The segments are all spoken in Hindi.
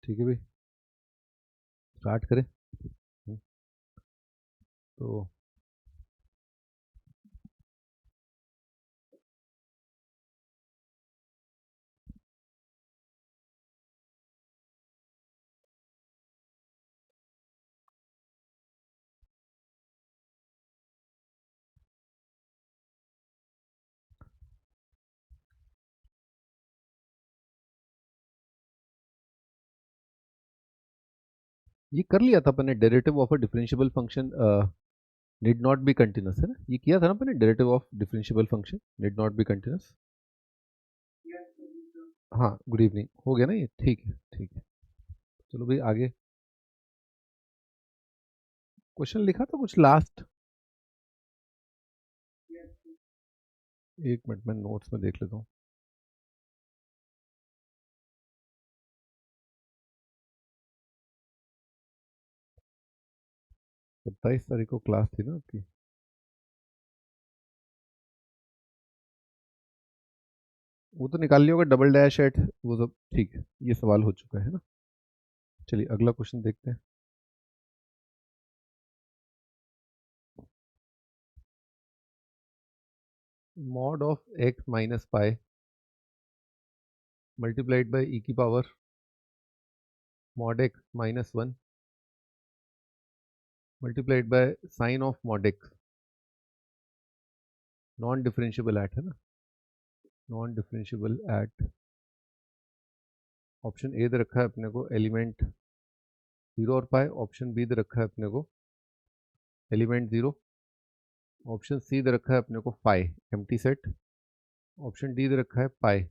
ठीक है भाई, स्टार्ट करें। तो ये कर लिया था अपने, derivative of a differentiable function did not be continuous, है ना? ये किया था ना अपने, derivative of differentiable function did not be continuous. हाँ, गुड इवनिंग, हो गया ना ये? ठीक है, ठीक है। चलो भाई आगे। क्वेश्चन लिखा था कुछ लास्ट? एक मिनट में नोट्स में देख लेता हूँ। 27 तारीख को क्लास थी ना आपकी? वो तो निकाल लिया होगा, डबल डैश एट वो सब, ठीक है, ये सवाल हो चुका है ना। चलिए अगला क्वेश्चन देखते हैं। Mod of x minus pi multiplied by e की power mod x minus one multiplied by sine of mod x, non differentiable at, है ना? Non differentiable at option A दे रखा है अपने को एलिमेंट 0 और पाई, ऑप्शन बी दे रखा है अपने को एलिमेंट 0, ऑप्शन सी दे रखा है अपने को पाई एम्प्टी सेट, ऑप्शन डी दे रखा है पाई।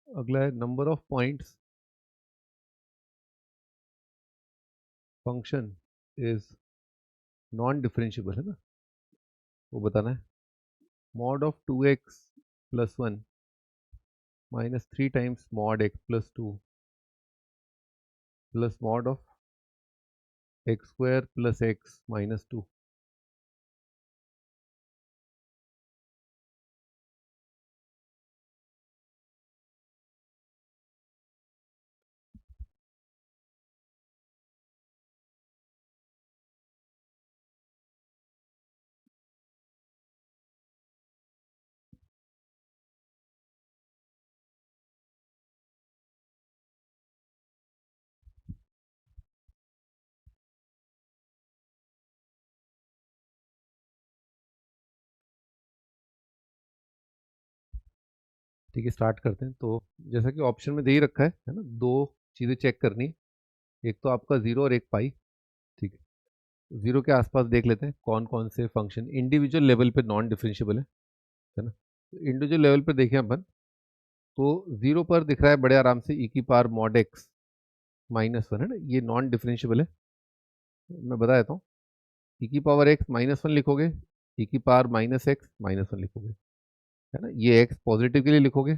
अगला है number of points function is non differentiable, है ना? वो बताना है। Mod of 2x plus 1 minus 3 times mod x plus 2 plus mod of x square plus x minus 2। ठीक है, स्टार्ट करते हैं। तो जैसा कि ऑप्शन में दे ही रखा है ना, दो चीज़ें चेक करनी है। एक तो आपका जीरो और एक पाई। ठीक है, जीरो के आसपास देख लेते हैं कौन कौन से फंक्शन इंडिविजुअल लेवल पे नॉन डिफरेंशिएबल है ना? इंडिविजुअल लेवल पे देखें अपन, तो जीरो पर दिख रहा है बड़े आराम से ई की power mod x minus one, है ना? ये नॉन डिफरेंशिएबल है। मैं बता देता हूँ, ई की पावर एक्स माइनस वन लिखोगे, ई की power minus x minus one लिखोगे, है ना? ये एक्स पॉजिटिव के लिए लिखोगे,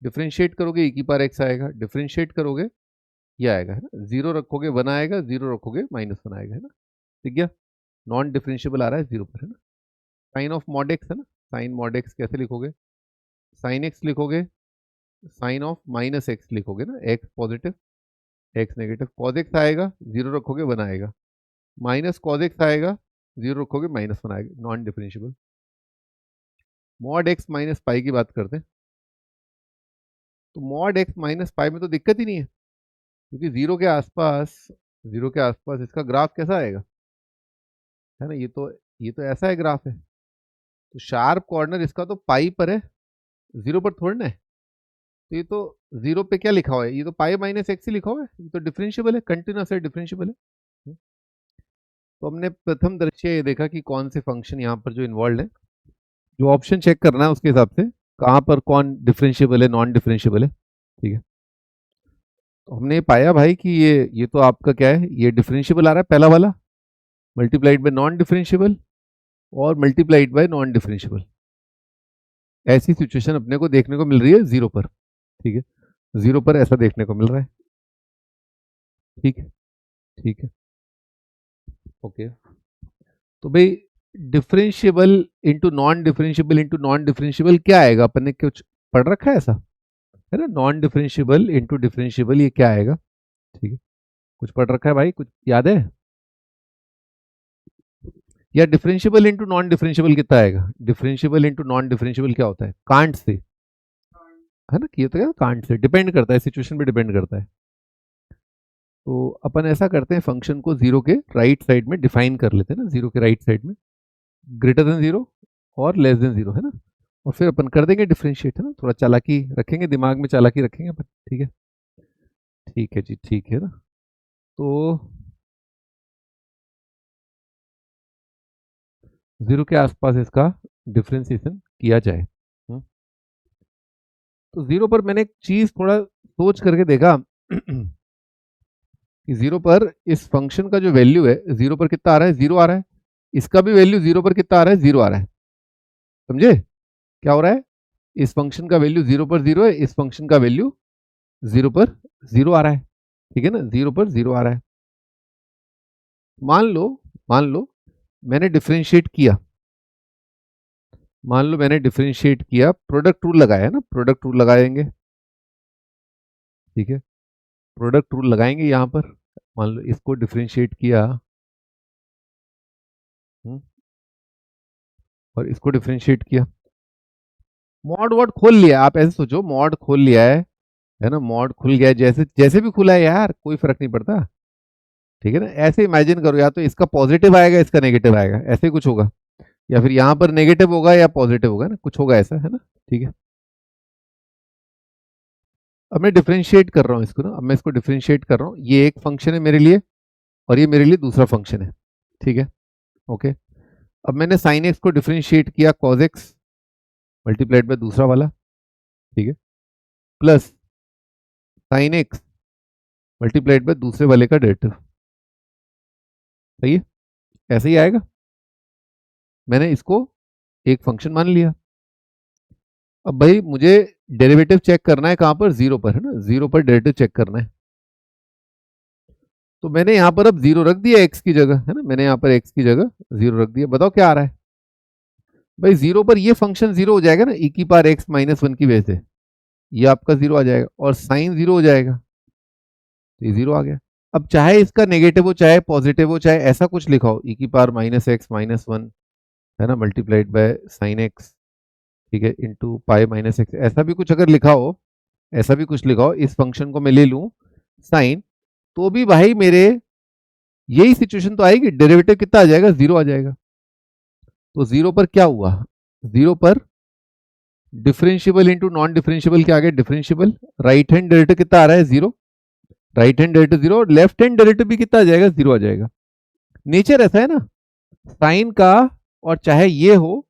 डिफ्रेंशिएट करोगे ई की पावर एक्स आएगा, डिफ्रेंशिएट करोगे ये आएगा, है ना? जीरो रखोगे वन आएगा, जीरो रखोगे माइनस वन आएगा, है ना? ठीक है, नॉन डिफरेंशिएबल आ रहा है जीरो पर, है ना? साइन ऑफ मॉड एक्स, है ना? साइन मॉड एक्स कैसे लिखोगे? साइन एक्स लिखोगे, साइन ऑफ माइनस एक्स लिखोगे ना, x positive x negative, cos x आएगा, जीरो रखोगे वन आएगा, माइनस कॉज एक्स आएगा, जीरो रखोगे माइनस वन आएगा, non differentiable. Mod x minus पाई की बात करते हैं, तो मॉड एक्स माइनस पाई में तो दिक्कत ही नहीं है, क्योंकि जीरो के आसपास इसका ग्राफ कैसा आएगा, है ना? ये तो ऐसा है ग्राफ है, तो शार्प कॉर्नर इसका तो पाई पर है, जीरो पर थोड़ा ना है। तो ये तो जीरो पे क्या लिखा हुआ है, ये तो पाई माइनस एक्स ही लिखा हुआ है, ये तो डिफरेंशिएबल है, कंटिन्यूस है, डिफरेंशिएबल है। तो हमने प्रथम दृश्य ये देखा कि कौन से फंक्शन यहाँ पर जो इन्वॉल्व है, जो ऑप्शन चेक करना है उसके हिसाब से कहाँ पर कौन डिफरेंशिएबल है, नॉन डिफरेंशिएबल है। ठीक है, तो हमने पाया भाई कि ये तो आपका क्या है, ये डिफरेंशिएबल आ रहा है पहला वाला, मल्टीप्लाइड बाय नॉन डिफरेंशिएबल और मल्टीप्लाइड बाय नॉन डिफरेंशिएबल। ऐसी सिचुएशन अपने को देखने को मिल रही है जीरो पर। ठीक है, जीरो पर ऐसा देखने को मिल रहा है। ठीक है, ठीक है। ओके, तो भाई differentiable into non differentiable into non differentiable क्या आएगा? अपन ने कुछ पढ़ रखा है ऐसा, है ना? नॉन डिफरेंशिएबल इंटू डिफरेंशिएबल ये क्या आएगा? ठीक है, कुछ पढ़ रखा है भाई, कुछ याद है? या डिफरेंशिएबल इंटू नॉन डिफरेंशिएबल कितना आएगा? डिफरेंशिएबल इंटू नॉन डिफरेंशिएबल क्या होता है? कांट से, है ना? कि ये तो क्या कांट से डिपेंड करता है, सिचुएशन पे डिपेंड करता है। तो अपन ऐसा करते हैं, फंक्शन को जीरो के राइट साइड में डिफाइन कर लेते हैं ना, जीरो के राइट साइड में, ग्रेटर देन जीरो और लेस देन जीरो, है ना? और फिर अपन कर देंगे डिफरेंशिएट, है ना? थोड़ा चालाकी रखेंगे, दिमाग में चालाकी रखेंगे अपन, ठीक है? ठीक है जी, ठीक है ना? तो जीरो के आसपास इसका डिफरेंशिएशन किया जाए। तो जीरो पर मैंने एक चीज थोड़ा सोच करके देखा कि जीरो पर इस फंक्शन का जो वैल्यू है, जीरो पर कितना आ रहा है? जीरो आ रहा है। इसका भी वैल्यू जीरो पर कितना आ रहा है? जीरो आ रहा है। समझे क्या हो रहा है? इस फंक्शन का वैल्यू जीरो पर जीरो है, इस फंक्शन का वैल्यू जीरो पर जीरो आ रहा है, ठीक है ना? जीरो पर जीरो आ रहा है। मान लो, मान लो मैंने डिफरेंशिएट किया, मान लो मैंने डिफरेंशिएट किया, प्रोडक्ट रूल लगाया है ना, प्रोडक्ट रूल लगाएंगे, ठीक है? प्रोडक्ट रूल लगाएंगे यहाँ पर, मान लो इसको डिफरेंशिएट किया, और इसको डिफरेंशिएट किया, मॉड वॉड खोल लिया, आप ऐसे सोचो मॉड खोल लिया है ना? मॉड खुल गया है, जैसे जैसे भी खुला है यार, कोई फर्क नहीं पड़ता, ठीक है ना? ऐसे इमेजिन करो, या तो इसका पॉजिटिव आएगा, इसका नेगेटिव आएगा, ऐसे ही कुछ होगा, या फिर यहाँ पर नेगेटिव होगा या पॉजिटिव होगा ना, कुछ होगा ऐसा, है ना? ठीक है, अब मैं डिफरेंशिएट कर रहा हूँ इसको ना, अब मैं इसको डिफरेंशिएट कर रहा हूँ, ये एक फंक्शन है मेरे लिए और ये मेरे लिए दूसरा फंक्शन है, ठीक है? ओके, अब मैंने साइन एक्स को डिफरेंशिएट किया कॉज एक्स मल्टीप्लाइड बाय दूसरा वाला, ठीक है, plus sine x multiplied bye दूसरे वाले का डेरिवेटिव, सही है? ऐसे ही आएगा, मैंने इसको एक फंक्शन मान लिया। अब भाई मुझे डेरिवेटिव चेक करना है कहां पर? जीरो पर, है ना? जीरो पर डेरिवेटिव चेक करना है, तो मैंने यहां पर अब जीरो रख दिया एक्स की जगह, है ना? मैंने यहां पर एक्स की जगह जीरो रख दिया, बताओ क्या आ रहा है? भाई जीरो पर ये फंक्शन जीरो हो जाएगा ना, ई की पावर एक्स माइनस वन की वजह से ये आपका जीरो आ जाएगा, और साइन जीरो हो जाएगा, तो ये जीरो आ गया। अब चाहे इसका नेगेटिव हो, चाहे पॉजिटिव हो, चाहे ऐसा कुछ लिखा हो, ई की power minus x minus one, है ना, मल्टीप्लाइड बाय साइन एक्स, ठीक है, इंटू पाई माइनस एक्स, ऐसा भी कुछ अगर लिखा हो, ऐसा भी कुछ लिखा हो, इस फंक्शन को मैं ले लूं साइन, तो भी भाई मेरे यही सिचुएशन तो आएगी, डेरिवेटिव कितना आ जाएगा? जीरो आ जाएगा। तो जीरो पर क्या हुआ? जीरो पर डिफरेंशिएबल इंटू नॉन डिफरेंशिएबल क्या आ गया? डिफरेंशिएबल, राइट हैंड डेरिवेटिव कितना आ रहा है? Zero, right hand derivative zero, left hand derivative भी कितना आ जाएगा? जीरो आ जाएगा। नेचर ऐसा है ना साइन का, और चाहे ये हो,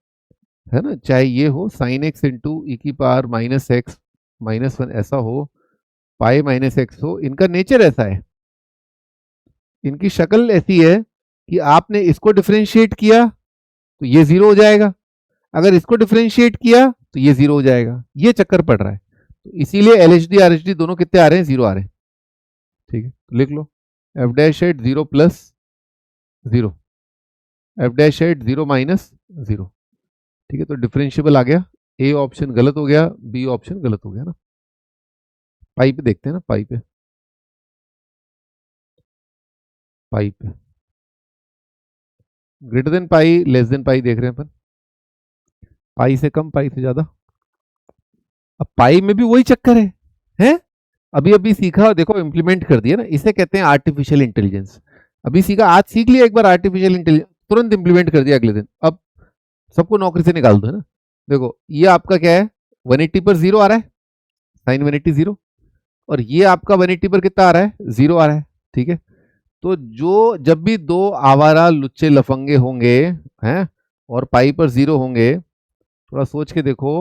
है ना, चाहे ये हो साइन एक्स इंटू ई की power minus x minus one ऐसा हो, पाई माइनस एक्स हो, इनका नेचर ऐसा है, इनकी शक्ल ऐसी है कि आपने इसको डिफरेंशिएट किया तो ये जीरो हो जाएगा, अगर इसको डिफरेंशिएट किया तो ये जीरो हो जाएगा, ये चक्कर पड़ रहा है। तो इसीलिए एलएचडी आरएचडी दोनों कितने आ रहे हैं? जीरो आ रहे हैं, ठीक है? तो लिख लो f dash at zero plus zero, f dash at zero minus zero, ठीक है? तो डिफरेंशिएबल आ गया, ए ऑप्शन गलत हो गया, बी ऑप्शन गलत हो गया ना। पाई पे देखते हैं ना, पाई पे, पाई पे greater than pi less than pi देख रहे हैं अपन, पाई से कम पाई से ज्यादा। अब पाई में भी वही चक्कर है? अभी अभी सीखा, देखो इम्प्लीमेंट कर दिया ना, इसे कहते हैं आर्टिफिशियल इंटेलिजेंस। अभी सीखा, आज सीख लिया एक बार आर्टिफिशियल इंटेलिजेंस, तुरंत इंप्लीमेंट कर दिया अगले दिन, अब सबको नौकरी से निकाल दो, है ना? देखो ये आपका क्या है, 180 पर जीरो आ रहा है, साइन 180 जीरो, और ये आपका 180 पर कितना आ रहा है? जीरो आ रहा है, ठीक है? तो जो जब भी दो आवारा लुच्चे लफंगे होंगे, हैं, और पाई पर जीरो होंगे, थोड़ा सोच के देखो,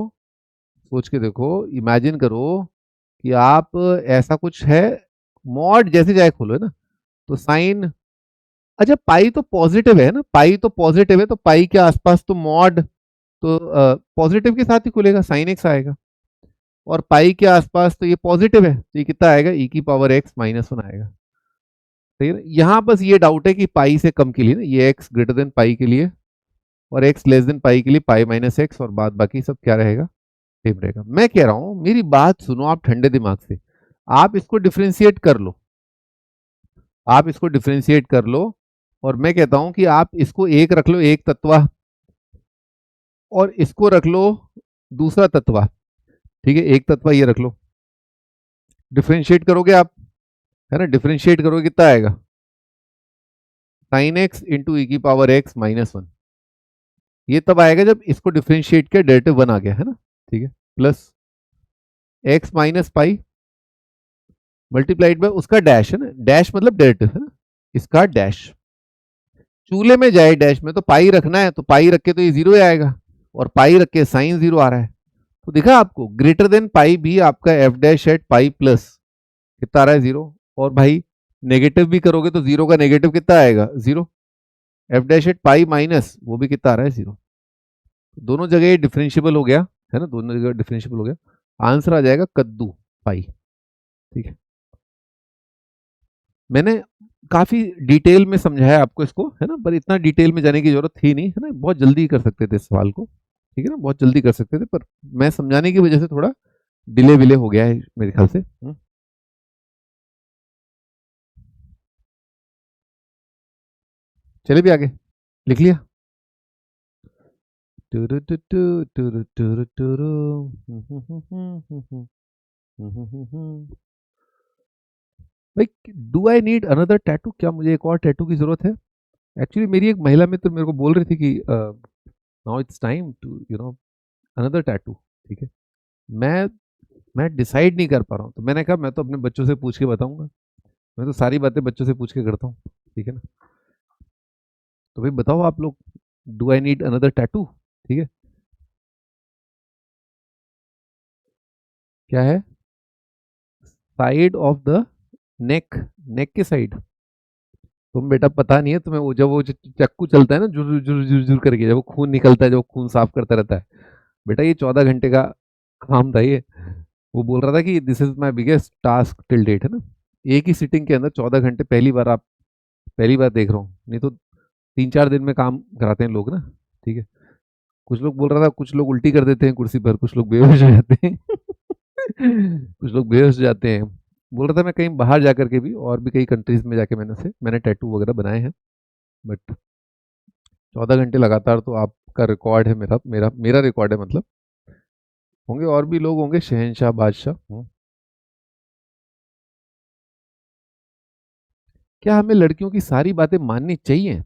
सोच के देखो, इमेजिन करो कि आप, ऐसा कुछ है, मॉड जैसे जाए खोलो, है ना? तो साइन, अच्छा पाई तो पॉजिटिव है ना, पाई तो पॉजिटिव है, तो पाई के आसपास तो मॉड तो पॉजिटिव के साथ ही खुलेगा, साइन एक्स आएगा, और पाई के आसपास तो ये पॉजिटिव है, तो ये कितना आएगा? ई की पावर एक्स माइनस वन आएगा। सही है ना। यहाँ बस ये डाउट है कि पाई से कम के लिए ना, ये x ग्रेटर देन पाई के लिए और x लेस देन पाई के लिए पाई माइनस एक्स, और बाद बाकी सब क्या रहेगा, सेम रहेगा। मैं कह रहा हूं मेरी बात सुनो आप ठंडे दिमाग से, आप इसको डिफ्रेंशिएट कर लो, आप इसको डिफ्रेंशिएट कर लो, और मैं कहता हूं कि आप इसको एक रख लो एक तत्वा, और इसको रख लो दूसरा तत्वा, ठीक है, एक तत्वा ये रख लो, डिफ्रेंशिएट करोगे आप, है ना, डिफ्रेंशिएट करोगे कितना आएगा, साइन एक्स इंटू ई की पावर एक्स माइनस वन। ये तब आएगा जब इसको डिफ्रेंशिएट किया डेरिवेटिव वन आ गया, है ना, ठीक है, plus x minus pi multiplied by उसका डैश, है ना, डैश मतलब डेरिवेटिव, है ना, इसका डैश, चूल्हे में जाए डैश में तो पाई रखना है, तो पाई रख के तो ये जीरो ही आएगा, और पाई रख के साइन जीरो आ रहा है, तो देखा आपको ग्रेटर देन पाई भी आपका f dash at pi plus कितना आ रहा है, जीरो, और भाई नेगेटिव भी करोगे तो जीरो का नेगेटिव कितना आएगा, zero, f dash at pi minus वो भी कितना आ रहा है, जीरो। दोनों जगह ये डिफरेंशियबल हो गया, है ना, दोनों जगह डिफरेंशियबल हो गया, आंसर आ जाएगा कद्दू पाई, ठीक है। मैंने काफी डिटेल में समझाया आपको इसको, है ना, पर इतना डिटेल में जाने की जरूरत थी नहीं, है ना, बहुत जल्दी कर सकते थे इस सवाल को, ठीक है ना, बहुत जल्दी कर सकते थे, पर मैं समझाने की वजह से थोड़ा डिले विले हो गया है मेरे ख्याल से। चले भी आगे, लिख लिया। टुरु टु टु, टुरु टुरु टुरु, भाई do I need another tattoo, क्या मुझे एक और टैटू की जरूरत है। एक्चुअली मेरी एक महिला मित्र मेरे को बोल रही थी कि now it's time to another tattoo, ठीक है। मैं मैं डिसाइड नहीं कर पा रहा हूँ, तो मैंने कहा मैं तो अपने बच्चों से पूछ के बताऊंगा, मैं तो सारी बातें बच्चों से पूछ के करता हूँ, ठीक है ना। तो भाई बताओ आप लोग, do I need another tattoo, ठीक है। क्या है, साइड ऑफ द नेक, नेक के साइड, तुम बेटा पता नहीं है तुम्हें, वो जब वो चक्कू चलता है ना जुर जुर जुर जुर करके, जब वो खून निकलता है, जब वो खून साफ करता रहता है, बेटा ये 14 घंटे का काम था ये। वो बोल रहा था कि this is my biggest task till date, है ना, एक ही सिटिंग के अंदर 14 घंटे, पहली बार आप, पहली बार देख रहा हूँ, नहीं तो 3-4 दिन में काम कराते हैं लोग ना, ठीक है। कुछ लोग बोल रहा था, कुछ लोग उल्टी कर देते हैं कुर्सी पर, कुछ लोग बेहोश हो जाते हैं कुछ लोग बेहोश हो जाते हैं। बोल रहा था मैं कहीं बाहर जाकर के भी, और भी कई कंट्रीज में जाके मैंने टैटू वगैरह बनाए हैं, बट 14 घंटे लगातार तो आपका रिकॉर्ड है, मेरा मेरा मेरा रिकॉर्ड है, मतलब होंगे और भी लोग होंगे शहनशाह बादशाह। क्या हमें लड़कियों की सारी बातें माननी चाहिए,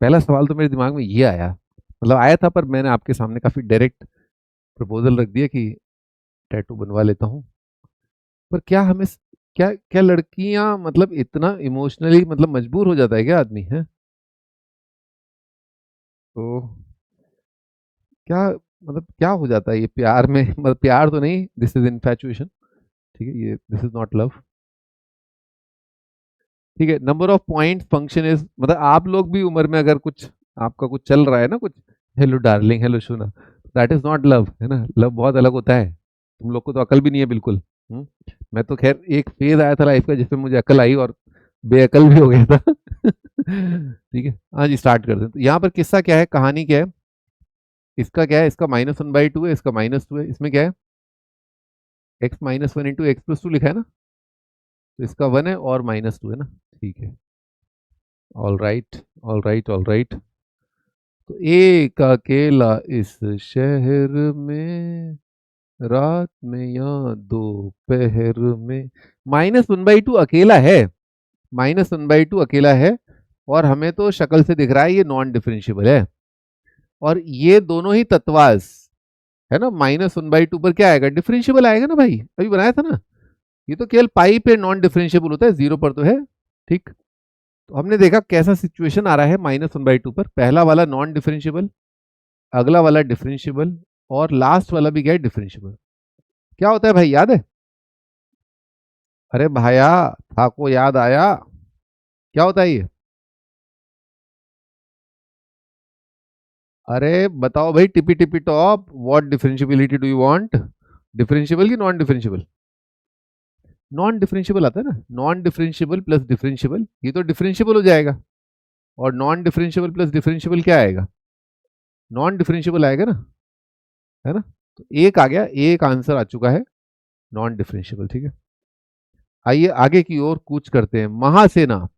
पहला सवाल तो मेरे दिमाग में ये आया, मतलब आया था, पर मैंने आपके सामने काफी डायरेक्ट प्रपोजल रख दिया कि टैटू बनवा लेता हूँ। पर क्या हमें, क्या क्या लड़कियां मतलब इतना इमोशनली मतलब मजबूर हो जाता है क्या आदमी, है तो क्या, मतलब क्या हो जाता है ये प्यार में मतलब प्यार तो नहीं, दिस इज इन्फैचुएशन, ठीक है, ये दिस इज नॉट लव, ठीक है। Number of point function is, मतलब आप लोग भी उम्र में अगर कुछ आपका कुछ चल रहा है ना, कुछ हेलो डार्लिंग हेलो सुना, दैट इज नॉट लव, है ना, लव बहुत अलग होता है, तुम लोग को तो अकल भी नहीं है बिल्कुल। मैं तो खैर एक फेज आया था लाइफ का जिसमें मुझे अकल आई और बेअकल भी हो गया था ठीक है, हाँ जी, स्टार्ट करते हैं। तो यहाँ पर किस्सा क्या है, कहानी क्या है, इसका क्या है, इसका -1/2 है, इसका -2 है, इसमें क्या है, x-1 into x plus two लिखा है ना, तो इसका 1 है और -2 है ना, ठीक है, all right all right all right. तो एक अकेला इस शहर में, रात में या दोपहर में, -1/2 अकेला है, -1/2 अकेला है, और हमें तो शक्ल से दिख रहा है ये नॉन डिफरेंशियबल है, और ये दोनों ही तत्वास, है ना, -1/2 पर क्या आएगा, डिफरेंशियबल आएगा ना भाई, अभी बनाया था ना, ये तो केवल पाई पे नॉन डिफरेंशियबल होता है, जीरो पर तो है, ठीक। तो हमने देखा कैसा सिचुएशन आ रहा है -1/2 पर, पहला वाला नॉन डिफरेंशियबल, अगला वाला डिफरेंशियबल, और लास्ट वाला भी क्या है, डिफरेंशियबल। क्या होता है भाई, याद है, अरे भाया था को याद आया, क्या होता है ये, अरे बताओ भाई, टिपी टिपी टॉप, what differentiability do you want, differentiable की नॉन डिफरेंशियबल, नॉन डिफरेंशियबल आता है ना, नॉन डिफरेंशियबल प्लस डिफरेंशियबल, ये तो डिफरेंशियबल हो जाएगा, और नॉन डिफरेंशियबल प्लस डिफरेंशियबल क्या आएगा, नॉन डिफरेंशियबल आएगा ना, है ना। तो एक आ गया, एक आंसर आ चुका है नॉन डिफरेंशियबल। ठीक है, आइए आगे की ओर कूच करते हैं। महासेना,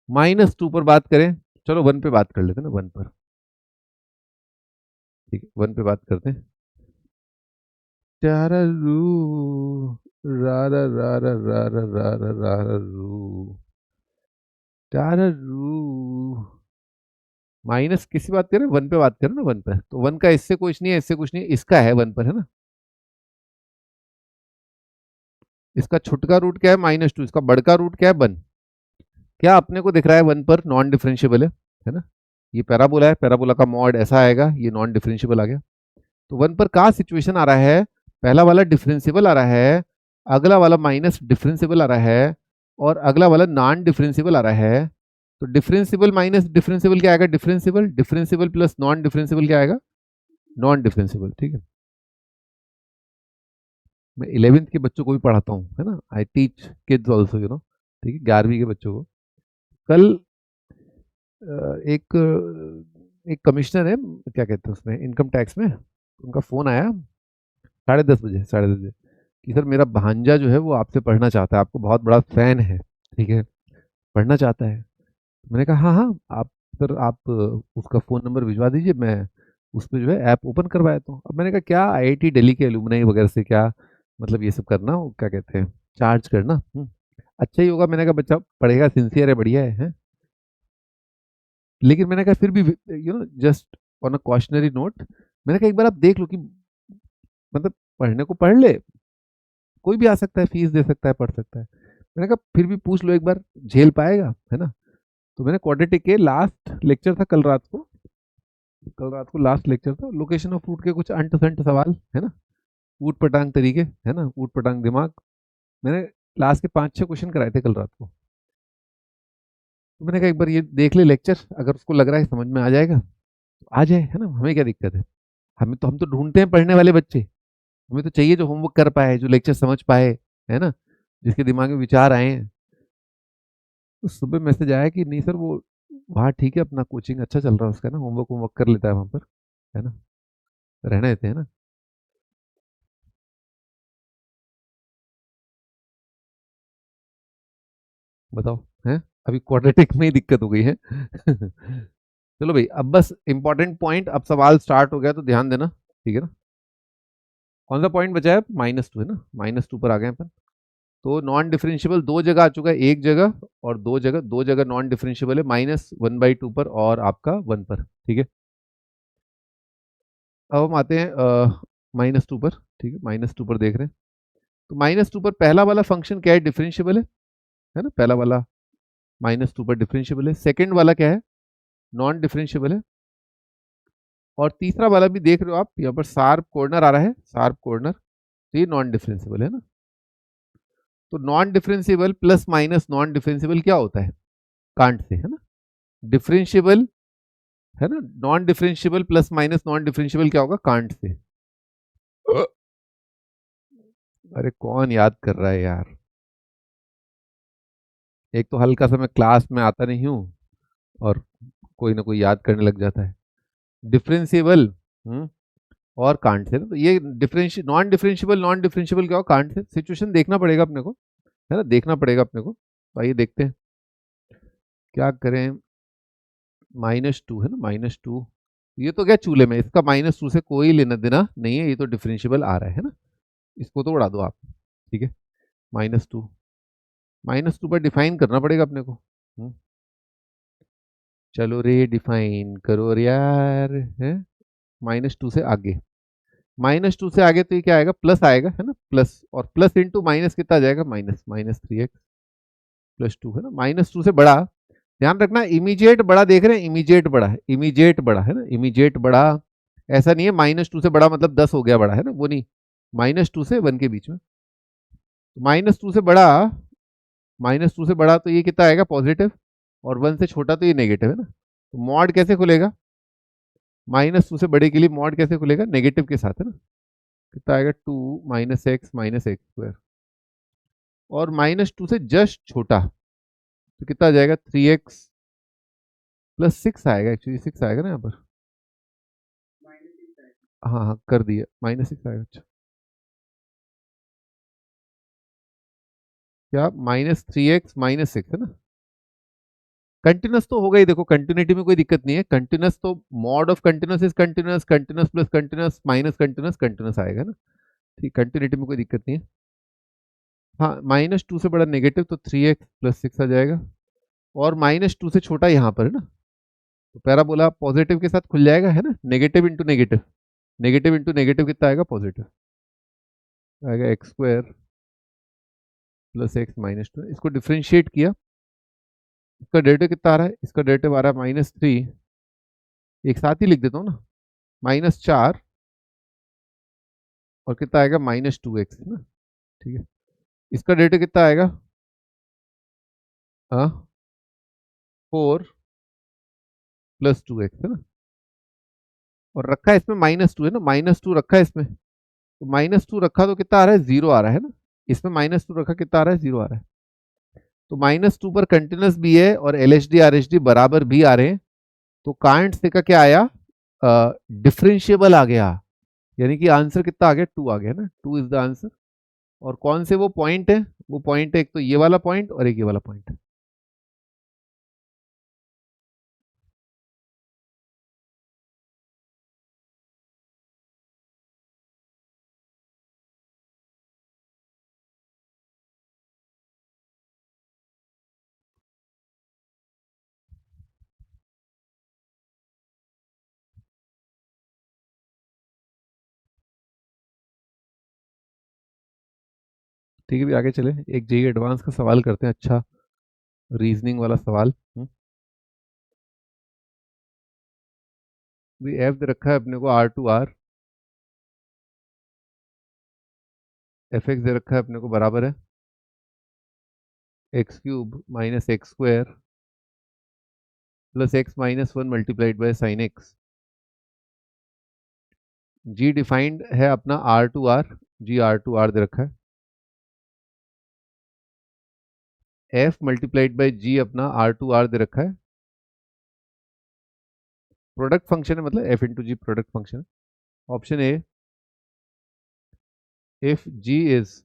-2 पर बात करें, चलो 1 पे बात कर लेते हैं ना, 1 पर। ठीक है, 1 पे बात करते हैं। चारा रू, रा रा रा रा रा रा रा रा रा रा रू, चारा रू। माइनस किसी बात करें, 1 पे बात करें ना, 1 पे, तो 1 का इससे कुछ नहीं है, इससे कुछ नहीं है, इसका है 1 पर, है ना। इसका छुटका रूट क्या है, -2, इसका बड़का रूट क्या है, 1। क्या अपने को दिख रहा है 1 पर नॉन डिफरेंशियबल है ना। ये पैराबोला है, पैराबोला का मॉड ऐसा आएगा, ये नॉन डिफरेंशियबल आ गया। तो 1 पर का सिचुएशन आ रहा है, पहला वाला डिफरेंशियबल आ रहा है, अगला वाला माइनस डिफरेंशियबल आ रहा है, और अगला वाला नॉन डिफरेंशियबल आ रहा है। तो डिफरेंशियबल माइनस डिफरेंशियबल क्या आएगा, differentiable, differentiable plus non differentiable क्या आएगा, नॉन डिफरेंशियबल। ठीक है, मैं 11th के बच्चों को भी पढ़ाता हूँ, है ना, I teach kids also, you know. ठीक है, 11वीं के बच्चों को। कल एक कमिश्नर है, क्या कहते हैं उसमें, इनकम टैक्स में, उनका फ़ोन आया 10:30 बजे, 10:30 बजे, कि सर मेरा भांजा जो है वो आपसे पढ़ना चाहता है, आपको बहुत बड़ा फ़ैन है, ठीक है, पढ़ना चाहता है। मैंने कहा हाँ हाँ, आप सर आप उसका फ़ोन नंबर भिजवा दीजिए, मैं उस पर जो है ऐप ओपन करवा देता हूँ। अब मैंने कहा क्या आईआईटी दिल्ली के एलुमनाई वगैरह से क्या मतलब ये सब करना, वो क्या कहते हैं, चार्ज करना, अच्छा ही होगा। मैंने कहा बच्चा पढ़ेगा, सिंसियर है, बढ़िया है। लेकिन मैंने कहा फिर भी, you know, just on a cautionary note, मैंने कहा एक बार आप देख लो कि मतलब पढ़ने को पढ़ ले, कोई भी आ सकता है, फीस दे सकता है, पढ़ सकता है। मैंने कहा फिर भी पूछ लो एक बार, झेल पाएगा, है ना। तो मैंने क्वाड्रेटिक के लास्ट लेक्चर था कल रात को, कल रात को लास्ट लेक्चर था, लोकेशन ऑफ फ्रूट के कुछ अंट संट सवाल, है ना, ऊट पटांग तरीके, है ना, ऊट पटांग दिमाग, मैंने लास्ट के 5-6 क्वेश्चन कराए थे कल रात को। तो मैंने कहा एक बार ये देख ले लेक्चर, अगर उसको लग रहा है समझ में आ जाएगा तो आ जाए, है ना, हमें क्या दिक्कत है। हम तो ढूंढते हैं पढ़ने वाले बच्चे, हमें तो चाहिए जो होमवर्क कर पाए, जो लेक्चर समझ पाए, है ना, जिसके दिमाग में विचार आए हैं। तो सुबह मैसेज आया कि नहीं सर वो वहाँ ठीक है, अपना कोचिंग अच्छा चल रहा है उसका ना, होमवर्क होमवर्क कर लेता है वहाँ पर, है ना, रहने देते हैं ना। बताओ, हैं, अभी क्वाड्रेटिक में ही दिक्कत हो गई है। चलो भाई, अब बस इंपॉर्टेंट पॉइंट, अब सवाल स्टार्ट हो गया तो ध्यान देना, ठीक है ना। कौन सा पॉइंट बचा है, -2 है ना, -2 पर आ गए अपन। तो नॉन डिफरेंशियबल दो जगह आ चुका है, एक जगह और दो जगह, दो जगह नॉन डिफरेंशियबल है, -1/2 पर और आपका 1 पर। ठीक है, अब हम आते हैं -2 पर। ठीक है, -2 पर देख रहे हैं, तो -2 पर पहला वाला फंक्शन क्या है, डिफरेंशियबल है ना, पहला वाला -2 पर डिफरेंशियबल है, सेकेंड वाला क्या है, नॉन डिफरेंशियबल है, और तीसरा वाला भी देख रहे हो आप, यहाँ पर शार्प कॉर्नर आ रहा है, शार्प कॉर्नर, तो ये नॉन डिफरेंशियबल है ना। तो non differentiable plus minus non differentiable क्या होता है, कांट से, है ना। डिफरेंशियबल, है ना, non differentiable plus minus non differentiable क्या होगा, कांट से। अरे कौन याद कर रहा है यार, एक तो हल्का सा मैं क्लास में आता नहीं हूँ, और कोई ना कोई याद करने लग जाता है। डिफरेंशियबल और कांट से ना, तो ये डिफरेंशियल, नॉन डिफरेंशियबल क्या हो, कांट से। सिचुएशन देखना पड़ेगा अपने को, है ना, देखना पड़ेगा अपने को। तो आइए देखते हैं क्या करें। -2 है ना, -2, ये तो क्या चूल्हे में, इसका -2 से कोई लेना देना नहीं है, ये तो डिफरेंशियबल आ रहा है ना, इसको तो उड़ा दो आप। ठीक है, -2, -2 पर डिफाइन करना पड़ेगा अपने को। चलो रे डिफाइन करो रे यार, है, -2 से आगे, -2 से आगे तो ये क्या आएगा, प्लस आएगा, है ना, प्लस, और प्लस इंटू माइनस कितना आ जाएगा, -3x+2, है ना, -2 से बड़ा, ध्यान रखना इमीडिएट बड़ा देख रहे हैं, इमीडिएट बड़ा है, इमीडिएट बड़ा है ना, इमीडिएट बड़ा, ऐसा नहीं है -2 से बड़ा मतलब 10 हो गया बड़ा, है ना, वो नहीं, -2 से 1 के बीच में, -2 से बड़ा, -2 से बड़ा तो ये कितना आएगा, पॉजिटिव, और 1 से छोटा तो ये नेगेटिव, है ना। तो मॉड कैसे खुलेगा, -2 से बड़े के लिए मॉड कैसे खुलेगा, नेगेटिव के साथ, है ना। कितना आएगा, 2 - x - x²। और -2 से जस्ट छोटा, तो कितना आ जाएगा 3x प्लस 6 आएगा, एक्चुअली 6 आएगा ना यहाँ पर। हाँ हाँ कर दिया, -6 आएगा। अच्छा क्या -3x -6 है ना। कंटिन्यूस तो होगा ही, देखो कंटिन्यूटी में कोई दिक्कत नहीं है। कंटिन्यूस तो mod of continuous is continuous, continuous plus continuous minus continuous, continuous आएगा ना। ठीक, कंटिन्यूटी में कोई दिक्कत नहीं है। हाँ -2 से बड़ा नेगेटिव, तो 3x प्लस 6 आ जाएगा, और -2 से छोटा यहाँ पर है ना, तो पैराबोला पॉजिटिव के साथ खुल जाएगा है ना। Negative into negative, negative into negative कितना आएगा, पॉजिटिव आएगा। एक्स स्क्वायर प्लस एक्स -2, इसको डिफ्रेंशिएट किया, इसका डेरिवेटिव कितना आ रहा है, इसका डेरिवेटिव आ रहा है -3, एक साथ ही लिख देता हूँ ना, -4 और कितना आएगा -2x है ना। ठीक है, इसका डेरिवेटिव कितना आएगा, 4 प्लस 2x है ना, और रखा है इसमें -2 है ना, -2 रखा है इसमें, तो -2 रखा तो कितना आ रहा है, 0 आ रहा है ना। इसमें -2 रखा कितना आ रहा है, 0 आ रहा है। तो -2 पर कंटिन्यूस भी है और LHD RHD बराबर भी आ रहे हैं, तो कांट से का क्या आया, डिफरेंशिएबल आ गया, यानी कि आंसर कितना आ गया, 2 आ गया ना, 2 इज द आंसर। और कौन से वो पॉइंट है, वो पॉइंट है एक तो ये वाला पॉइंट और एक ये वाला पॉइंट है। ठीक है, भी आगे चले, एक जेई एडवांस का सवाल करते हैं, अच्छा रीजनिंग वाला सवाल। भी एफ दे रखा है अपने को R2R, एफ एक्स दे रखा है अपने को बराबर है x³ minus x square plus x-1 multiplied by sine x. G defined है अपना R2R, जी R2R दे रखा है, एफ मल्टीप्लाइड बाय जी अपना R2R दे रखा है, प्रोडक्ट फंक्शन है, मतलब f into g product function. Option A, if g is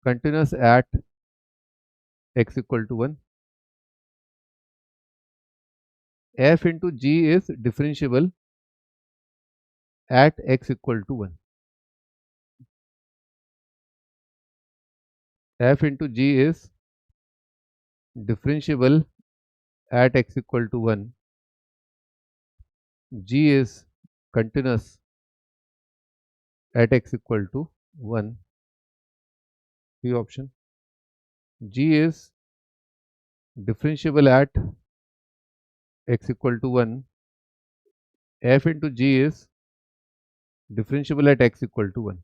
continuous at x equal to 1, f into g is differentiable at x equal to 1, f into g is differentiable at x equal to 1, g is continuous at x equal to 1, the option, g is differentiable at x equal to 1, f into g is differentiable at x equal to 1,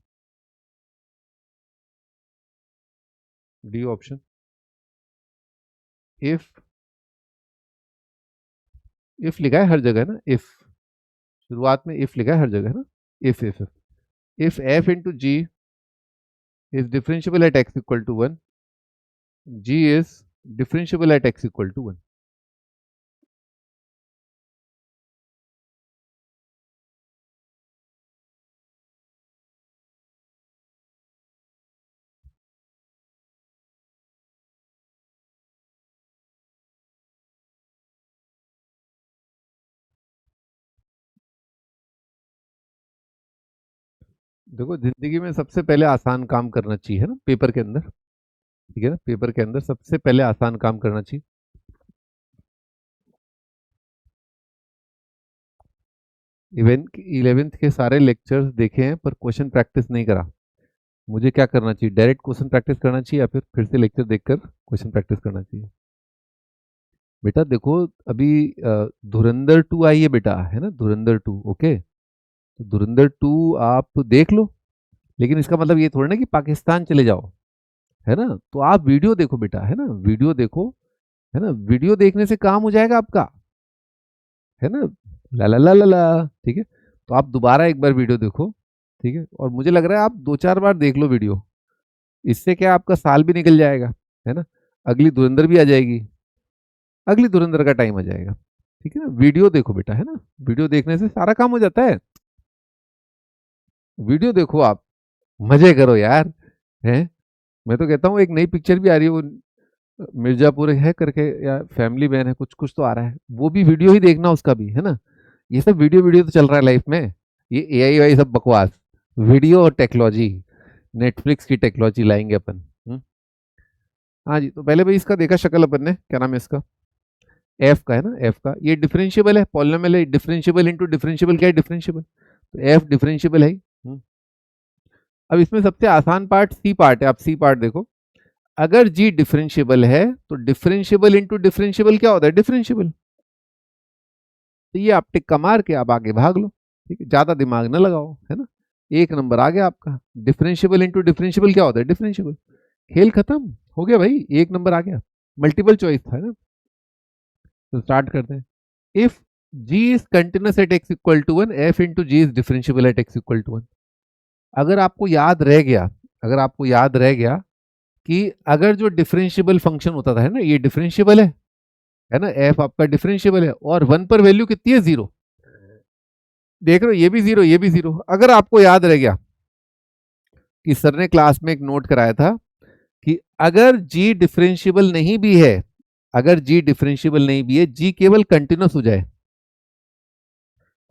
D option. if लिखा है हर जगह ना, if शुरुआत में if लिखा है हर जगह ना, if f into g is differentiable at x equal to 1, g is differentiable at x equal to 1. देखो जिंदगी में सबसे पहले आसान काम करना चाहिए है ना, पेपर के अंदर, ठीक है ना, पेपर के अंदर सबसे पहले आसान काम करना चाहिए। इलेवेंथ के सारे लेक्चर्स देखे हैं पर क्वेश्चन प्रैक्टिस नहीं करा, मुझे क्या करना चाहिए, डायरेक्ट क्वेश्चन प्रैक्टिस करना चाहिए या फिर से लेक्चर देखकर क्वेश्चन प्रैक्टिस करना चाहिए। बेटा देखो अभी धुरंधर 2 आई है बेटा, है ना, धुरंधर 2, ओके, तो धुरंधर 2 आप देख लो, लेकिन इसका मतलब ये थोड़ा ना कि पाकिस्तान चले जाओ, है ना, तो आप वीडियो देखो बेटा, है ना, वीडियो देखो, है ना, वीडियो देखने से काम हो जाएगा आपका, है ना, ला ला ला ला ला, ठीक है, तो आप दोबारा एक बार वीडियो देखो, ठीक है, और मुझे लग रहा है आप 2-4 बार देख लो वीडियो, इससे क्या आपका साल भी निकल जाएगा, है ना, अगली धुरंधर भी आ जाएगी, अगली धुरंधर का टाइम आ जाएगा। ठीक है ना, वीडियो देखो बेटा, है ना, वीडियो देखने से सारा काम हो जाता है। वीडियो देखो आप, मजे करो यार, हैं। मैं तो कहता हूँ एक नई पिक्चर भी आ रही है, वो मिर्जापुर है करके, या फैमिली मैन है, कुछ कुछ तो आ रहा है, वो भी वीडियो ही देखना उसका भी, है ना। ये सब वीडियो वीडियो तो चल रहा है लाइफ में, ये एआई वाई सब बकवास, वीडियो और टेक्नोलॉजी, नेटफ्लिक्स की टेक्नोलॉजी लाएंगे अपन। हाँ जी, तो पहले भाई इसका देखा शक्ल अपन ने, क्या नाम है इसका, एफ का, है ना, एफ का ये डिफरेंशियबल है, पॉलिनोमियल है, डिफरेंशियबल इनटू डिफरेंशियबल क्या है, डिफरेंशियबल, तो एफ डिफरेंशियबल है ही। अब इसमें सबसे आसान पार्ट सी पार्ट है, आप सी पार्ट देखो। अगर जी डिफरेंशियबल है तो डिफरेंशियबल इनटू डिफरेंशियबल क्या होता है, डिफरेंशियबल। तो ये आप टिक्का मार के आप आगे भाग लो, ठीक है, ज्यादा दिमाग ना लगाओ, है ना। एक नंबर आ गया आपका, डिफरेंशियबल इनटू डिफरेंशियबल क्या होता है, डिफरेंशियबल। खेल खत्म हो गया भाई, एक नंबर आ गया, मल्टीपल चॉइस था ना। तो स्टार्ट करते हैं। If g is continuous at x equal to 1, f into g is differentiable at x equal to 1। अगर आपको याद रह गया, अगर आपको याद रह गया कि अगर जो डिफरेंशियबल फंक्शन होता था, है ना, ये डिफरेंशियबल है ना, f आपका डिफरेंशियबल है, और 1 पर वैल्यू कितनी है, 0। देख रहे हो, ये भी 0, ये भी 0। अगर आपको याद रह गया कि सर ने क्लास में एक नोट कराया था कि अगर g डिफरेंशियबल नहीं भी है, अगर g डिफरेंशियबल नहीं भी है, g केवल कंटिन्यूस हो जाए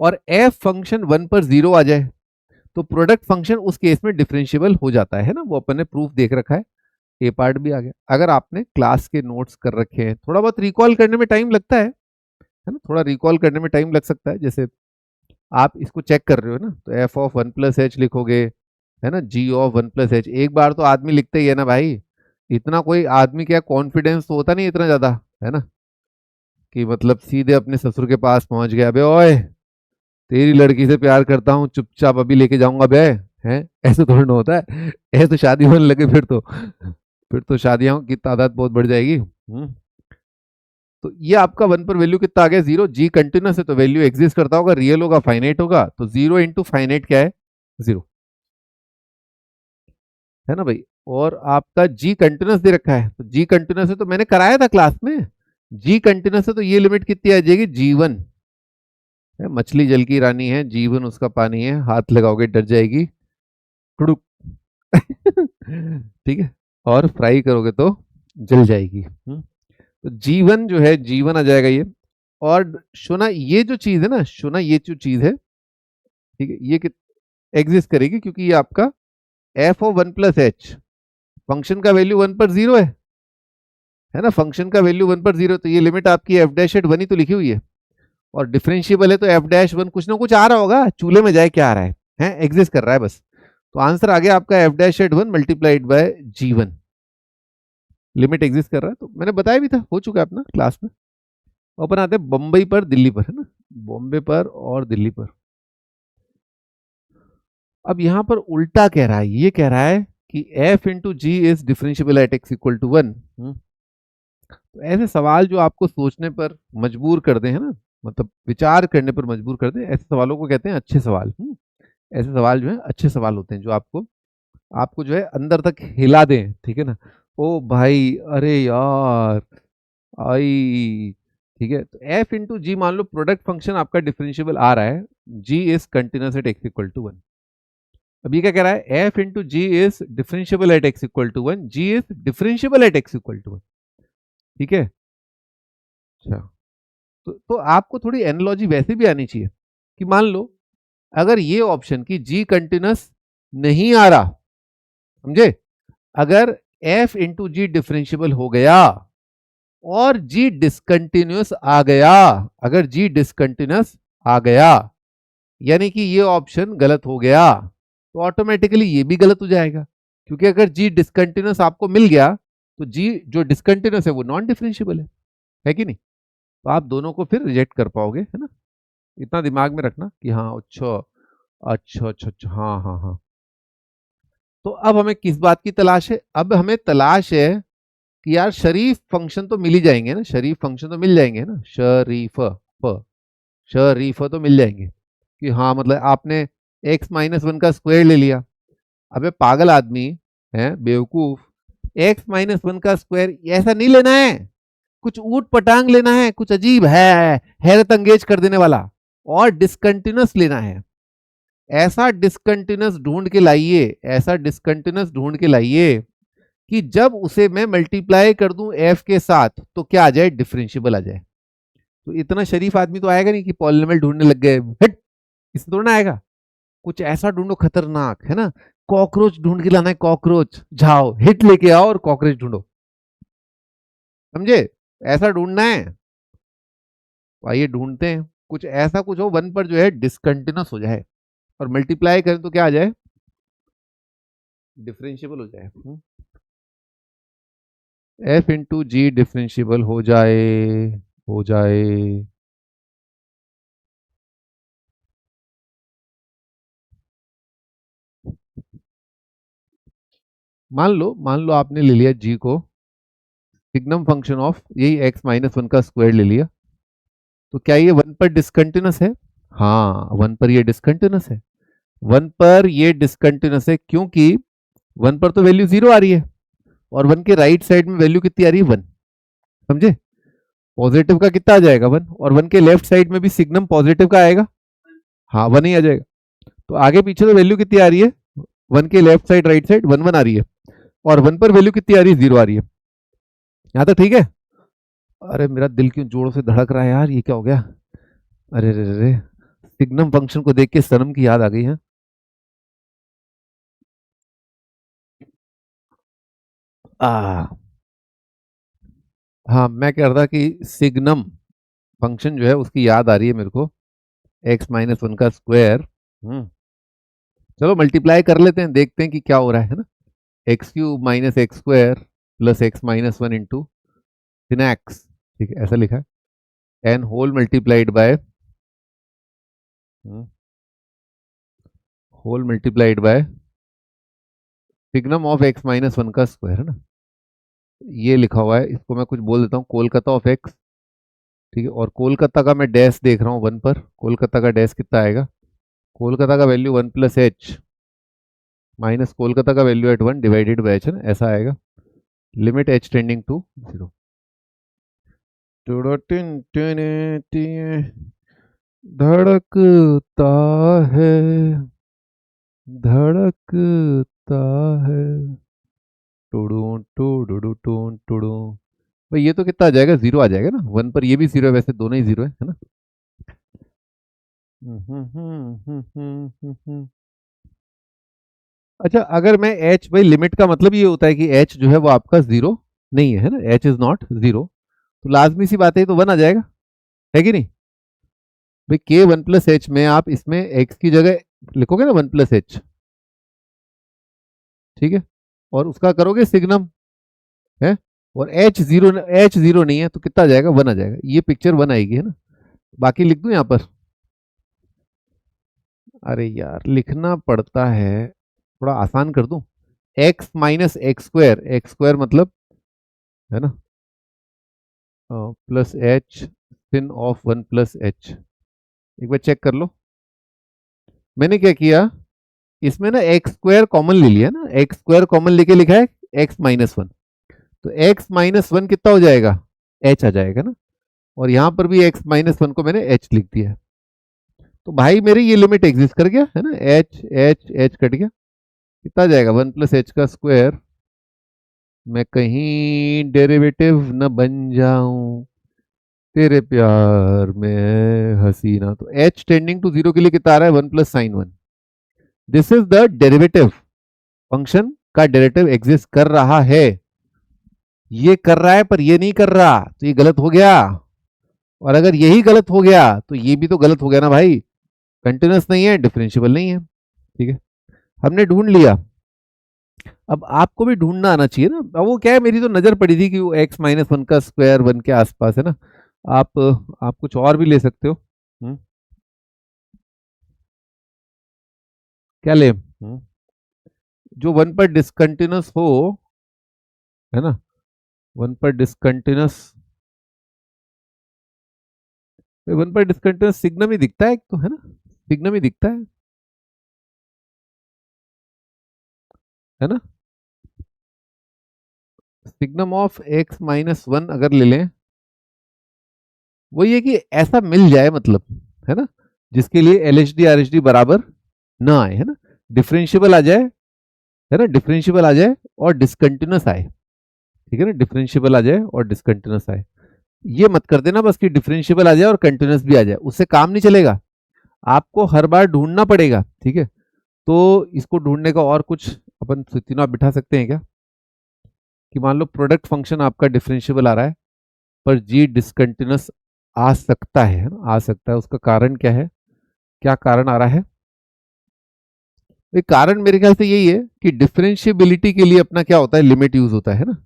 और f फंक्शन 1 पर 0 आ जाए, तो प्रोडक्ट फंक्शन उस केस में डिफरेंशियबल हो जाता है ना, वो अपन ने प्रूफ देख रखा है, ए पार्ट भी आ गया। अगर आपने क्लास के नोट्स कर रखे हैं, थोड़ा बहुत रिकॉल करने में टाइम लगता है ना, थोड़ा रिकॉल करने में टाइम लग सकता है। जैसे आप इसको चेक कर रहे हो ना, तो एफ ऑफ 1 + h लिखोगे, है ना, जी ऑफ 1 + h, एक बार तो आदमी लिखते ही है ना भाई, इतना कोई आदमी क्या कॉन्फिडेंस तो होता नहीं इतना ज्यादा, है ना, कि मतलब सीधे अपने ससुर के पास पहुंच गया, अबे ओए तेरी लड़की से प्यार करता हूँ, चुपचाप अभी लेके जाऊंगा बे, है, ऐसे थोड़ा ना होता है। ऐसे तो शादी होने लगे, फिर तो शादियों की तादाद बहुत बढ़ जाएगी। तो ये आपका 1 पर वैल्यू कितना आ गया, 0। जी कंटिन्यूस है तो वैल्यू एग्जिस्ट करता होगा, रियल होगा, फाइनाइट होगा, तो 0 इंटू फाइनाइट क्या है, 0, है ना भाई। और आपका जी कंटिन्यूस दे रखा है, तो जी कंटिन्यूस है तो मैंने कराया था क्लास में, जी कंटिन्यूस है तो ये लिमिट कितनी आ जाएगी, जीवन, है, मछली जल की रानी है, जीवन उसका पानी है, हाथ लगाओगे डर जाएगी, टुडुक। ठीक है, और फ्राई करोगे तो जल जाएगी। तो जीवन जो है, जीवन आ जाएगा ये। और शोना ये जो चीज है ना, शोना ये जो चीज है, ठीक है, ये एग्जिस्ट करेगी क्योंकि ये आपका एफ ऑफ 1 + h, फंक्शन का वैल्यू 1 पर 0 है ना, फंक्शन का वैल्यू 1 पर 0, तो ये लिमिट आपकी एफ डैश एट 1 ही तो लिखी हुई है, और डिफरेंशियबल है तो एफ डैश 1 कुछ ना कुछ आ रहा होगा, चूल्हे में जाए क्या आ रहा है एग्जिस्ट कर रहा है बस। तो आंसर आ गया आपका f dash at 1 multiplied by g one, limit exist कर रहा है। तो मैंने बताया भी था, हो चुका है अपना क्लास में। अपन आते हैं बम्बई पर, दिल्ली पर, है ना, बॉम्बे पर और दिल्ली पर। अब यहां पर उल्टा कह रहा है, ये कह रहा है कि f into g is differentiable at x equal to 1। तो ऐसे सवाल जो आपको सोचने पर मजबूर कर दे, है ना, मतलब विचार करने पर मजबूर कर दे, ऐसे सवालों को कहते हैं अच्छे सवाल। ऐसे सवाल जो है अच्छे सवाल होते हैं, जो आपको आपको जो है अंदर तक हिला दें, ठीक है ना। ओ भाई, अरे यार, आई, ठीक है। तो f इंटू जी, मान लो प्रोडक्ट फंक्शन आपका डिफरेंशियबल आ रहा है, g is continuous at x equal to 1। अब ये क्या कह रहा है, f into g is differentiable at x equal to 1, g is differentiable at x equal to 1, ठीक है। अच्छा, तो आपको थोड़ी एनालॉजी वैसे भी आनी चाहिए कि मान लो अगर ये ऑप्शन की g कंटिन्यूस नहीं आ रहा, समझे, अगर f इंटू जी डिफरेंशियबल हो गया और g डिसकंटिन्यूस आ गया, अगर g डिसकंटिन्यूस आ गया, यानी कि ये ऑप्शन गलत हो गया, तो ऑटोमेटिकली ये भी गलत हो जाएगा, क्योंकि अगर g डिसकंटिन्यूस आपको मिल गया तो g जो डिसकंटिन्यूस है वो नॉन डिफरेंशियबल है कि नहीं। तो आप दोनों को फिर रिजेक्ट कर पाओगे, है ना। इतना दिमाग में रखना कि हाँ, अच्छा अच्छा अच्छा अच्छा, हाँ हाँ हाँ। तो अब हमें किस बात की तलाश है, अब हमें तलाश है कि यार शरीफ फंक्शन तो मिल ही जाएंगे ना, शरीफ फंक्शन तो मिल जाएंगे ना, शरीफ तो मिल जाएंगे, कि हाँ मतलब आपने x - 1 का स्क्वायर ले लिया। अबे पागल आदमी, है बेवकूफ, x माइनस वन का स्क्वायर ऐसा नहीं लेना है, कुछ ऊट पटांग लेना है, कुछ अजीब है, हैरत अंगेज कर देने वाला, और डिसकंटिन्यूस लेना है। ऐसा डिसकंटिन्यूस ढूंढ के लाइए, ऐसा डिसकंटिन्यूस ढूंढ के लाइए कि जब उसे मैं मल्टीप्लाई कर दूं f के साथ तो क्या आ जाए, डिफरेंशिएबल आ जाए। तो इतना शरीफ आदमी तो आएगा नहीं कि पॉलिनोमियल ढूंढने लग गए, हट, इससे थोड़ा ना आएगा। कुछ ऐसा ढूंढो खतरनाक, है ना, कॉकरोच ढूंढ के लाना है, कॉकरोच, जाओ हिट लेके आओ और कॉकरोच ढूंढो, समझे, ऐसा ढूंढना है। आइए ढूंढते हैं, कुछ ऐसा कुछ हो वन पर जो है डिसकंटिन्यूस हो जाए और मल्टीप्लाई करें तो क्या आ जाए, डिफरेंशिएबल हो जाए। एफ इंटू जी डिफरेंशिएबल हो जाए, हो जाए। मान लो आपने ले लिया जी को सिग्नम फंक्शन ऑफ यही एक्स माइनस वन का स्क्वायर ले लिया, तो क्या ये वन पर डिसकंटिन्यूस है? हाँ, वन पर ये डिसकंटिन्यूस है। वन पर ये डिसकंटिन्यूस है क्योंकि वन पर तो वैल्यू जीरो आ रही है और वन के राइट साइड में वैल्यू कितनी आ रही है, वन, समझे, पॉजिटिव का कितना आ जाएगा, वन, और वन के लेफ्ट साइड में भी सिग्नम पॉजिटिव का आएगा, हाँ वन ही आ जाएगा। तो आगे पीछे तो वैल्यू कितनी आ रही है, वन के left side right side one one आ रही है, और वन पर वैल्यू कितनी आ रही है, जीरो आ रही है। यहाँ तक ठीक है? अरे मेरा दिल क्यों जोरों से धड़क रहा है यार, ये क्या हो गया? अरे रे रे रे, सिग्नम फंक्शन को देख के सनम की याद आ गई है। आ हाँ, मैं कह रहा था कि सिग्नम फंक्शन जो है उसकी याद आ रही है मेरे को, एक्स माइनस वन का स्क्वायर। चलो मल्टीप्लाई कर लेते हैं, देखते हैं कि क्या हो रहा है ना। X cube minus x square plus x minus one into sin x, ठीक है, ऐसा लिखा है, an whole multiplied by, whole multiplied by signum of x minus one का स्क्वायर, है ना, ये लिखा हुआ है, इसको मैं कुछ बोल देता हूँ, कोलकाता ऑफ एक्स, ठीक है, और कोलकाता का मैं डैश देख रहा हूँ वन पर, कोलकाता का डैश कितना आएगा, कोलकाता का value one plus h minus कोलकाता का value at one divided by h, है ना, ऐसा आएगा, limit h tending to zero. धड़कता है, धड़कता है, टुडू टुडू टून टुडू। भाई ये तो कितना आ जाएगा, जीरो आ जाएगा ना, वन पर ये भी जीरो है, वैसे दोनों ही जीरो है ना। अच्छा, अगर मैं h, भाई लिमिट का मतलब ये होता है कि h जो है वो आपका जीरो नहीं है, है ना, h इज नॉट जीरो, तो लाजमी सी बात है तो वन आ जाएगा, है कि नहीं? भाई k वन प्लस एच में आप इसमें x की जगह लिखोगे ना वन प्लस एच, ठीक है, और उसका करोगे सिग्नम, है, और एच जीरो नहीं है तो कितना आ जाएगा, वन आ जाएगा, ये पिक्चर वन आएगी, है ना। बाकी लिख दूं यहाँ पर? अरे यार लिखना पड़ता है, थोड़ा आसान कर दूं, एक्स माइनस एक्स स्क्वायर मतलब, है ना, plus h sin of one plus h. एक बार चेक कर लो, मैंने क्या किया, इसमें ना एक्स स्क्वायर कॉमन ले लिया ना, एक्स स्क्वायर कॉमन लेके लिखा है एक्स माइनस वन, तो एक्स माइनस वन कितना हो जाएगा, एच आ जाएगा ना, और यहां पर भी एक्स माइनस वन को मैंने एच लिख दिया है, तो भाई मेरी ये लिमिट एग्जिस्ट कर गया, है ना, एच एच एच कट गया, कितना आ जाएगा, वन प्लस एच का स्क्वायर, मैं कहीं डेरिवेटिव न बन जाऊं तेरे प्यार में हसीना, तो एच टेंडिंग टू जीरो के लिए कितना आ रहा है, one plus sine one, this is the derivative, function का डेरिवेटिव एग्जिस्ट कर रहा है, ये कर रहा है पर ये नहीं कर रहा, तो ये गलत हो गया, और अगर यही गलत हो गया तो ये भी तो गलत हो गया ना भाई, कंटिन्यूस नहीं है, डिफरेंशिएबल नहीं है, ठीक है, हमने ढूंढ लिया। अब आपको भी ढूंढना आना चाहिए ना, अब वो क्या है, मेरी तो नजर पड़ी थी कि वो एक्स माइनस वन का स्क्वायर वन के आसपास है ना, आप कुछ और भी ले सकते हो। क्या ले, जो वन पर डिसकंटिन्यूस हो, है ना, वन पर डिसकंटिन्यूस, वन पर डिसकंटिन्यूस सिग्नम ही दिखता है एक तो, है ना, सिग्नम ही दिखता है ना, सिग्नम ऑफ x माइनस 1 अगर ले लें, वो ये कि ऐसा मिल जाए, मतलब है ना, जिसके लिए LHD RHD बराबर ना आए, है ना, डिफरेंशियबल आ जाए, है ना, डिफरेंशियबल आ जाए और डिसकंटिन्यूस आए, ठीक है ना, डिफरेंशियबल आ जाए और डिसकंटिन्यूस आए। ये मत कर देना बस कि डिफरेंशियबल आ जाए और कंटिन्यूस भी आ जाए, उससे काम नहीं चलेगा, आपको हर बार ढूंढना पड़ेगा, ठीक है। तो इसको ढूंढने का और कुछ अपन तीनों आप बिठा सकते हैं क्या, कि मान लो प्रोडक्ट फंक्शन आपका डिफरेंशियबल आ रहा है पर जी डिसकंटिन्यूस आ सकता है ना, आ सकता है, उसका कारण क्या है, क्या कारण आ रहा है। एक कारण मेरे ख्याल से यही है कि डिफरेंशियबिलिटी के लिए अपना क्या होता है, लिमिट यूज होता है ना,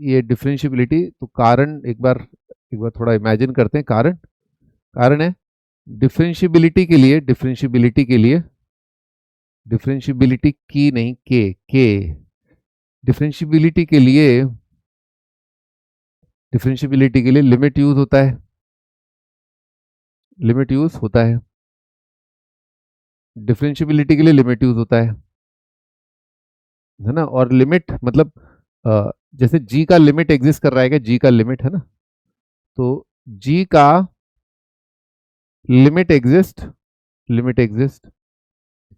ये डिफरेंशियबिलिटी। तो कारण एक बार थोड़ा इमेजिन करते हैं, कारण कारण है डिफरेंशियबिलिटी की नहीं, के डिफरेंशियबिलिटी के लिए लिमिट यूज होता है, लिमिट यूज होता है, डिफरेंशियबिलिटी के लिए लिमिट यूज होता है ना। और लिमिट मतलब जैसे जी का लिमिट एग्जिस्ट कर रहा है, जी का लिमिट है ना, तो जी का लिमिट एग्जिस्ट,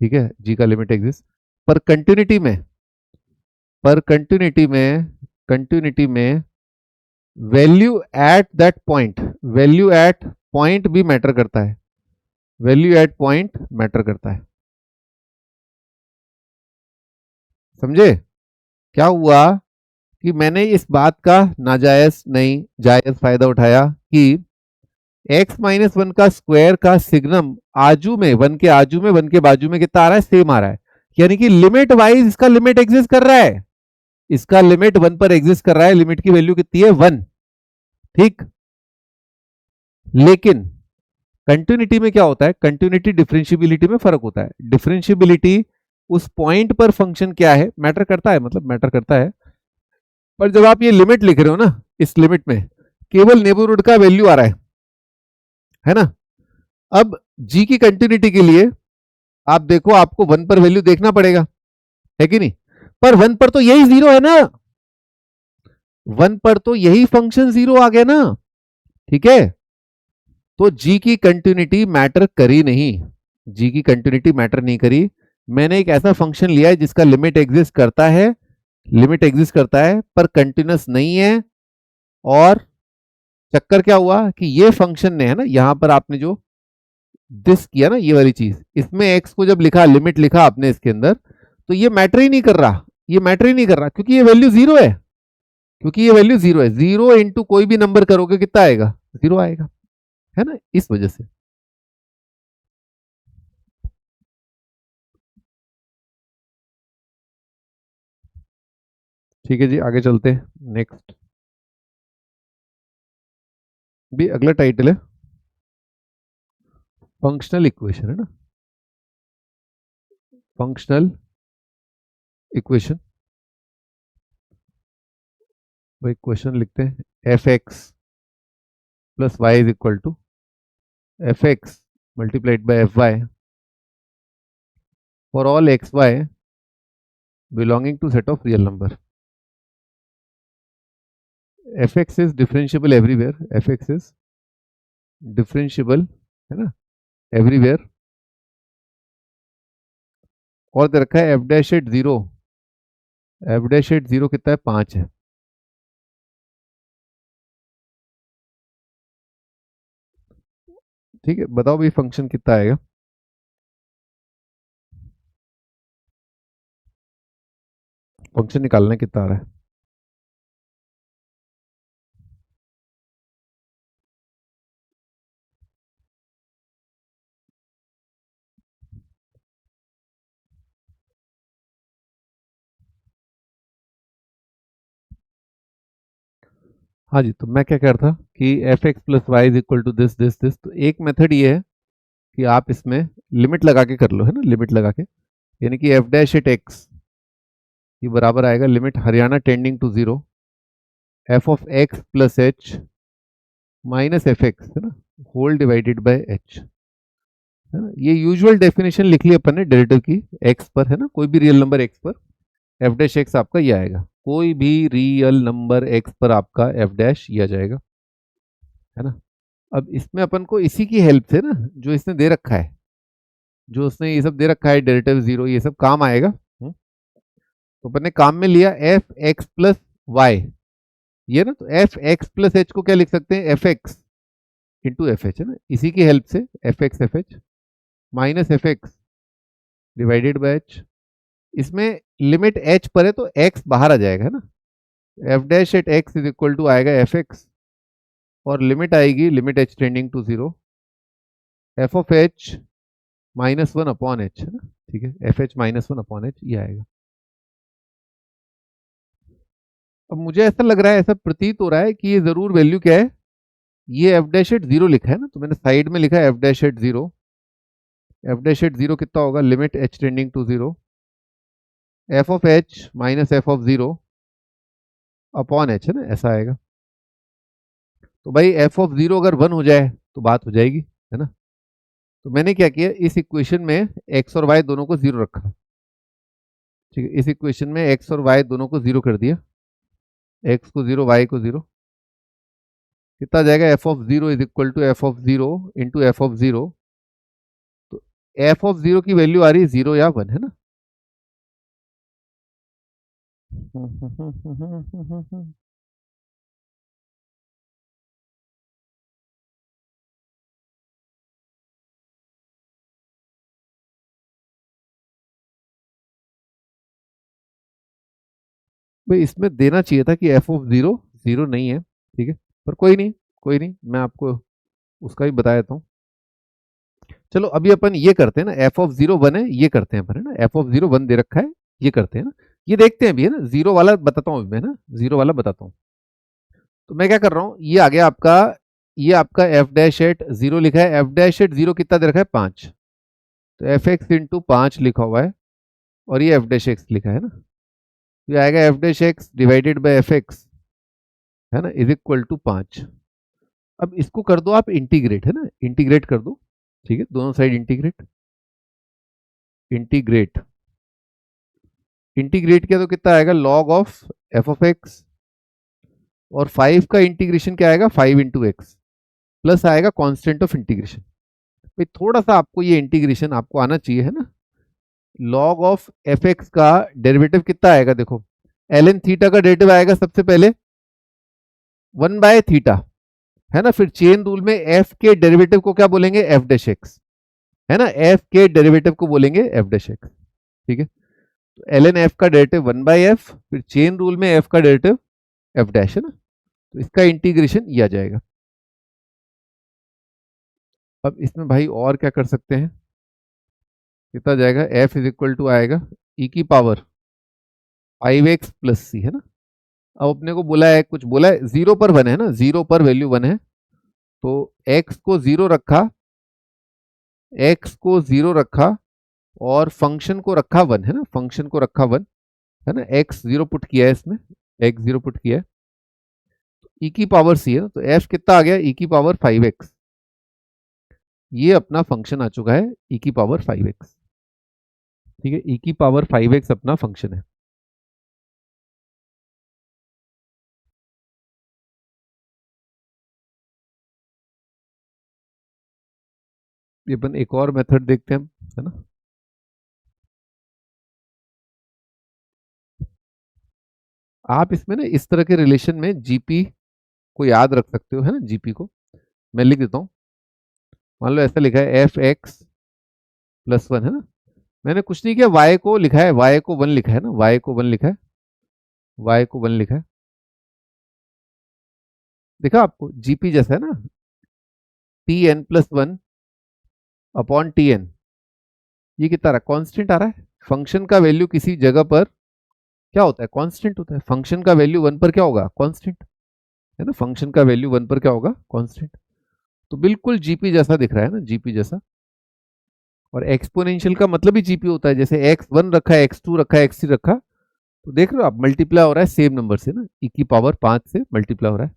ठीक है, जी का लिमिट एग्जिस्ट, पर कंटिन्यूटी में value at that point, value at point भी मैटर करता है, वैल्यू एट पॉइंट मैटर करता है, समझे। क्या हुआ कि मैंने इस बात का नाजायज नहीं जायज फायदा उठाया कि x माइनस 1 का स्क्वायर का सिग्नम आजू में, वन के आजू में, वन के बाजू में कितना आ रहा है, सेम आ रहा है, यानी कि लिमिट वाइज इसका लिमिट एग्जिस्ट कर रहा है, इसका लिमिट 1 पर एग्जिस्ट कर रहा है, लिमिट की वैल्यू कितनी है 1, ठीक। लेकिन कंटिन्यूटी में क्या होता है, कंटिन्यूटी डिफरेंशियबिलिटी में फर्क होता है, डिफरेंशियबिलिटी उस पॉइंट पर फंक्शन क्या है मैटर करता है, मतलब मैटर करता है, पर जब आप ये लिमिट लिख रहे हो ना, इस लिमिट में केवल नेबरहुड का वैल्यू आ रहा है ना। अब जी की कंटिन्यूटी के लिए आप देखो, आपको 1 पर वैल्यू देखना पड़ेगा, है कि नहीं, पर 1 पर तो यही 0 है ना, 1 पर तो यही फंक्शन 0 आ गया ना, ठीक है। तो जी की कंटिन्यूटी मैटर करी नहीं, जी की कंटिन्यूटी मैटर नहीं करी, मैंने एक ऐसा फंक्शन लिया है जिसका लिमिट एग्जिस्ट करता है, लिमिट एग्जिस्ट करता है पर कंटिन्यूस नहीं है। और चक्कर क्या हुआ कि ये फंक्शन ने, है ना, यहां पर आपने जो दिस किया ना, ये वाली चीज, इसमें एक्स को जब लिखा, लिमिट लिखा आपने इसके अंदर, तो ये मैटर ही नहीं कर रहा, ये मैटर ही नहीं कर रहा, क्योंकि ये वैल्यू 0 है, क्योंकि ये वैल्यू 0 है, 0 इंटू कोई भी नंबर करोगे कितना आएगा, 0 आएगा, है ना, इस वजह से। ठीक है जी, आगे चलते हैं, नेक्स्ट भी अगला टाइटल है फंक्शनल इक्वेशन, है ना, फंक्शनल इक्वेशन। वही क्वेश्चन लिखते हैं, f x plus y is equal to f x multiplied by f y for all x y belonging to set of real number. fx is differentiable everywhere, fx is differentiable, है ना, everywhere। और दे रखा है f dash at 0, f dash at 0 कितना है, 5 है, ठीक है। बताओ भाई फंक्शन कितना आएगा, फंक्शन निकालना कितना आ रहा है। हाँ जी, तो मैं क्या कह रहा था कि f x plus y is equal to this this this, तो एक मेथड ये है कि आप इसमें लिमिट लगा के कर लो, है ना, लिमिट लगा के, यानी कि एफ डैश एट एक्स ये बराबर आएगा लिमिट हरियाणा tending to 0 f of x plus h minus f x, है ना, होल डिवाइडेड बाय एच, है ना। ये यूजुअल डेफिनेशन लिख ली अपन ने डेरिवेटिव की एक्स पर, है ना, कोई भी रियल नंबर एक्स पर, एफ डैश एक्स आपका ये आएगा, कोई भी रियल नंबर एक्स पर आपका एफ डैश ये आ जाएगा, है ना। अब इसमें अपन को इसी की हेल्प से ना, जो इसने दे रखा है, जो उसने ये सब दे रखा है डेरिवेटिव जीरो, ये सब काम आएगा। तो अपन ने काम में लिया एफ एक्स प्लस वाई, ये ना, तो एफ एक्स प्लस एच को क्या लिख सकते हैं, f x into f h, है ना। इसी की हेल्प से f h minus f x divided by h. इसमें लिमिट एच पर है तो एक्स बाहर आ जाएगा, है ना। F dash at x is equal to आएगा एफ एक्स, और लिमिट आएगी, limit h tending to zero, f of h minus one upon h, है ना। ठीक है, f h minus one upon H ये आएगा। अब मुझे ऐसा लग रहा है, ऐसा प्रतीत हो रहा है कि ये जरूर वैल्यू क्या है, ये एफ डैश एट जीरो लिखा है ना, तो मैंने साइड में लिखा है f dash at zero. F dash at zero कितना होगा, limit h tending to zero, f of h minus f of zero upon h, है ना, ऐसा आएगा। तो भाई एफ ऑफ जीरो अगर वन हो जाए तो बात हो जाएगी, है ना। तो मैंने क्या किया, इस इक्वेशन में एक्स और वाई दोनों को जीरो रखा, ठीक है। इस इक्वेशन में एक्स और वाई दोनों को जीरो कर दिया, एक्स को जीरो वाई को जीरो, कितना जाएगा, f of zero is equal to f of zero into f of zero. तो एफ ऑफ जीरो की वैल्यू आ रही है जीरो या वन, है ना। भाई इसमें देना चाहिए था कि एफ ऑफ जीरो जीरो नहीं है, ठीक है। पर कोई नहीं, कोई नहीं, मैं आपको उसका भी बता देता हूँ। चलो अभी अपन ये करते हैं ना, एफ ऑफ जीरो वन है, ये करते हैं अपन, है ना। एफ ऑफ जीरो वन दे रखा है, ये करते हैं ना, ये देखते हैं अभी, है ना। जीरो वाला बताता हूँ मैं ना, जीरो वाला बताता हूँ। तो मैं क्या कर रहा हूँ, ये आ गया आपका, ये आपका एफ डैश एट जीरो लिखा है, एफ डैश एट जीरो कितना दे रखा है, पाँच, तो एफ एक्स इंटू पाँच लिखा हुआ है, और ये एफ डैश एक्स लिखा है ना। ये आएगा f dash x divided by F x, है ना, इज इक्वल टू पाँच। अब इसको कर दो आप इंटीग्रेट, है ना, इंटीग्रेट कर दो, ठीक है, दोनों साइड इंटीग्रेट, इंटीग्रेट, इंटीग्रेट किया तो कितना आएगा, log of F of x, और फाइव का इंटीग्रेशन क्या आएगा, फाइव इंटू एक्स, प्लस आएगा कांस्टेंट ऑफ इंटीग्रेशन। भाई थोड़ा सा आपको ये इंटीग्रेशन आपको आना चाहिए, है ना। लॉग ऑफ एफ एक्स का डेरिवेटिव कितना आएगा, देखो एल एन थीटा का डेरिवेटिव आएगा सबसे पहले वन बाय थीटा, है ना। फिर चेन रूल में एफ के डेरिवेटिव को क्या बोलेंगे, एफ डैश एक्स, है ना। एफ के डेरिवेटिव को बोलेंगे एफ डैश एक्स, ठीक है। तो एल एन एफ का डेरिवेटिव वन बाई एफ, फिर चेन रूल में एफ का डेरिवेटिव एफ डैश, है ना। तो इसका इंटीग्रेशन ये आ जाएगा। अब इसमें भाई और क्या कर सकते हैं, कितना जाएगा, एफ इज इक्वल टू आएगा ई की पावर फाइव एक्स प्लस सी, है ना। अब अपने को बोला है, कुछ बोला है, जीरो पर वन है ना, जीरो पर वैल्यू वन है, तो एक्स को जीरो रखा, एक्स को जीरो रखा, और फंक्शन को रखा वन, है ना, फंक्शन को रखा वन, है ना। एक्स जीरो पुट किया है इसमें, एक्स जीरो पुट किया है, ई की पावर सी है, तो एफ कितना आ गया, ई की पावर फाइव एक्स, ये अपना फंक्शन आ चुका है, ई की पावर फाइव एक्स, ठीक है। ई की पावर फाइव एक्स अपना फंक्शन है। ये अपन एक और मेथड देखते हैं, है ना। आप इसमें ना इस तरह के रिलेशन में जीपी को याद रख सकते हो, है ना। जीपी को मैं लिख देता हूँ, मान लो ऐसा लिखा है एफ एक्स प्लस वन, है ना। मैंने कुछ नहीं किया, वाई को लिखा है, वाई को वन लिखा है ना, वाई को वन लिखा है, वाई को वन लिखा है, देखा आपको, जीपी जैसा है ना, t n plus one upon t n, ये कितना रहा, कांस्टेंट आ रहा है। फंक्शन का वैल्यू किसी जगह पर क्या होता है, कांस्टेंट होता है। फंक्शन का वैल्यू वन पर क्या होगा, कांस्टेंट, है ना। फंक्शन का वैल्यू वन पर क्या होगा, कांस्टेंट। तो बिल्कुल जीपी जैसा दिख रहा है ना, जीपी जैसा। और एक्सपोनेंशियल का मतलब ही जीपी होता है, जैसे एक्स वन रखा है, एक्स टू रखा है, एक्स थ्री रखा, तो देख रहे हो आप, मल्टीप्लाई हो रहा है सेम नंबर से ना, ई की पावर पांच से मल्टीप्लाई हो रहा है।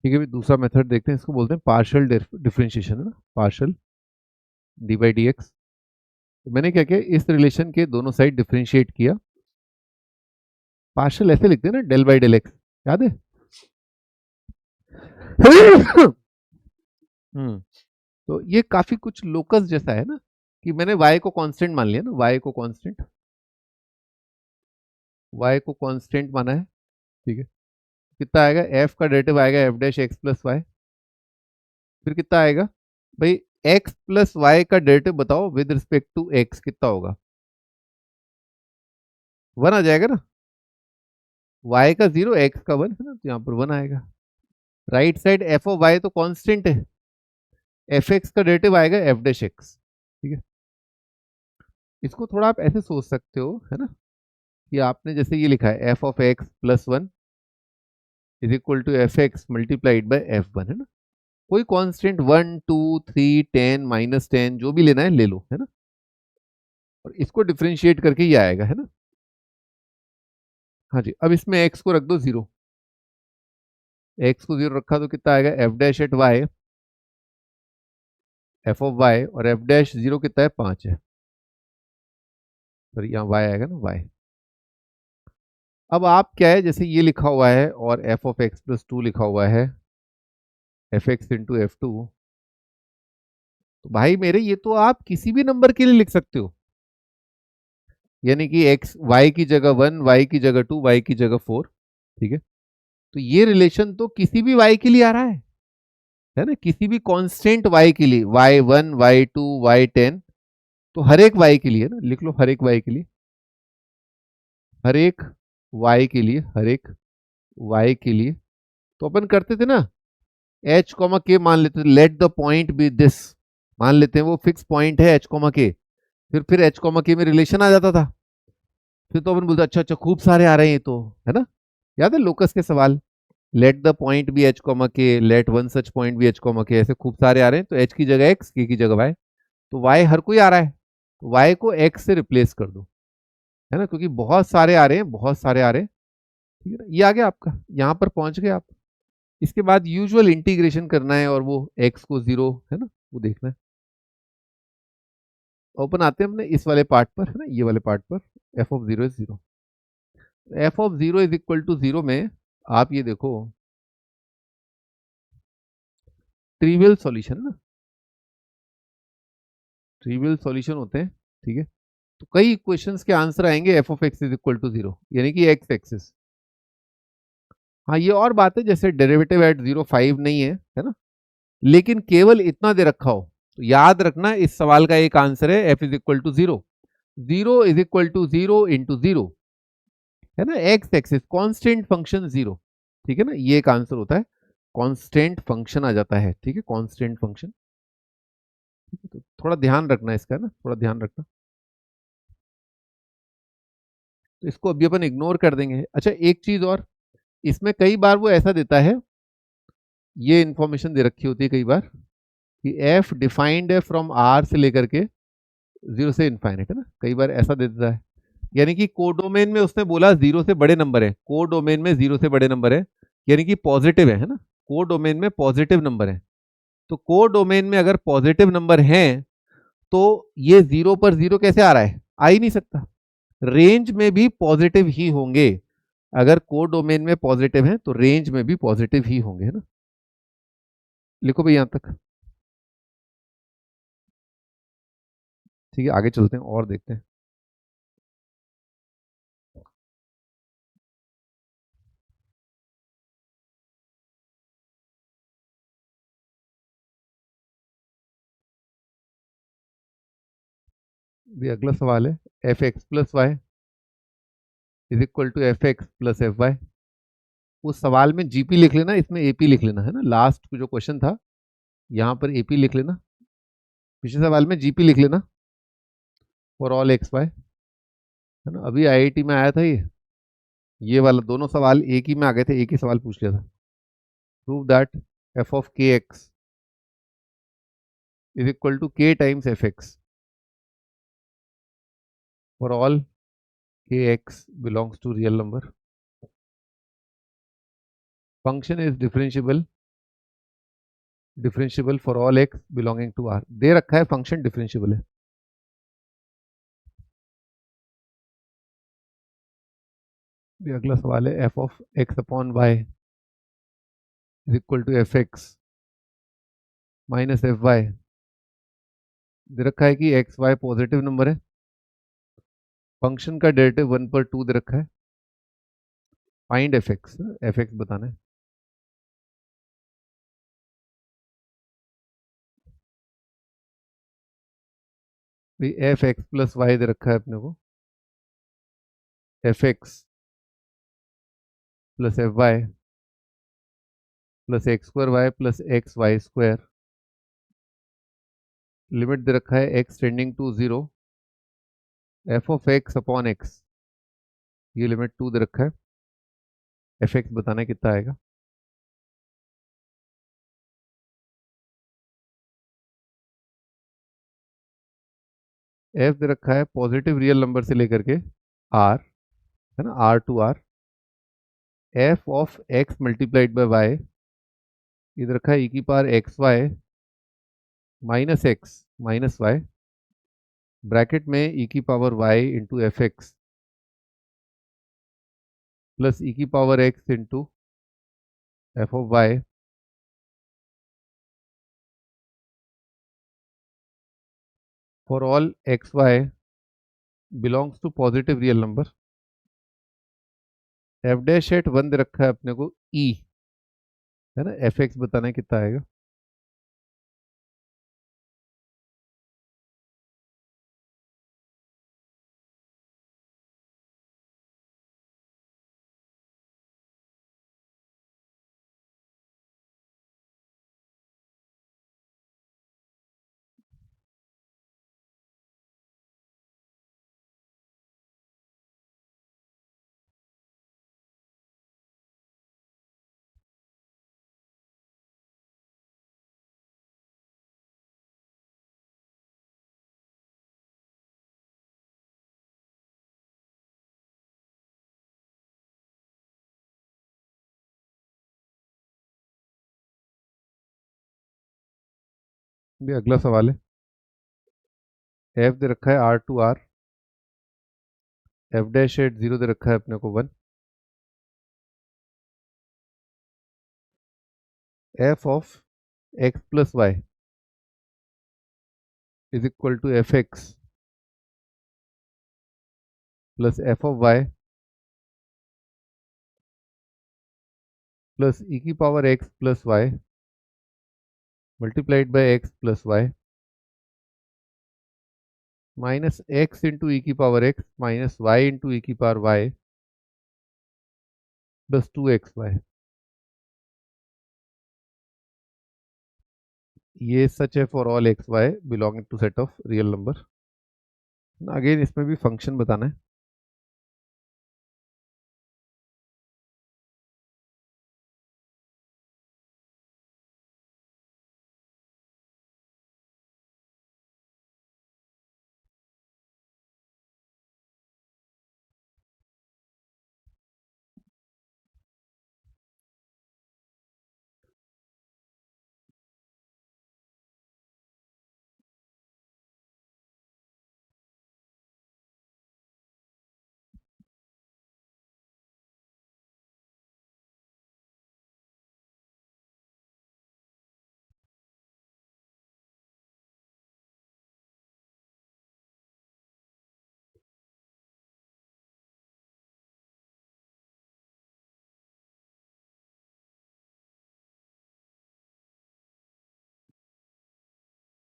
ठीक है, दूसरा मेथड देखते हैं, इसको बोलते हैं पार्शियल डिफरेंशिएशन, है ना, partial D by d x. मैंने क्या किया, इस रिलेशन के दोनों साइड डिफरेंशिएट किया। पार्शियल ऐसे लिखते हैं ना, डेल बाई डेल एक्स, याद है? तो ये काफी कुछ लोकस जैसा है ना, कि मैंने y को कांस्टेंट मान लिया ना, y को कांस्टेंट, y को कांस्टेंट माना है। ठीक है, कितना आएगा, f का डेरिवेटिव आएगा f dash x plus y. फिर कितना आएगा भाई, x प्लस वाई का डेरिवेटिव बताओ विद रिस्पेक्ट टू x, कितना होगा? 1 आ जाएगा ना, y का 0, x का 1 है ना, तो यहाँ पर 1 आएगा। Right side f of y तो कांस्टेंट है, एफ एक्स का डेरिवेटिव आएगा एफ डैश एक्स। ठीक है, इसको थोड़ा आप ऐसे सोच सकते हो, है ना, कि आपने जैसे ये लिखा है f of x plus 1 is equal to f x multiplied by f 1, है ना। कोई कांस्टेंट 1 2 3 10 -10 जो भी लेना है ले लो, है ना, और इसको डिफरेंशिएट करके ये आएगा, है ना। हाँ जी, अब इसमें x को रख दो 0, x को 0 रखा तो कितना आएगा, f dash at y, f of y, और एफ डैश 0 कितना है, 5 है, तो यहाँ y आएगा ना, y। अब आप क्या है, जैसे ये लिखा हुआ है और एफ ऑफ एक्स प्लस 2 लिखा हुआ है, f x into F two, तो भाई मेरे ये तो आप किसी भी नंबर के लिए लिख सकते हो, यानी कि x y की जगह 1, y की जगह 2, y की जगह 4। ठीक है, तो ये रिलेशन तो किसी भी y के लिए आ रहा है ना, किसी भी कांस्टेंट y के लिए, y1 y2 y10, तो हर एक y के लिए ना, लिख लो हर एक y के लिए, हर एक y के लिए, हर एक y के लिए। तो अपन करते थे ना, h कॉमा के मान लेते थे, let the point be this, मान लेते हैं वो फिक्स पॉइंट है h कॉमा के, फिर h कॉमा के में रिलेशन आ जाता था। फिर तो अपन बोलते अच्छा अच्छा खूब सारे आ रहे हैं तो, है ना, याद है लोकस के सवाल, let the point be h comma k, let one such point be h comma k, ऐसे खूब सारे आ रहे हैं, तो h की जगह x, k की जगह y, तो y हर कोई आ रहा है, तो y को x से रिप्लेस कर दो, है ना, क्योंकि बहुत सारे आ रहे हैं, बहुत सारे आ रहे हैं। ठीक है ना, ये आ गया आपका, यहाँ पर पहुंच गए आप। इसके बाद यूजुअल इंटीग्रेशन करना है और वो x को 0, है ना, वो देखना है। ओपन आते हैं अपने इस वाले पार्ट पर, है ना, ये वाले पार्ट पर, f of 0 is 0, f of 0 is equal to 0 में आप ये देखो, ट्रिवियल सॉल्यूशन ना, ट्रिवियल सॉल्यूशन होते हैं। ठीक है, तो कई इक्वेशंस के आंसर आएंगे f of x is equal to 0, यानी कि एक्स एक्सिस। हाँ, ये और बात है, जैसे डेरिवेटिव एट 0 5 नहीं है ना, लेकिन केवल इतना दे रखा हो तो याद रखना इस सवाल का एक आंसर है f is equal to 0, 0 is equal to 0 into 0, है ना, एक्स एक्सिस कांस्टेंट फंक्शन 0। ठीक है ना, ये एक आंसर होता है, कांस्टेंट फंक्शन आ जाता है। ठीक है, कांस्टेंट फंक्शन। तो थोड़ा ध्यान रखना इसका ना, थोड़ा ध्यान रखना, तो इसको अभी अपन इग्नोर कर देंगे। अच्छा, एक चीज और, इसमें कई बार वो ऐसा देता है, ये इंफॉर्मेशन दे रखी होती है कई बार, कि एफ डिफाइंड है फ्रॉम आर से लेकर के 0 से इनफाइनाइट, है ना, कई बार ऐसा दे देता है, यानी कि कोडोमेन में उसने बोला 0 से बड़े नंबर है, कोडोमेन में 0 से बड़े नंबर है, यानी कि पॉजिटिव है ना, कोडोमेन में पॉजिटिव नंबर है। तो कोडोमेन में अगर पॉजिटिव नंबर हैं तो ये 0 पर 0 कैसे आ रहा है, आ ही नहीं सकता, रेंज में भी पॉजिटिव ही होंगे, अगर कोडोमेन में पॉजिटिव है तो रेंज में भी पॉजिटिव ही होंगे, है ना। लिखो भाई यहां तक। ठीक है, आगे चलते हैं और देखते हैं। ये अगला सवाल है, f x plus y is equal to f x plus f y. उस सवाल में जीपी लिख लेना, इसमें एपी लिख लेना, है ना, लास्ट जो क्वेश्चन था यहाँ पर एपी लिख लेना, पिछले सवाल में जीपी लिख लेना फॉर ऑल एक्स वाई, है ना। अभी आईआईटी में आया था ये वाला दोनों सवाल एक ही में आ गए थे, एक ही सवाल पूछ लिया था। Prove that f of k x is equal to k times f x for all k x belongs to real number, function is differentiable differentiable for all x belonging to R, दे रखा है फंक्शन डिफरेंशिएबल है। भी अगला सवाल है f of x upon y is equal to f x minus f y. दे रखा है कि एक्स वाई पॉजिटिव नंबर है, फंक्शन का डेरिवेटिव 1/2 दे रखा है, फाइंड एफ एक्स बताना है। भाई एफ एक्स प्लस वाई दे रखा है अपने को, f x plus f y plus x square y plus x y square, limit दे रखा है x tending to 0, f of x upon x, ये लिमिट 2 दे रखा है, एफ एक्स बताना है कितना आएगा। एफ दे रखा है पॉजिटिव रियल नंबर से लेकर के आर, है ना, R to R, f of x multiplied by y, इधर रखा है ई की power x y minus x minus y, bracket में ई की power y into f x plus e की power x into f of y for all x y belongs to positive real number. F dash at 1 दे रखा है अपने को ई, है ना, एफ एक्स बताना है कितना आएगा। भी अगला सवाल है, एफ दे रखा है R to R, f dash at 0 दे रखा है अपने को 1, f of x plus y is equal to f x plus f of y plus e की power x plus y multiplied by x plus y minus x into e की power x minus y into e की पावर वाई प्लस 2xy। ये सच है for all x y belonging to set of real number. Again इसमें भी फंक्शन बताना है।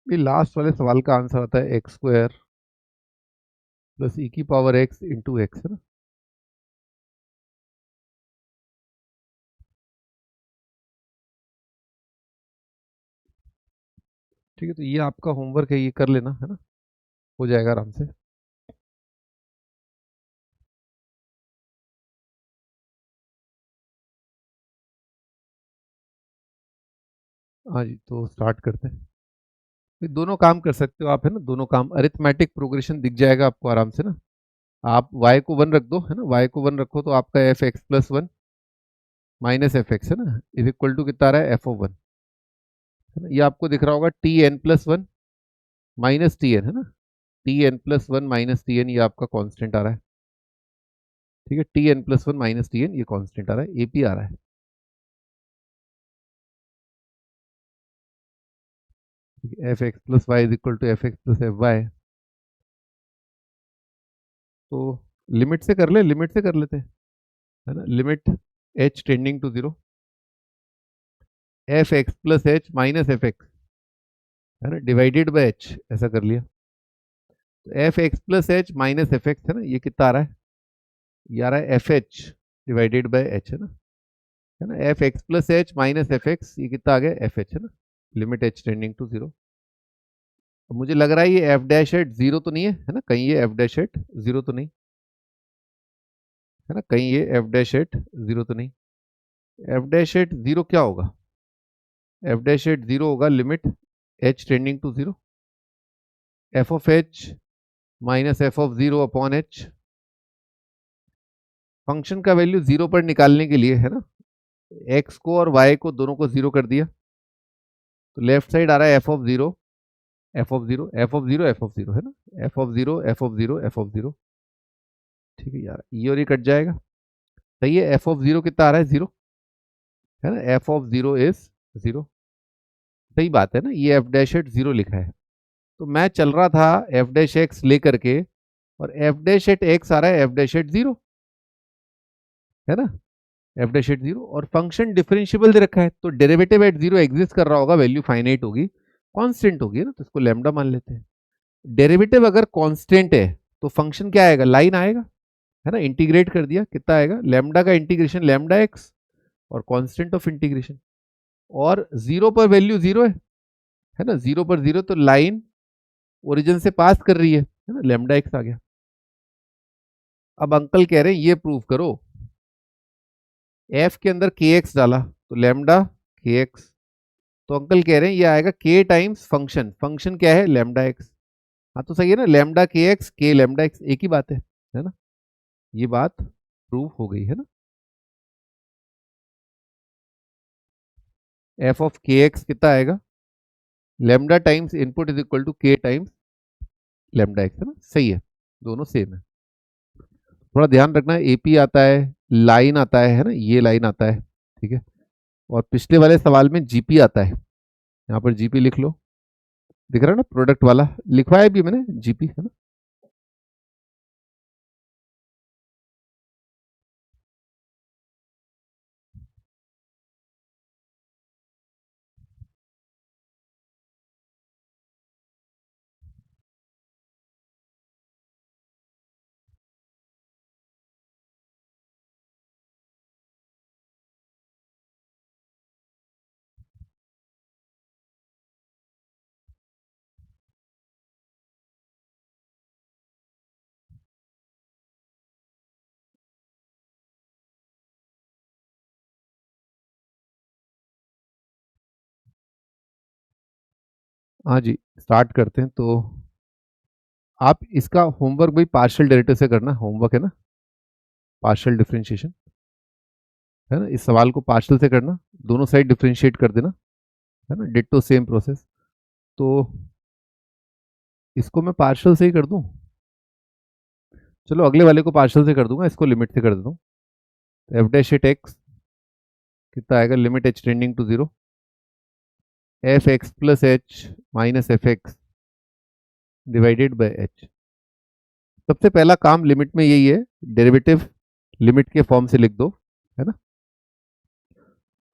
ये लास्ट वाले सवाल का आंसर आता है एक्स स्क्वायर प्लस ई की पावर एक्स इंटू एक्स, है ना। ठीक है, तो ये आपका होमवर्क है, ये कर लेना, है ना, हो जाएगा आराम से। हाँ जी, तो स्टार्ट करते हैं। ये दोनों काम कर सकते हो आप, है ना, दोनों काम, अरिथमेटिक प्रोग्रेशन दिख जाएगा आपको आराम से ना। आप y को 1 रख दो, है ना, y को 1 रखो तो आपका F x plus 1 minus f x, है ना, इज इक्वल टू कितना आ रहा है एफ ऑफ 1, है ना। ये आपको दिख रहा होगा Tn+1 माइनस Tn, है ना। Tn+1 माइनस Tn ये आपका कांस्टेंट आ रहा है, ठीक है। Tn+1 माइनस Tn ये कांस्टेंट आ रहा है, AP आ रहा है। fx plus y is equal to f x plus f y. तो लिमिट से कर ले, लिमिट से कर लेते हैं, है ना। Limit h tending to 0 f x plus h minus f x, है ना, डिवाइडेड बाय h, ऐसा कर लिया। तो f x plus h minus f x, है ना, ये कितना आ रहा है, ये आ रहा है f h divided by h, है ना। F x plus h minus f x, ये कितना आ गया एफ एच, है ना। Limit h tending to 0। अब मुझे लग रहा है ये एफ डैश एट 0 तो नहीं है ना, कहीं ये एफ डैश एट 0 तो नहीं, है ना, कहीं ये एफ डैश एट 0 तो नहीं। एफ डैश एट 0 क्या होगा, एफ डैश एट 0 होगा limit h tending to 0 f of h minus f of 0 upon h. Function का वैल्यू 0 पर निकालने के लिए, है ना, x को और y को दोनों को 0 कर दिया, तो लेफ्ट साइड आ रहा है f of 0 f of 0 f of 0 f of 0, है ना, f of 0 f of 0 f of 0, ठीक है यार, ये और ये कट जाएगा, सही है। एफ ऑफ 0 कितना आ रहा है 0, है ना, एफ ऑफ 0 इज 0, सही बात है ना, ये एफ डैश एट 0 लिखा है। तो मैं चल रहा था एफ डैश एक्स लेकर के, और एफ डैश एट एक्स आ रहा है एफ डैश एट 0, है ना, एफ डैश एट 0, और फंक्शन डिफरेंशिएबल दे रखा है, तो डेरिवेटिव एट 0 एग्जिस्ट कर रहा होगा, वैल्यू फाइनाइट होगी, कांस्टेंट होगी, है ना, तो इसको लैम्डा मान लेते हैं। डेरिवेटिव अगर कांस्टेंट है तो फंक्शन क्या आएगा, लाइन आएगा, है ना। इंटीग्रेट कर दिया, कितना आएगा, लैम्डा का इंटीग्रेशन लैम्डा एक्स और कांस्टेंट ऑफ इंटीग्रेशन, और 0 पर वैल्यू 0 है ना, 0 पर 0, तो लाइन ओरिजिन से पास कर रही है ना, लैम्डा एक्स आ गया। अब अंकल कह रहे हैं ये प्रूव करो, एफ के अंदर के एक्स डाला तो लैम्डा के एक्स, तो अंकल कह रहे हैं ये आएगा के टाइम्स फंक्शन, फंक्शन क्या है लैम्डा एक्स। हाँ तो सही है ना, लैम्डा के एक्स के लैम्डा एक्स एक ही बात है ना, ये बात प्रूव हो गई, है ना। एफ ऑफ के एक्स कितना आएगा, lambda times input is equal to k times lambda x, है ना, सही है, दोनों सेम है। थोड़ा ध्यान रखना, एपी आता है, लाइन आता है ना, ये लाइन आता है, ठीक है, और पिछले वाले सवाल में जीपी आता है, यहाँ पर जीपी लिख लो, दिख रहा है ना, प्रोडक्ट वाला लिखवाया भी मैंने जीपी, है ना। हाँ जी, स्टार्ट करते हैं। तो आप इसका होमवर्क भाई पार्शियल डेरिवेटिव से करना, होमवर्क है ना, पार्शियल डिफरेंशिएशन, है ना, इस सवाल को पार्शियल से करना, दोनों साइड डिफरेंशिएट कर देना, है ना, डिट्टो सेम प्रोसेस। तो इसको मैं पार्शियल से ही कर दूं, चलो अगले वाले को पार्शियल से कर दूंगा, इसको लिमिट से कर देता हूँ। एफ डैश एट एक्स कितना आएगा, limit h tending to 0 f x plus h minus f x divided by h. सबसे पहला काम लिमिट में यही है, डेरिवेटिव लिमिट के फॉर्म से लिख दो, है ना।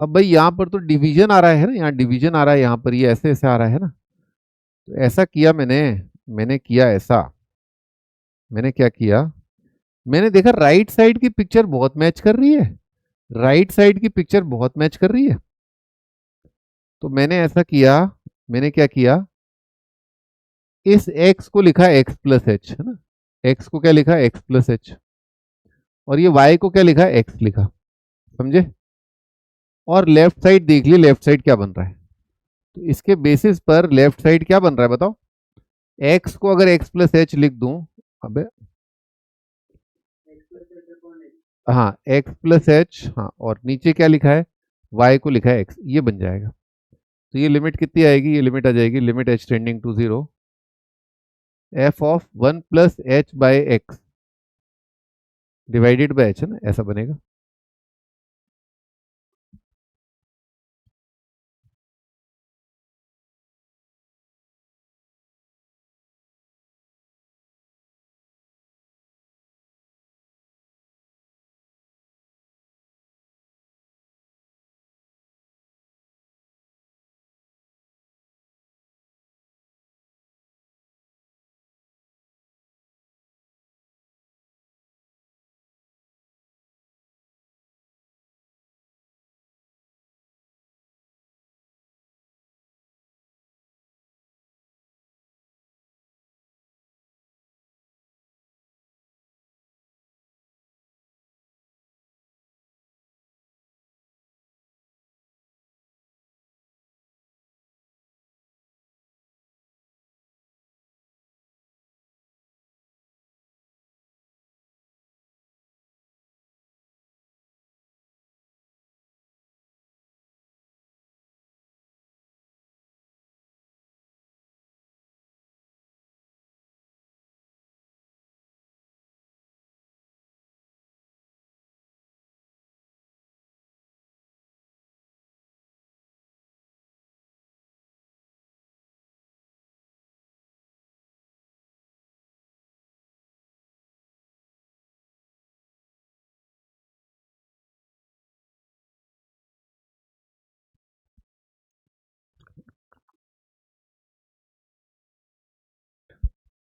अब भाई यहाँ पर तो डिवीजन आ रहा है ना, यहाँ डिवीजन आ रहा है, यहाँ पर ये ऐसे ऐसे आ रहा है ना, तो ऐसा किया मैंने, मैंने किया ऐसा, मैंने क्या किया, मैंने देखा राइट साइड की पिक्चर बहुत मैच कर रही है, राइट साइड की पिक्चर बहुत मैच कर रही है, तो मैंने ऐसा किया, मैंने क्या किया, इस x को लिखा x प्लस एच, है ना, x को क्या लिखा x प्लस एच, और ये y को क्या लिखा x लिखा, समझे। और लेफ्ट साइड देख ली, लेफ्ट साइड क्या बन रहा है, तो इसके बेसिस पर लेफ्ट साइड क्या बन रहा है बताओ, x को अगर x प्लस एच लिख दूं, अबे हाँ x प्लस एच, हाँ, और नीचे क्या लिखा है y को लिखा है x, ये बन जाएगा। तो ये लिमिट कितनी आएगी, ये लिमिट आ जाएगी limit h tending to 0 f of 1 plus h by x divided by h, है ना, ऐसा बनेगा।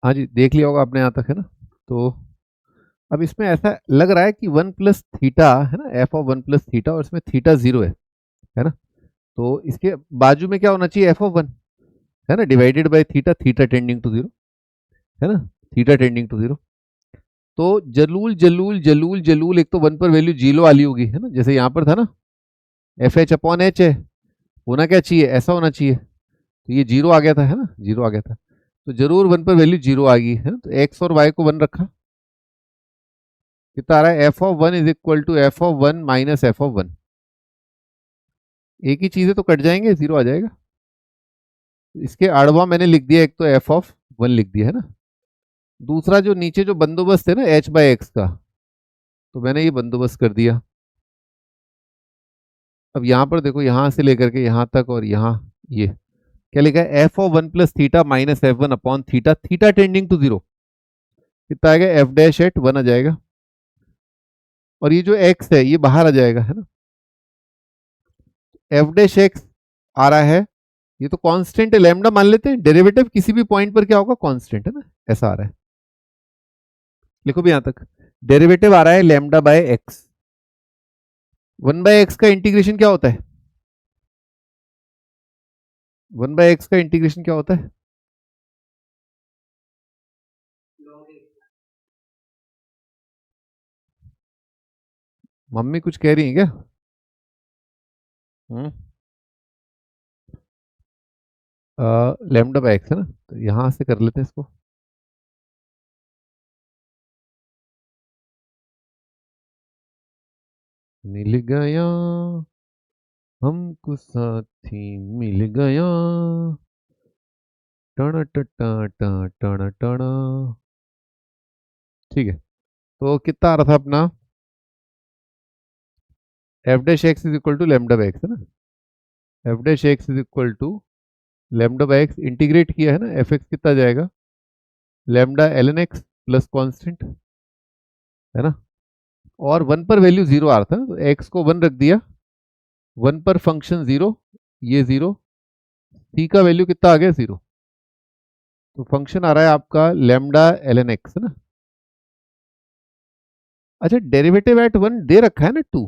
हाँ जी, देख लिया होगा आपने यहाँ तक, है ना। तो अब इसमें ऐसा लग रहा है कि 1 प्लस थीटा, है ना, एफ ऑफ 1 प्लस थीटा, और इसमें थीटा 0 है ना। तो इसके बाजू में क्या होना चाहिए, एफ ऑफ 1, है ना, divided by theta, theta tending to 0, है ना, थीटा टेंडिंग टू 0। तो जलूल जलूल जलूल जलूल, एक तो 1 पर वैल्यू 0 वाली होगी, है ना, जैसे यहाँ पर था ना, एफ एच अपॉन एच है, होना क्या चाहिए, ऐसा होना चाहिए। तो ये 0 आ गया था, है ना, 0 आ गया था, तो जरूर 1 पर वैल्यू 0 आ गई, है ना। तो एक्स और वाई को 1 रखा, कितना आ रहा है, f of 1 is equal to f of 1 minus f of 1। एक ही चीजें तो कट जाएंगे, 0 आ जाएगा। इसके अड़वा मैंने लिख दिया, एक तो एफ ऑफ 1 लिख दिया, है ना। दूसरा जो नीचे जो बंदोबस्त है ना एच बाई एक्स का, तो मैंने ये बंदोबस्त कर दिया। अब यहाँ पर देखो, यहाँ से लेकर के यहाँ तक, और यहाँ ये क्या लिखा है, f of 1 plus theta minus f 1 upon theta, theta tending to 0, कितना आएगा, एफ डैश एट 1 आ जाएगा, और ये जो एक्स है ये बाहर आ जाएगा, है ना। एफ डैश एक्स आ रहा है, ये तो कांस्टेंट है, लैम्डा मान लेते हैं, डेरिवेटिव किसी भी पॉइंट पर क्या होगा, कांस्टेंट, है ना, ऐसा आ रहा है। लिखो भी यहां तक, डेरिवेटिव आ रहा है lambda by x. 1 by x का इंटीग्रेशन क्या होता है, 1 बाय एक्स का इंटीग्रेशन क्या होता है, मम्मी कुछ कह रही है क्या। हम्म, लैम्डा बाय एक्स, है ना, तो यहां से कर लेते हैं इसको। मिल गया हमको साथी, मिल गया, टण टटा टण टण। ठीक है, तो कितना आ रहा था अपना, f dash x is equal to lambda by x, है ना, f dash x is equal to lambda by x, integrate किया है ना, एफ एक्स कितना जाएगा, lambda l n x plus constant, है ना। और 1 पर वैल्यू 0 आ रहा था, तो एक्स को 1 रख दिया, 1 पर फंक्शन 0, ये 0, सी का वैल्यू कितना आ गया, 0। तो फंक्शन आ रहा है आपका लैम्डा एल एन एक्स, है ना। अच्छा, डेरिवेटिव एट 1 दे रखा है ना 2,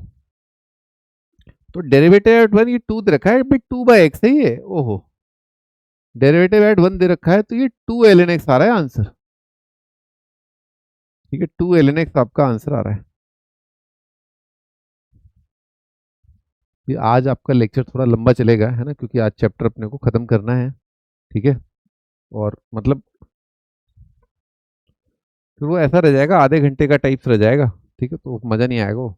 तो डेरिवेटिव एट 1 ये 2 दे रखा है, भाई 2 बाय एक्स है ये, ओहो, डेरिवेटिव एट 1 दे रखा है, तो ये 2 एल एन एक्स आ रहा है आंसर। ठीक है, 2 एल एन एक्स आपका आंसर आ रहा है। ये आज आपका लेक्चर थोड़ा लंबा चलेगा, है ना, क्योंकि आज चैप्टर अपने को खत्म करना है। ठीक है, और मतलब फिर वो ऐसा रह जाएगा, आधे घंटे का टाइप्स रह जाएगा। ठीक है, तो मज़ा नहीं आएगा वो।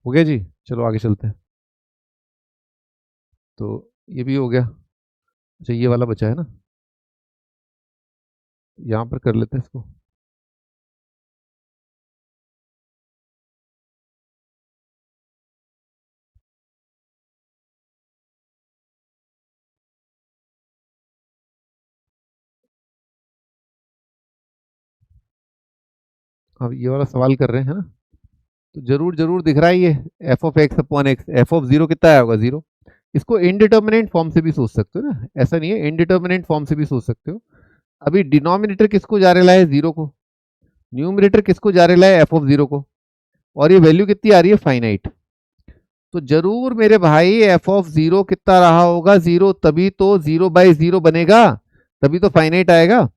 हो गया जी, चलो आगे चलते हैं। तो ये भी हो गया। अच्छा ये वाला बचा है ना, यहाँ पर कर लेते हैं इसको। अब ये वाला सवाल कर रहे हैं ना, तो जरूर जरूर दिख रहा है ये F of x upon x, f of zero कितना आया होगा, जीरो। इसको इनडिटर्मिनेट फॉर्म से भी सोच सकते हो ना, ऐसा नहीं है, इनडिटर्मिनेट फॉर्म से भी सोच सकते हो। अभी डिनोमिनेटर किसको जा रहा है, जीरो को। न्यूमरेटर किसको जा रहा है, एफ ऑफ जीरो को। और ये वैल्यू कितनी आ रही है, फाइनाइट। तो जरूर मेरे भाई एफ ऑफ जीरो कितना रहा होगा, जीरो, तभी तो जीरो बाई जीरो बनेगा, तभी तो फाइनाइट आएगा।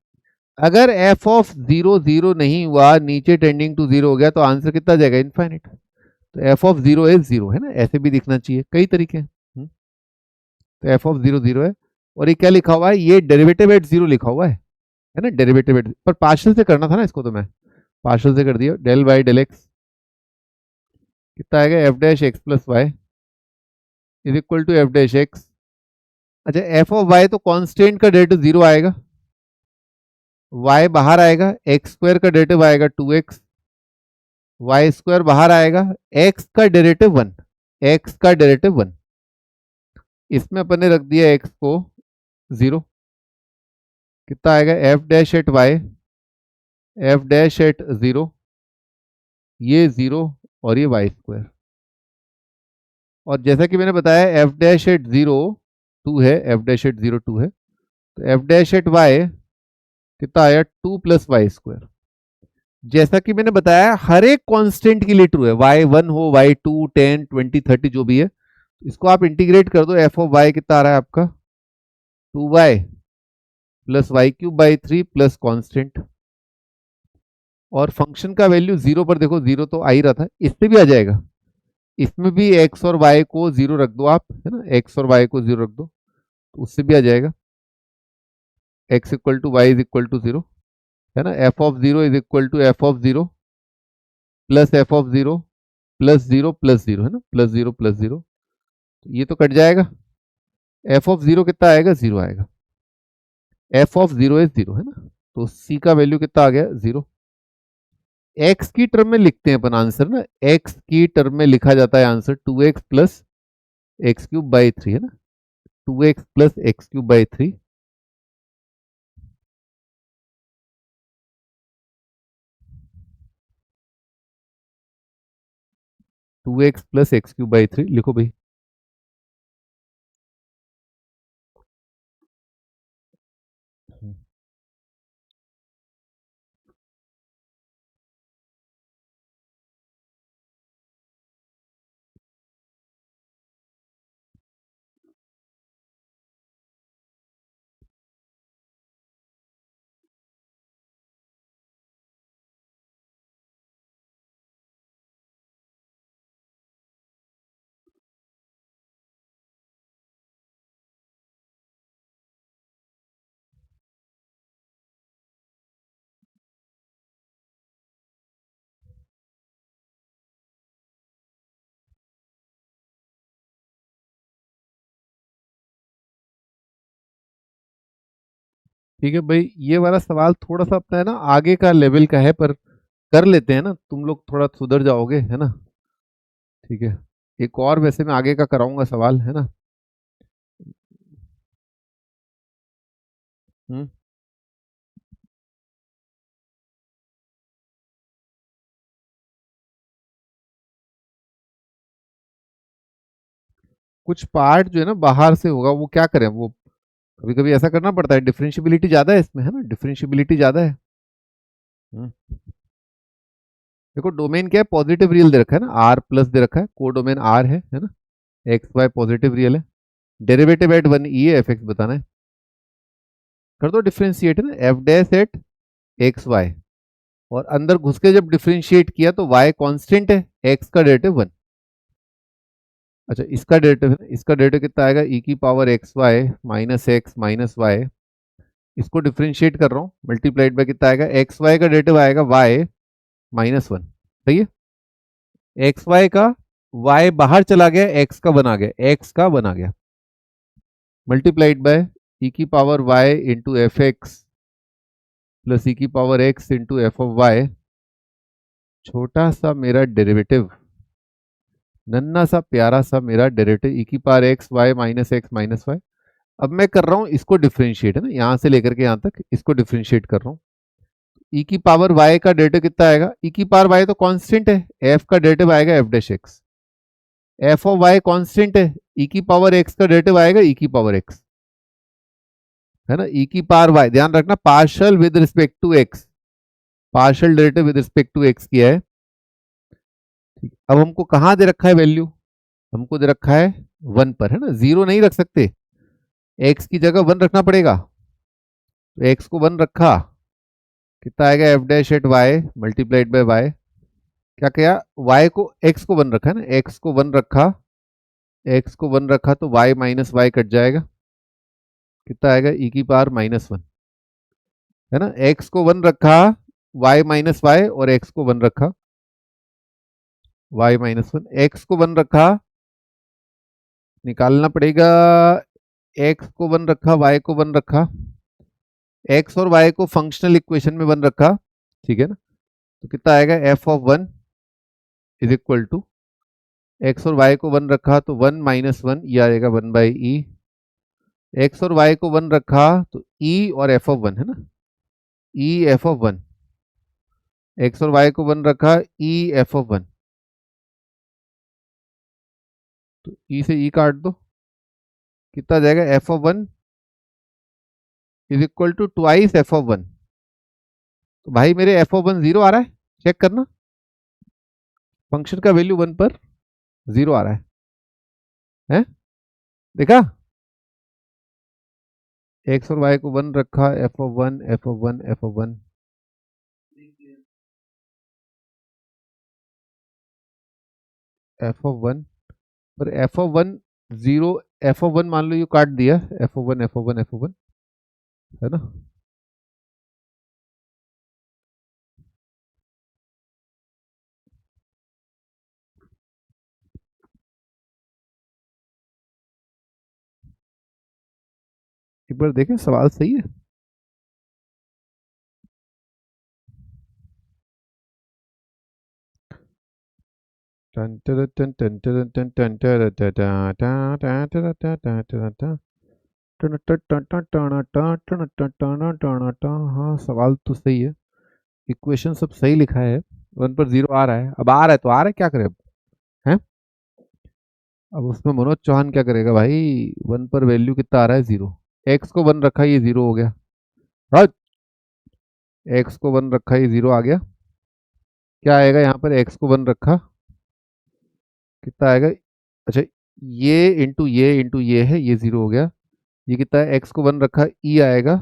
अगर एफ ऑफ जीरो जीरो नहीं हुआ, नीचे टेंडिंग टू जीरो हो गया, तो आंसर कितना जाएगा, इनफाइनाइट। तो f of zero is zero, है ना, ऐसे भी दिखना चाहिए, कई तरीके हैं। तो एफ ऑफ जीरो जीरो है, और ये क्या लिखा हुआ है, ये डेरिवेटिव एट जीरो लिखा हुआ है ना, डेरिवेटिव एट, पर पार्शियल से करना था ना इसको, तो मैं पार्शियल से कर दिया, डेल बाई डेल एक्स कितना आएगा, f dash x plus y is equal to f dash x. अच्छा एफ ऑफ वाई तो कांस्टेंट का डेरिवेटिव जीरो आएगा, वाई बाहर आएगा, एक्स स्क्वायर का डेरिवेटिव आएगा टू एक्स, वाई स्क्वायर बाहर आएगा, एक्स का डेरिवेटिव वन, एक्स का डेरिवेटिव वन। इसमें अपन ने रख दिया एक्स को जीरो, कितना आएगा, f dash at y, f dash at zero, ये जीरो, और ये वाई स्क्वायर। और जैसा कि मैंने बताया f dash at zero two है, f dash at zero two है, तो एफ डैश एट वाई कितना आया, टू प्लस वाई स्क्वायर। जैसा कि मैंने बताया हर एक कांस्टेंट के लिए ट्रू है, वाई वन हो, वाई टू, 10, 20, 30 जो भी है, इसको आप इंटीग्रेट कर दो, एफ ऑफ वाई कितना आ रहा है आपका, two y plus y cube by three plus constant. और फंक्शन का वैल्यू जीरो पर देखो, जीरो तो आ ही रहा था, इससे भी आ जाएगा, इसमें भी एक्स और वाई को जीरो रख दो आप, है ना, एक्स और वाई को जीरो रख दो, तो उससे भी आ जाएगा, x equal to y is equal to zero, है ना, f of zero is equal to f of zero plus f of zero plus zero plus zero, है ना, प्लस जीरो प्लस जीरो, ये तो कट जाएगा, एफ ऑफ जीरो कितना आएगा, जीरो आएगा, f of zero is zero, है ना, तो सी का वैल्यू कितना आ गया, जीरो। एक्स की टर्म में लिखते हैं अपन आंसर ना, एक्स की टर्म में लिखा जाता है answer, two x plus x cube by three, है ना, two x plus x cube by three. Two x plus x cube by three लिखो भाई। ठीक है भाई, ये वाला सवाल थोड़ा सा अपना है ना आगे का लेवल का है, पर कर लेते हैं ना, तुम लोग थोड़ा सुधर जाओगे, है ना। ठीक है, एक और वैसे मैं आगे का कराऊंगा सवाल, है ना। हम्म कुछ पार्ट जो है ना बाहर से होगा, वो क्या करें, वो कभी कभी ऐसा करना पड़ता है, डिफरेंशियबिलिटी ज्यादा है इसमें, है ना, डिफरेंशियबिलिटी ज्यादा है। हम्म देखो डोमेन क्या है, पॉजिटिव रियल दे रखा है ना, आर प्लस दे रखा है, को डोमेन आर है ना, एक्स वाई पॉजिटिव रियल है, derivative at one e f x बताना है, कर दो डिफ्रेंशिएट, है ना, f dash at x y, और अंदर घुस के जब डिफ्रेंशिएट किया तो वाई कांस्टेंट है, एक्स का डेरिवेटिव वन। अच्छा इसका डेरिवेटिव है, इसका डेरिवेटिव कितना आएगा, ई की power x y minus x minus y, इसको डिफ्रेंशिएट कर रहा हूँ, मल्टीप्लाइड बाय कितना आएगा, एक्स वाई का डेरिवेटिव आएगा वाई माइनस वन, सही है, एक्स वाई का y बाहर चला गया, x का 1 आ गया, x का 1 आ गया, मल्टीप्लाइड बाय e की power y into f x plus e की power x into f of y, छोटा सा मेरा डेरिवेटिव, नन्ना सा प्यारा सा मेरा डेरिवेटिव e की पावर x माइनस वाई। अब मैं कर रहा हूँ इसको डिफ्रेंशिएट, है ना, यहाँ से लेकर के यहाँ तक इसको डिफ्रेंशिएट कर रहा हूँ। e की पावर y का डेरिवेटिव कितना आएगा, e की पावर y तो कांस्टेंट है, f का डेरिवेटिव आएगा f dash x, f of y constant है, e की पावर x का डेरिवेटिव आएगा e की पावर x, है ना, e की पावर y, ध्यान रखना partial with respect to x, partial derivative with respect to x किया है। ठीक, अब हमको कहाँ दे रखा है वैल्यू, हमको दे रखा है 1 पर, है ना, 0 नहीं रख सकते, x की जगह 1 रखना पड़ेगा, तो x को 1 रखा, कितना आएगा f dash at y multiplied by y, क्या किया, y को x को 1 रखा है ना, x को 1 रखा, x को 1 रखा तो y माइनस वाई कट जाएगा, कितना आएगा e की पावर -1, है ना, x को 1 रखा, y माइनस वाई, और x को 1 रखा, y -1, x को 1 रखा, निकालना पड़ेगा, x को 1 रखा, y को 1 रखा, x और y को फंक्शनल इक्वेशन में 1 रखा, ठीक है ना, तो कितना आएगा f of 1 is equal to, x और वाई को 1 रखा तो 1 -1, ये आएगा 1 बाई ई, एक्स और वाई को 1 रखा तो ई और एफ ऑफ 1, है ना, ई एफ ऑफ 1, एक्स और वाई को 1 रखा ई एफ ऑफ 1, तो ई से ई काट दो, कितना जाएगा f of 1 is equal to twice f of 1, तो भाई मेरे एफ ऑफ 1 0 आ रहा है, चेक करना, फंक्शन का वैल्यू 1 पर 0 आ रहा है? देखा, एक्स और वाई को 1 रखा, F of 1 f of 1 f of 1, f of 1 पर एफ ऑफ 1 0, एफ ऑफ 1 मान लो ये काट दिया, f of 1 f of 1 f of 1, है ना, एक बार देखें सवाल सही है। हाँ सवाल तो सही है, इक्वेशन सब सही लिखा है, 1 पर 0 आ रहा है, अब आ रहा है तो आ रहा है, क्या करें अब, हैं, अब उसमें मनोज चौहान क्या करेगा भाई, 1 पर वैल्यू कितना आ रहा है 0, एक्स को 1 रखा ये 0 हो गया, right? एक्स को 1 रखा ये 0 आ गया, क्या आएगा यहाँ पर, एक्स को 1 रखा, कितना आएगा, अच्छा ये इंटू ये है, ये 0 हो गया, ये कितना है, एक्स को 1 रखा ई आएगा,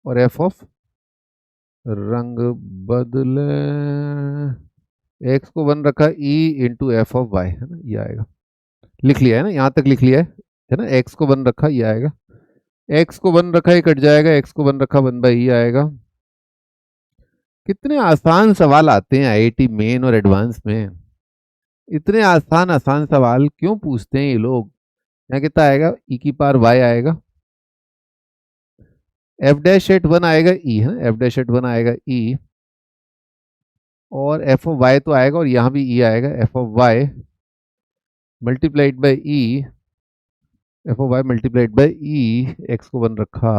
और एफ ऑफ, रंग बदले, एक्स को 1 रखा e into f of y, है ना, ये आएगा, लिख लिया है ना, यहाँ तक लिख लिया है ना, एक्स को 1 रखा ये आएगा, एक्स को 1 रखा ये कट जाएगा, एक्स को 1 रखा 1 बाई ई आएगा। कितने आसान सवाल आते हैं आईआईटी मेन और एडवांस में, इतने आसान आसान सवाल क्यों पूछते हैं ये लोग। यहाँ कितना आएगा, ई की पावर वाई आएगा, एफ डैश एट 1 आएगा ई, है ना, एफ डैश एट 1 आएगा ई, और एफ ऑफ वाई तो आएगा, और यहाँ भी ई आएगा, f of y multiplied by e, f of y multiplied by e, x को 1 रखा,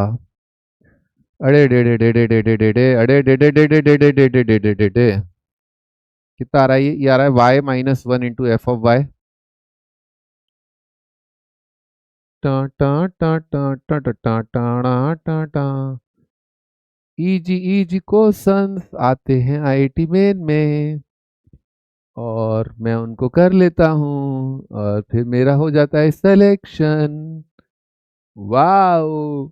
अरे डे डे डे डे डे डे डे डे अरे डे डे डे डे डे डे डे डे डे डे डे डे, कितना आ रहा है, ये आ रहा है y -1 into f of y, टा टा टा टा टा टा टा टा टा टा, इजी इजी क्वेश्चंस आते हैं आईआईटी मेन में, और मैं उनको कर लेता हूँ, और फिर मेरा हो जाता है सिलेक्शन, वाओ,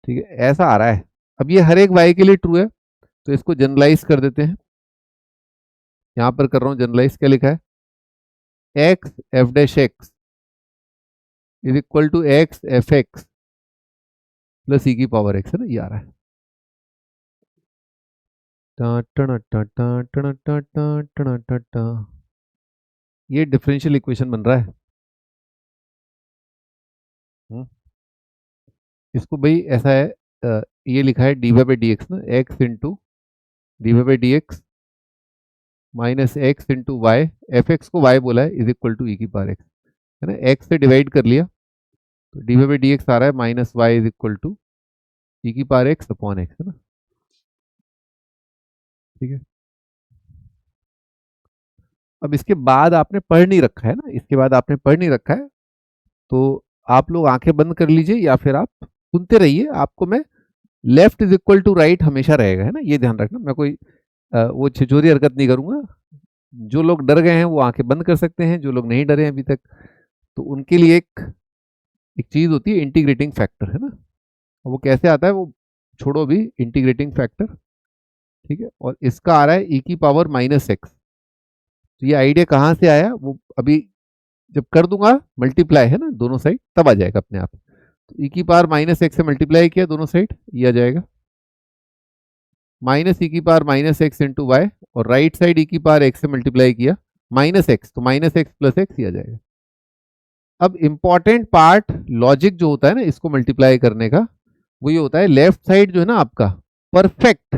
ठीक है, ऐसा आ रहा है। अब ये हर एक वाई के लिए ट्रू है, तो इसको जनरलाइज कर देते हैं, यहाँ पर कर रहा हूँ जनरलाइज, क्या लिखा है, x f dash x is equal to x f x plus e की पावर एक्स, है ना, ये आ रहा है। टा टना टा टा टना टा टा टना टा टा। ये डिफरेंशियल इक्वेशन बन रहा है। हम्म, इसको भाई ऐसा है, ये लिखा है d y by d x ना, x into d y by d x minus x into y, f x को वाई बोला है, इज इक्वल टू ई की पावर एक्स, है ना, एक्स से डिवाइड कर लिया तो d y by d x आ रहा है minus y is equal to e की पावर एक्स अपॉन एक्स, है ना। ठीक है, अब इसके बाद आपने पढ़ नहीं रखा है ना, इसके बाद आपने पढ़ नहीं रखा है तो आप लोग आंखें बंद कर लीजिए या फिर आप सुनते रहिए, आपको मैं left is equal to right हमेशा रहेगा, है ना, ये ध्यान रखना, मैं कोई वो छिचोरी हरकत नहीं करूंगा। जो लोग डर गए हैं वो आंखें बंद कर सकते हैं, जो लोग नहीं डरे हैं अभी तक तो उनके लिए एक एक चीज होती है इंटीग्रेटिंग फैक्टर, है ना। वो कैसे आता है वो छोड़ो, भी इंटीग्रेटिंग फैक्टर, ठीक है, और इसका आ रहा है ई की पावर माइनस एक्स। तो ये आइडिया कहाँ से आया वो अभी जब कर दूंगा मल्टीप्लाई, है ना, दोनों साइड, तब आ जाएगा अपने आप। तो ई की पावर माइनस एक्स से मल्टीप्लाई किया दोनों साइड, ये आ जाएगा माइनस ई की power minus x into y, और राइट साइड ई की पावर एक्स से मल्टीप्लाई किया माइनस एक्स, तो माइनस एक्स प्लस एक्स ही आ जाएगा। अब इंपॉर्टेंट पार्ट लॉजिक जो होता है ना इसको मल्टीप्लाई करने का, वो ये होता है लेफ्ट साइड जो है ना आपका परफेक्ट,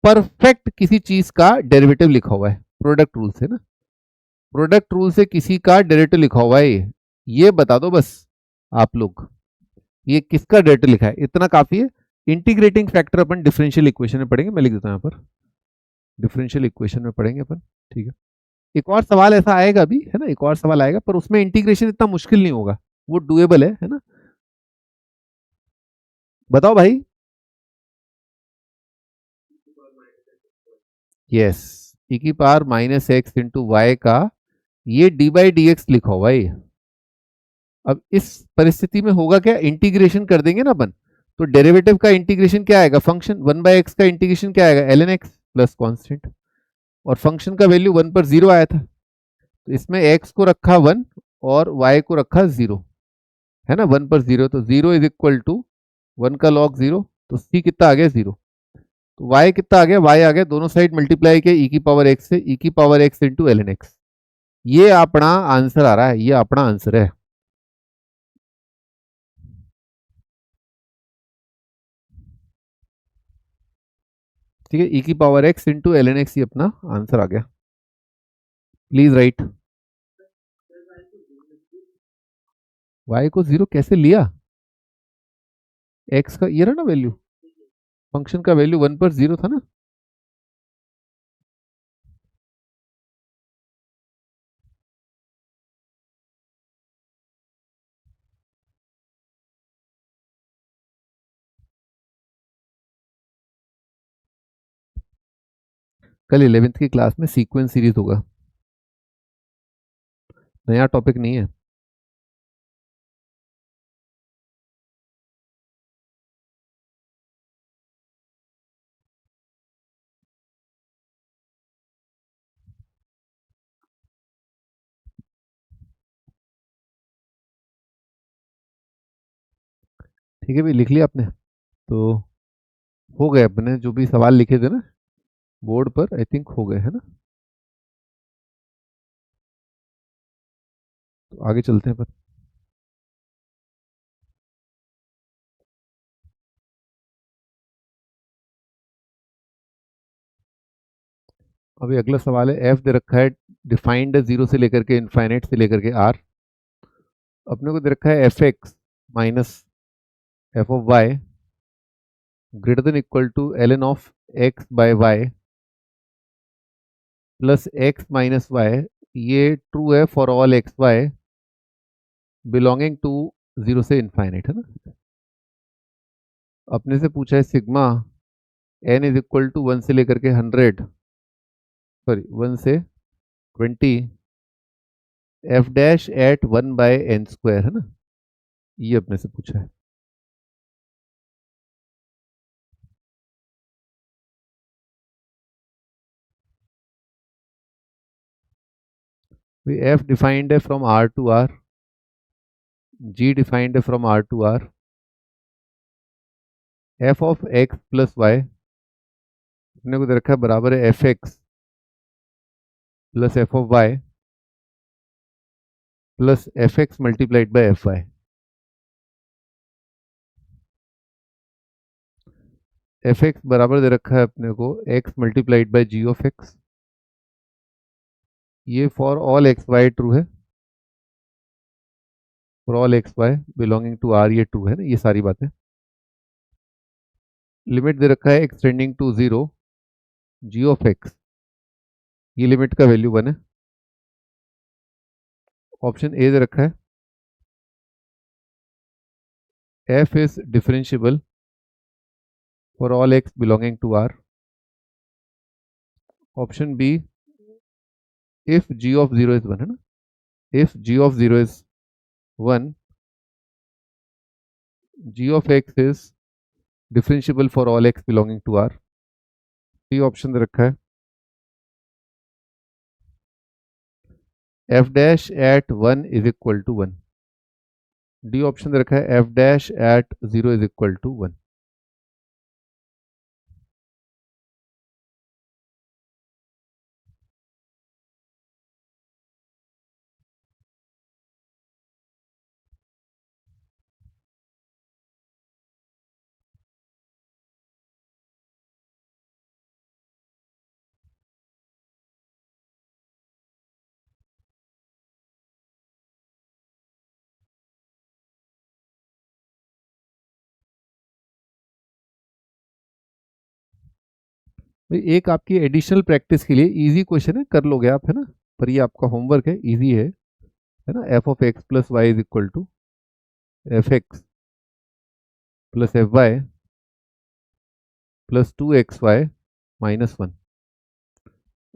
परफेक्ट किसी चीज का डेरिवेटिव लिखा हुआ है प्रोडक्ट रूल से ना, प्रोडक्ट रूल से किसी का डेरिवेटिव लिखा हुआ है, ये बता दो बस आप लोग, ये किसका डेरिवेटिव लिखा है, इतना काफी है। इंटीग्रेटिंग फैक्टर अपन डिफरेंशियल इक्वेशन में पढ़ेंगे, मैं लिख देता हूं यहाँ पर, डिफरेंशियल इक्वेशन में पढ़ेंगे अपन, ठीक है। एक और सवाल ऐसा आएगा अभी, है ना, एक और सवाल आएगा पर उसमें इंटीग्रेशन इतना मुश्किल नहीं होगा, वो डुएबल है ना। बताओ भाई। यस, ई की power minus x into y का ये डी बाई डी एक्स लिखा हुआ है। अब इस परिस्थिति में होगा क्या, इंटीग्रेशन कर देंगे ना अपन, तो डेरिवेटिव का इंटीग्रेशन क्या आएगा, फंक्शन वन बाय एक्स का इंटीग्रेशन क्या आएगा, l n x plus constant, और फंक्शन का वैल्यू वन पर जीरो आया था, तो इसमें एक्स को रखा वन और वाई को रखा जीरो, है ना, वन पर जीरो, तो zero is equal to one का लॉग जीरो, तो सी कितना आ गया जीरो, तो वाई कितना आ गया, वाई आ गया दोनों साइड मल्टीप्लाई किया ई की पावर एक्स से, ई की power x into l n x, ये अपना आंसर आ रहा है, ये अपना आंसर है। ठीक है, ई की power x into l n x, ये अपना आंसर आ गया, प्लीज राइट। वाई को जीरो कैसे लिया, एक्स का ये रहा ना वैल्यू, फंक्शन का वैल्यू वन पर जीरो था ना। कल 11th की क्लास में सीक्वेंस सीरीज होगा, नया टॉपिक नहीं है। ठीक है भाई, लिख लिया आपने, तो हो गए अपने जो भी सवाल लिखे थे ना बोर्ड पर, आई थिंक हो गए, है ना। तो आगे चलते हैं पर, अभी अगला सवाल है, एफ दे रखा है, डिफाइंड जीरो से लेकर के इनफाइनाइट से लेकर के आर, अपने को दे रखा है f x minus f of y greater than equal to l n of x by y plus x minus y, ये ट्रू है for all x y belonging to zero से इनफाइनाइट, है ना। अपने से पूछा है sigma n is equal to one से लेकर के 100, सॉरी वन से 20, f dash at one by n square, है ना, ये अपने से पूछा है। एफ डिफाइंड है from R to R, g defined है from R to R, f of x plus y अपने को दे रखा है बराबर है f x plus f of y plus f x multiplied by f y. F x बराबर दे रखा है अपने को x multiplied by g of x. ये for all x y true है, for all x y belonging to R ये ट्रू है ना, ये सारी बातें। लिमिट दे रखा है extending to zero g of x, ये लिमिट का वैल्यू 1 है। ऑप्शन ए दे रखा है f is differentiable for all x belonging to R. Option B if g of zero is 1 है ना, if g of zero is 1 g of x is differentiable for all x belonging to R. C option दे रखा है f dash at 1 is equal to 1। D option दे रखा है f dash at 0 is equal to 1। एक आपकी एडिशनल प्रैक्टिस के लिए इजी क्वेश्चन है, कर लोगे आप है ना, पर ये आपका होमवर्क है, इजी है ना। F of x plus y is equal to f x plus f y plus 2xy minus 1।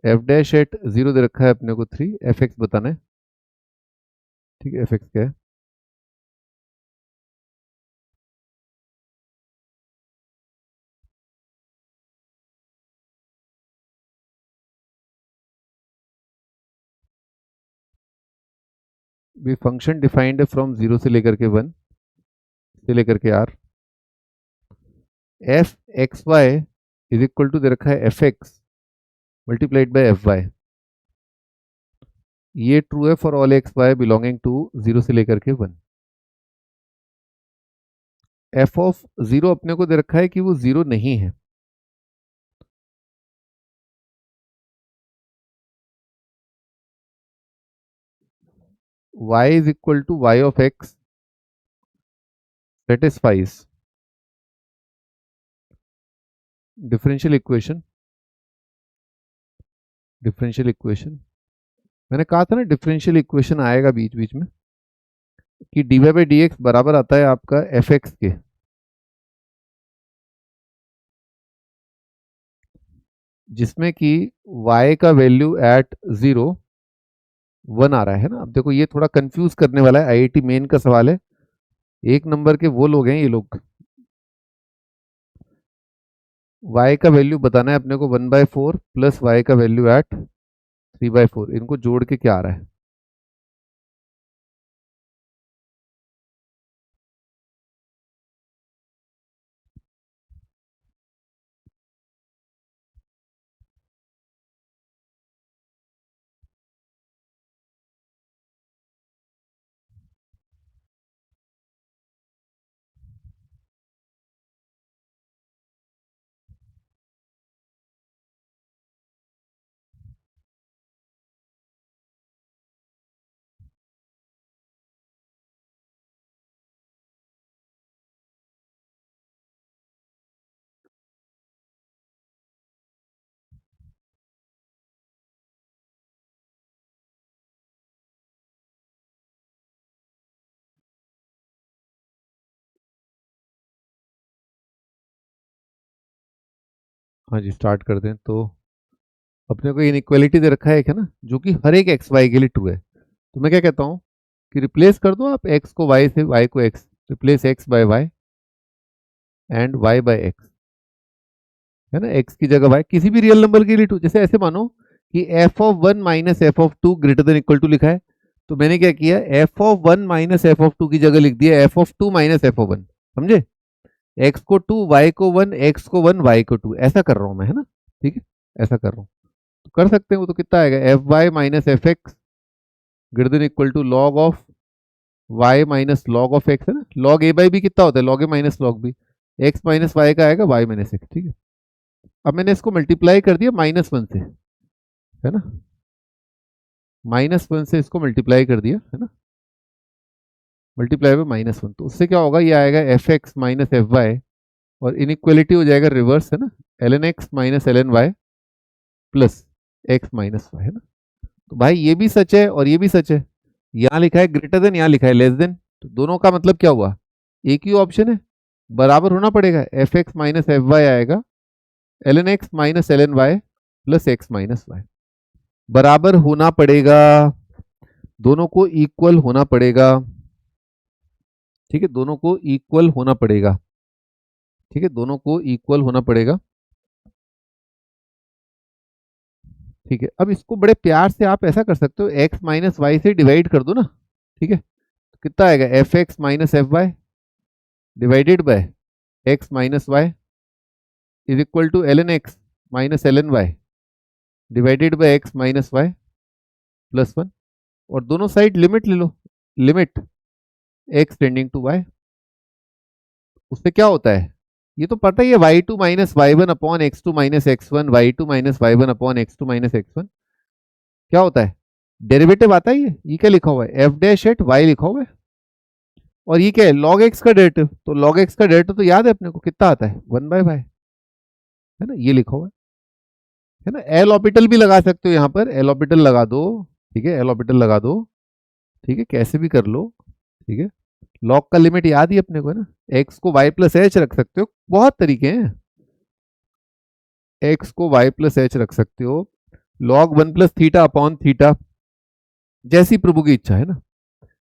F dash at 0 दे रखा है अपने को 3, एफ एक्स बताना है, ठीक है। एफ एक्स क्या है? भी फंक्शन डिफाइंड है फ्रॉम 0 से लेकर के 1 से लेकर के R. F x y is equal to दे रखा है f x multiplied by f y. ये ट्रू है for all x y belonging to 0 से लेकर के 1। एफ ऑफ 0 अपने को दे रखा है कि वो 0 नहीं है। y is equal to y of x satisfies differential equation. Differential equation मैंने कहा था ना, डिफरेंशियल इक्वेशन आएगा बीच बीच में कि dy बाई डी एक्स बराबर आता है आपका एफ एक्स के, जिसमें कि y का वैल्यू एट 0 1 आ रहा है ना। अब देखो ये थोड़ा कंफ्यूज करने वाला है, आईआईटी मेन का सवाल है, एक नंबर के वो लोग हैं ये लोग। y का वैल्यू बताना है अपने को 1/4 प्लस y का वैल्यू एट 3/4, इनको जोड़ के क्या आ रहा है? हाँ जी, स्टार्ट कर दें। तो अपने को इनइक्वालिटी दे रखा है एक है ना, जो कि हर एक एक्स वाई के लिए ट्रू है। तो मैं क्या कहता हूँ कि रिप्लेस कर दो आप एक्स को वाई से, वाई को x, replace x by y and y by x, है ना। एक्स की जगह वाई, किसी भी रियल नंबर के लिए ट्रू। जैसे ऐसे मानो कि f of 1 minus f of 2 greater than equal to लिखा है, तो मैंने क्या किया, f of 1 minus f of 2 की जगह लिख दिया f of 2 minus f of 1। समझे? एक्स को 2, वाई को 1, एक्स को 1, वाई को 2, ऐसा कर रहा हूं मैं, है ना। ठीक है, ऐसा कर रहा हूँ तो कर सकते हैं। वो तो कितना आएगा, f y minus f x greater than equal to log of y minus log of x, है ना। लॉग ए बाई बी कितना होता है, log a minus log b, x minus y का आएगा वाई माइनस एक्स। ठीक है, अब मैंने इसको मल्टीप्लाई कर दिया -1 से, है ना, -1 से इसको मल्टीप्लाई कर दिया, है ना, मल्टीप्लाई बाय -1, तो उससे क्या होगा, ये आएगा f x minus f y, और इनइक्वालिटी हो जाएगा रिवर्स, है ना, l n x minus l n y plus x minus y, है ना। तो भाई ये भी सच है और ये भी सच है, यहाँ लिखा है ग्रेटर देन, यहाँ लिखा है लेस देन, तो दोनों का मतलब क्या हुआ, एक ही ऑप्शन है, बराबर होना पड़ेगा, f x minus f y आएगा l n x minus l n y plus x minus y, बराबर होना पड़ेगा, दोनों को इक्वल होना पड़ेगा। ठीक है, दोनों को इक्वल होना पड़ेगा। ठीक है, दोनों को इक्वल होना पड़ेगा। ठीक है, अब इसको बड़े प्यार से आप ऐसा कर सकते हो, एक्स माइनस वाई से डिवाइड कर दो ना। ठीक है, तो कितना आएगा, f x minus f y divided by x minus y is equal to l n x minus l n y divided by x minus y plus 1, और दोनों साइड लिमिट ले लो, limit x tending to y, उससे क्या होता है, ये तो पता ही है, y two minus y one upon x two minus x one, y two minus y one upon x two minus x one, क्या होता है, डेरिवेटिव आता है ये क्या लिखा हुआ है, एफ डैश एट वाई लिखा हुआ है, और ये क्या है, लॉग एक्स का डेरिवेटिव, तो लॉग एक्स का डेरिवेटिव तो याद है अपने को कितना आता है, 1/y, है ना, ये लिखा हुआ है ना। एल ऑर्बिटल भी लगा सकते हो यहाँ पर, एल ऑर्बिटल लगा दो। ठीक है, एल ऑर्बिटल लगा दो। ठीक है, कैसे भी कर लो। ठीक है, लॉग का लिमिट याद ही अपने को, है ना, एक्स को वाई प्लस एच रख सकते हो, बहुत तरीके हैं, एक्स को वाई प्लस एच रख सकते हो, log 1 plus theta upon theta, जैसी प्रभु की इच्छा, है ना।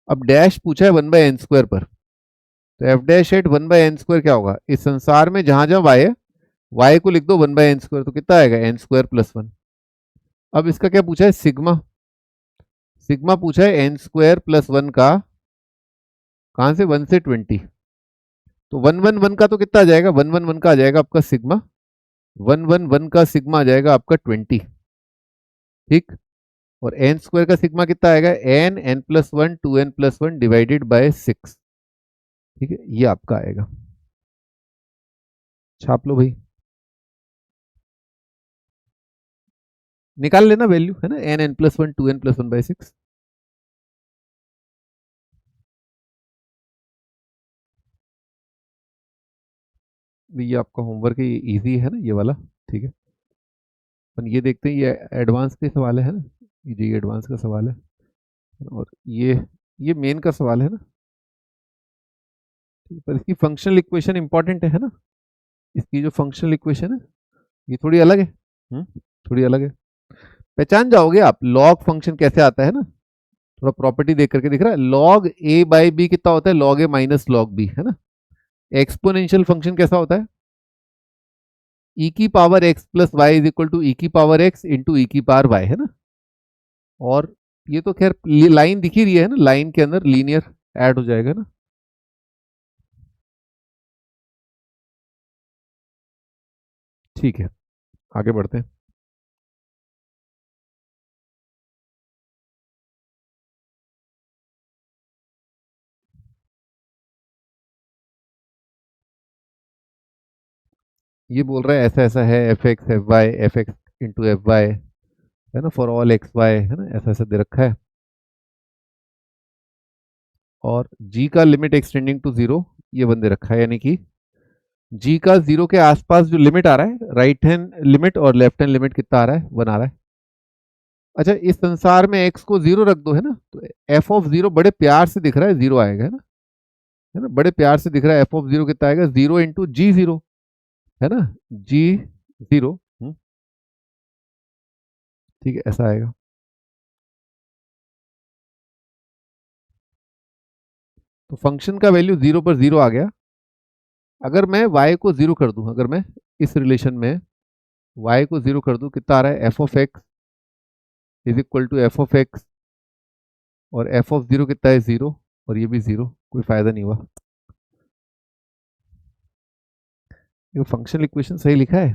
अब डैश पूछा है 1/n² पर, तो एफ डैश एट 1/n² क्या होगा, इस संसार में जहां जहां वाई है, वाई को लिख दो 1/n², तो कितना आएगा n² प्लस 1। अब इसका क्या पूछा है, सिग्मा, सिग्मा पूछा है n² प्लस 1 का, कहां से, 1 से 20, तो 1 1 1 का तो कितना आ जाएगा, 1 1 1 का आ जाएगा आपका सिग्मा, 1 1 1 का सिग्मा आ जाएगा आपका 20। ठीक, और n² का सिग्मा कितना आएगा, n+1 2n+1 डिवाइडेड बाय 6। ठीक है, ये आपका आएगा, छाप लो भाई, निकाल लेना वैल्यू, है ना, n+1 2n+1/6। ये आपका होमवर्क है, ये इजी है ना ये वाला। ठीक है, अपन ये देखते हैं, ये एडवांस के सवाल है ना, ये जी एडवांस का सवाल है, और ये मेन का सवाल है ना। ठीक है, पर इसकी फंक्शनल इक्वेशन इंपॉर्टेंट है ना, इसकी जो फंक्शनल इक्वेशन है ये थोड़ी अलग है, थोड़ी अलग है, पहचान जाओगे आप, लॉग फंक्शन कैसे आता है ना, थोड़ा प्रॉपर्टी देख करके दिख रहा है, लॉग ए बाई बी कितना होता है, log a minus log b, है ना। एक्सपोनेंशियल फंक्शन कैसा होता है, ई की power x plus y is equal to e की पावर एक्स इंटू ई की पावर वाई, है ना। और ये तो खैर लाइन दिख ही रही है ना, लाइन के अंदर लीनियर ऐड हो जाएगा ना। ठीक है, आगे बढ़ते हैं। ये बोल रहा है ऐसा ऐसा है, f x f y f x into f y, है ना, फॉर ऑल एक्स वाई, है ना, ऐसा ऐसा दे रखा है, और जी का लिमिट एक्सटेंडिंग टू जीरो, ये बंदे रखा है, यानी कि जी का जीरो के आसपास जो लिमिट आ रहा है, राइट हैंड लिमिट और लेफ्ट हैंड लिमिट कितना आ रहा है, 1 आ रहा है। अच्छा, इस संसार में एक्स को जीरो रख दो, है ना, तो एफ ऑफ जीरो बड़े प्यार से दिख रहा है, जीरो आएगा, है ना, बड़े प्यार से दिख रहा है, एफ ऑफ जीरो कितना आएगा, 0 इंटू जी 0, है ना, जी 0। ठीक है, ऐसा आएगा। तो फंक्शन का वैल्यू 0 पर 0 आ गया। अगर मैं y को 0 कर दूं, अगर मैं इस रिलेशन में y को 0 कर दूं, कितना आ रहा है, f of x is equal to f of x, और एफ ऑफ जीरो कितना है, 0, और ये भी 0, कोई फायदा नहीं हुआ। ये फंक्शनल इक्वेशन सही लिखा है,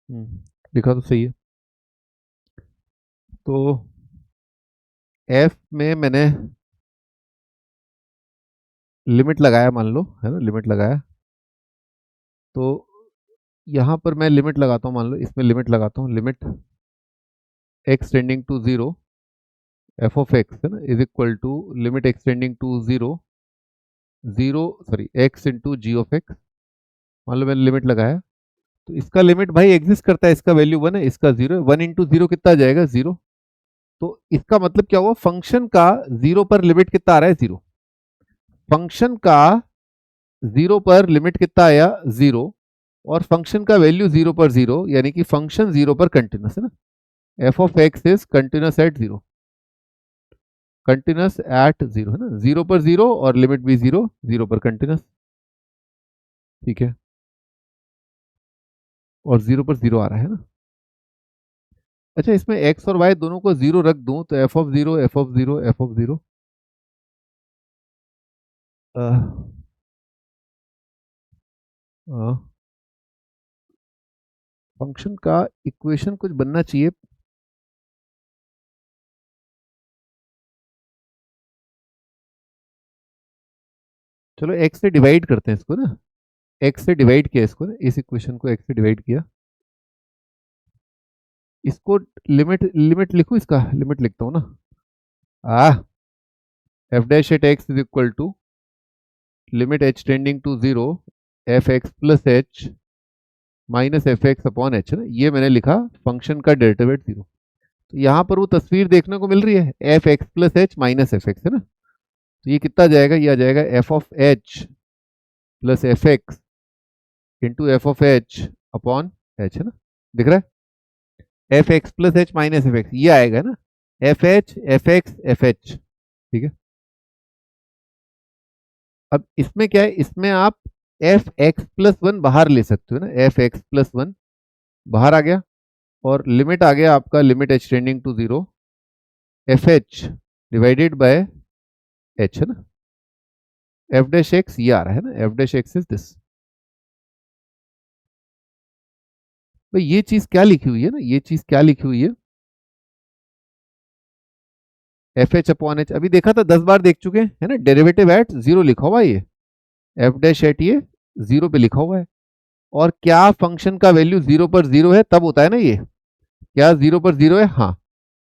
लिखा तो सही है। तो एफ में मैंने लिमिट लगाया, मान लो, है ना, लिमिट लगाया। तो यहाँ पर मैं लिमिट लगाता हूँ, मान लो इसमें लिमिट लगाता हूँ, limit x tending to zero f of x, है ना, is equal to limit x tending to zero x into g of x. मान लो मैंने लिमिट लगाया, तो इसका लिमिट भाई एग्जिस्ट करता है, इसका वैल्यू वन है, इसका जीरो है। वन इंटू जीरो कितना आ जाएगा, जीरो। तो इसका मतलब क्या हुआ, फंक्शन का जीरो पर लिमिट कितना आ रहा है, जीरो। फंक्शन का जीरो पर लिमिट कितना आया, जीरो। और फंक्शन का वैल्यू जीरो पर जीरो, यानी कि फंक्शन जीरो पर कंटिन्यूस है ना। F of x is continuous eight zero, continuous at zero, है ना, जीरो पर जीरो और लिमिट भी जीरो, जीरो पर कंटिन्यूस। ठीक है, और जीरो पर जीरो आ रहा है ना। अच्छा, इसमें एक्स और वाई दोनों को जीरो रख दूं तो f of zero, f of zero, f of zero, function का इक्वेशन कुछ बनना चाहिए। चलो एक्स से डिवाइड करते हैं इसको ना, एक्स से डिवाइड किया इसको ना, इस इक्वेशन को एक्स से डिवाइड किया, इसको लिमिट, लिमिट लिखो, इसका लिमिट लिखता हूँ ना। F dash at x is equal to limit h tending to zero f x plus h minus f x upon h, है ना, ये मैंने लिखा फंक्शन का डेरिवेटिव एट जीरो। तो यहाँ पर वो तस्वीर देखने को मिल रही है, f x plus h minus f x, है ना। तो ये कितना जाएगा, ये आ जाएगा f of H plus f x into f of H upon h, है ना, दिख रहा है, f x plus h minus f x, ये आएगा ना, F H F x F H. ठीक है, अब इसमें क्या है, इसमें आप एफ एक्स प्लस वन बाहर ले सकते हो ना, एफ एक्स प्लस वन बाहर आ गया, और लिमिट आ गया आपका, limit h tending to zero f h divided by h, है ना, एफ डैश एक्स ये आ रहा है ना, f dash x is this. भाई ये चीज क्या लिखी हुई है ना, ये चीज क्या लिखी हुई है, एफ एच अपॉन एच, अभी देखा था 10 बार देख चुके हैं, है ना, डेरिवेटिव एट जीरो लिखा हुआ है ये, एफ डैश एट ये जीरो पे लिखा हुआ है। और क्या फंक्शन का वैल्यू जीरो पर जीरो है तब होता है ना ये, क्या जीरो पर जीरो है, हाँ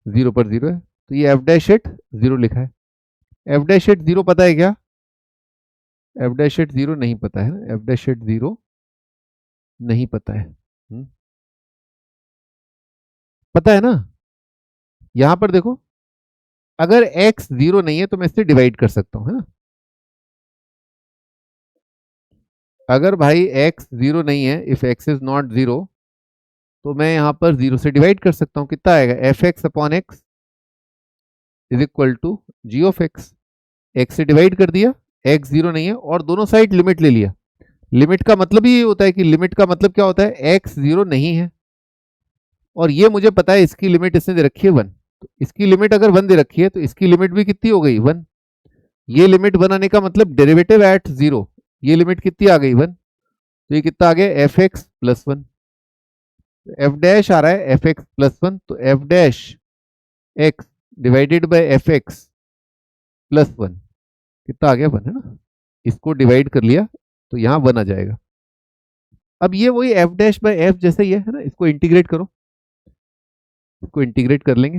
जीरो पर जीरो है, तो ये एफ डैश एट जीरो लिखा है। एफ डैश एट जीरो पता है क्या, एफ डैश एट जीरो नहीं पता है ना, एफ डैश एट जीरो नहीं पता है। पता है ना, यहां पर देखो, अगर x जीरो नहीं है तो मैं इससे डिवाइड कर सकता हूं, है ना। अगर भाई x जीरो नहीं है, if x is not zero, तो मैं यहां पर जीरो से डिवाइड कर सकता हूं, कितना आएगा, f x upon x is equal to g of x. X से डिवाइड कर दिया, x जीरो नहीं है, और दोनों साइड लिमिट ले लिया। लिमिट का मतलब ही ये होता है कि लिमिट का मतलब क्या होता है, x जीरो नहीं है, और ये मुझे पता है इसकी लिमिट इसने दे रखी है वन, तो इसकी लिमिट अगर वन दे रखी है तो इसकी लिमिट भी कितनी हो गई, वन। ये लिमिट बनाने का मतलब डेरिवेटिव एट जीरो, ये लिमिट कितनी आ गई, वन। तो ये कितना आ गया, f x plus one, f dash आ रहा है एफ एक्स प्लस वन, तो f dash x divided by f x plus one कितना आ गया, वन, है ना। इसको डिवाइड कर लिया तो यहाँ वन आ जाएगा। अब ये वही एफ डैश बाय एफ जैसे ही है ना, इसको इंटीग्रेट करो, इसको इंटीग्रेट कर लेंगे।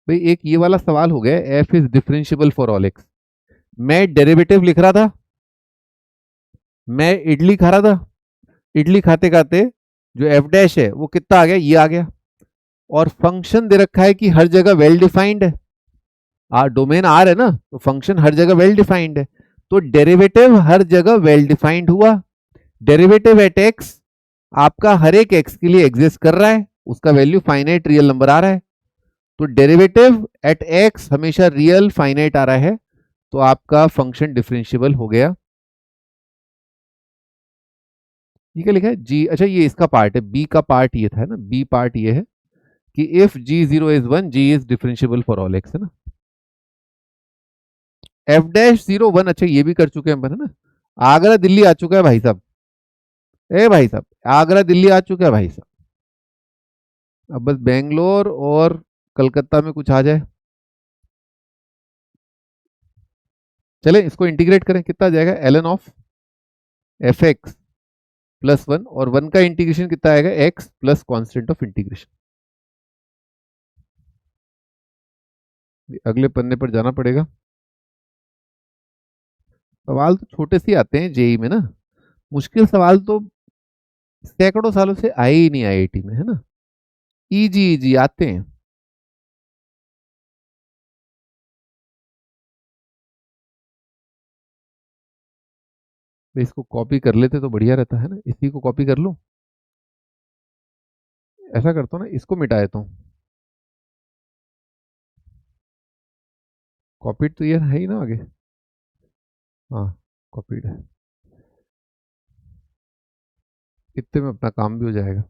भाई एक ये वाला सवाल हो गया, F is differentiable for all x. मैं डेरिवेटिव लिख रहा था, मैं इडली खा रहा था, इडली खाते खाते जो एफ डैश है वो कितना आ गया, ये आ गया। और फंक्शन दे रखा है कि हर जगह वेल डिफाइंड है, डोमेन आर है ना, तो फंक्शन हर जगह वेल डिफाइंड है, तो डेरिवेटिव हर जगह वेल डिफाइंड हुआ। डेरिवेटिव एट एक्स आपका हर एक एक्स के लिए एग्जिस्ट कर रहा है, उसका वैल्यू फाइनाइट रियल नंबर आ रहा है, तो डेरिवेटिव एट एक्स हमेशा रियल फाइनाइट आ रहा है, तो आपका फंक्शन डिफरेंशियबल हो गया। ठीक है, लिखा है जी। अच्छा, ये इसका पार्ट है, बी का पार्ट ये था ना, बी पार्ट ये है कि if g zero is one, g is differentiable for all x, है ना। एफ डैश जीरो वन, अच्छा ये भी कर चुके हैं अपन, है ना। आगरा दिल्ली आ चुका है भाई साहब। ए भाई साहब, आगरा दिल्ली आ चुका है भाई साहब। अब बस बेंगलोर और कलकत्ता में कुछ आ जाए। चले इसको इंटीग्रेट करें, कितना आ जाएगा, l n of f x plus one, और वन का इंटीग्रेशन कितना आएगा, x plus constant of integration. अगले पन्ने पर जाना पड़ेगा। सवाल तो छोटे से ही आते हैं जेई में ना, मुश्किल सवाल तो सैकड़ों सालों से आए ही नहीं आईआईटी में, है ना। इजी इजी आते हैं। तो इसको कॉपी कर लेते तो बढ़िया रहता है ना, इसी को कॉपी कर लूं। ऐसा करता हूँ ना, इसको मिटा देता हूँ। कॉपीड तो ये है ही ना आगे। हाँ, कॉपीड है। इतने में अपना काम भी हो जाएगा।